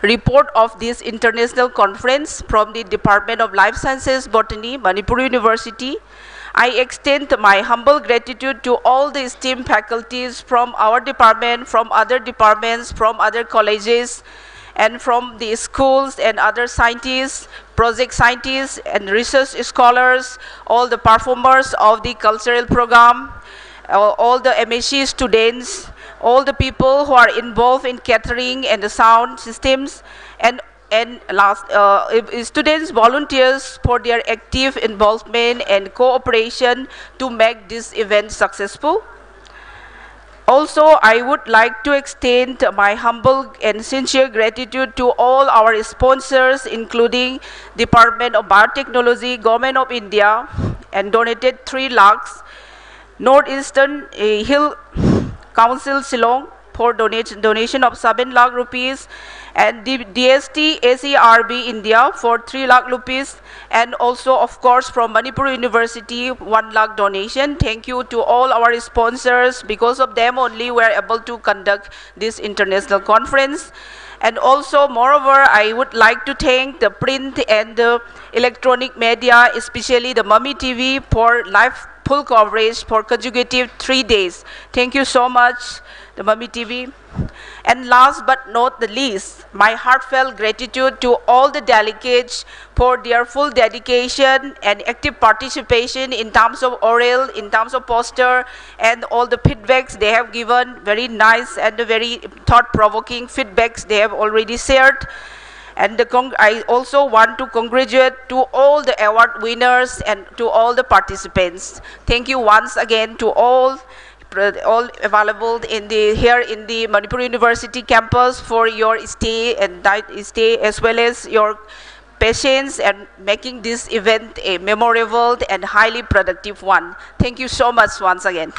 report of this international conference from the Department of Life Sciences, Botany, Manipur University. I extend my humble gratitude to all the esteemed faculties from our department, from other departments, from other colleges, and from the schools and other scientists, project scientists and research scholars, all the performers of the cultural program, all the MSc students, all the people who are involved in catering and the sound systems, and students, volunteers for their active involvement and cooperation to make this event successful. Also, I would like to extend my humble and sincere gratitude to all our sponsors, including Department of Biotechnology, Government of India, and donated 3 lakhs, Northeastern Hill Council Shillong for donation of 7 lakh rupees, and the DST ACRB India for 3 lakh rupees, and also of course from Manipur University 1 lakh donation. Thank you to all our sponsors. Because of them only we are able to conduct this international conference. And also, moreover, I would like to thank the print and the electronic media, especially the MAMI TV, for live full coverage for consecutive 3 days. Thank you so much, the MAMI TV. And last but not the least, my heartfelt gratitude to all the delegates for their full dedication and active participation in terms of oral, in terms of poster, and all the feedbacks they have given, very nice and very thought-provoking feedbacks they have already shared. And I also want to congratulate to all the award winners and to all the participants. Thank you once again to all available here in the Manipur University campus for your stay and stay, as well as your patience and making this event a memorable and highly productive one. Thank you so much once again.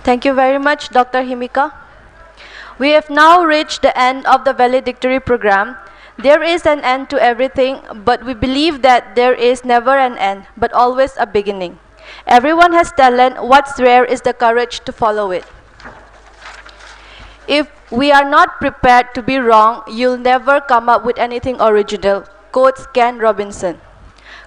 Thank you very much, Dr. Himika. We have now reached the end of the valedictory program. There is an end to everything, but we believe that there is never an end, but always a beginning. Everyone has talent. What's rare is the courage to follow it. If we are not prepared to be wrong, you'll never come up with anything original. Quotes Ken Robinson.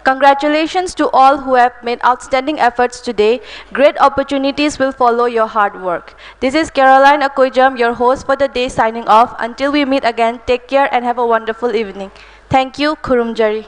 Congratulations to all who have made outstanding efforts today. Great opportunities will follow your hard work. This is Caroline Akoijam, your host for the day, signing off. Until we meet again, take care and have a wonderful evening. Thank you, Kurumjari.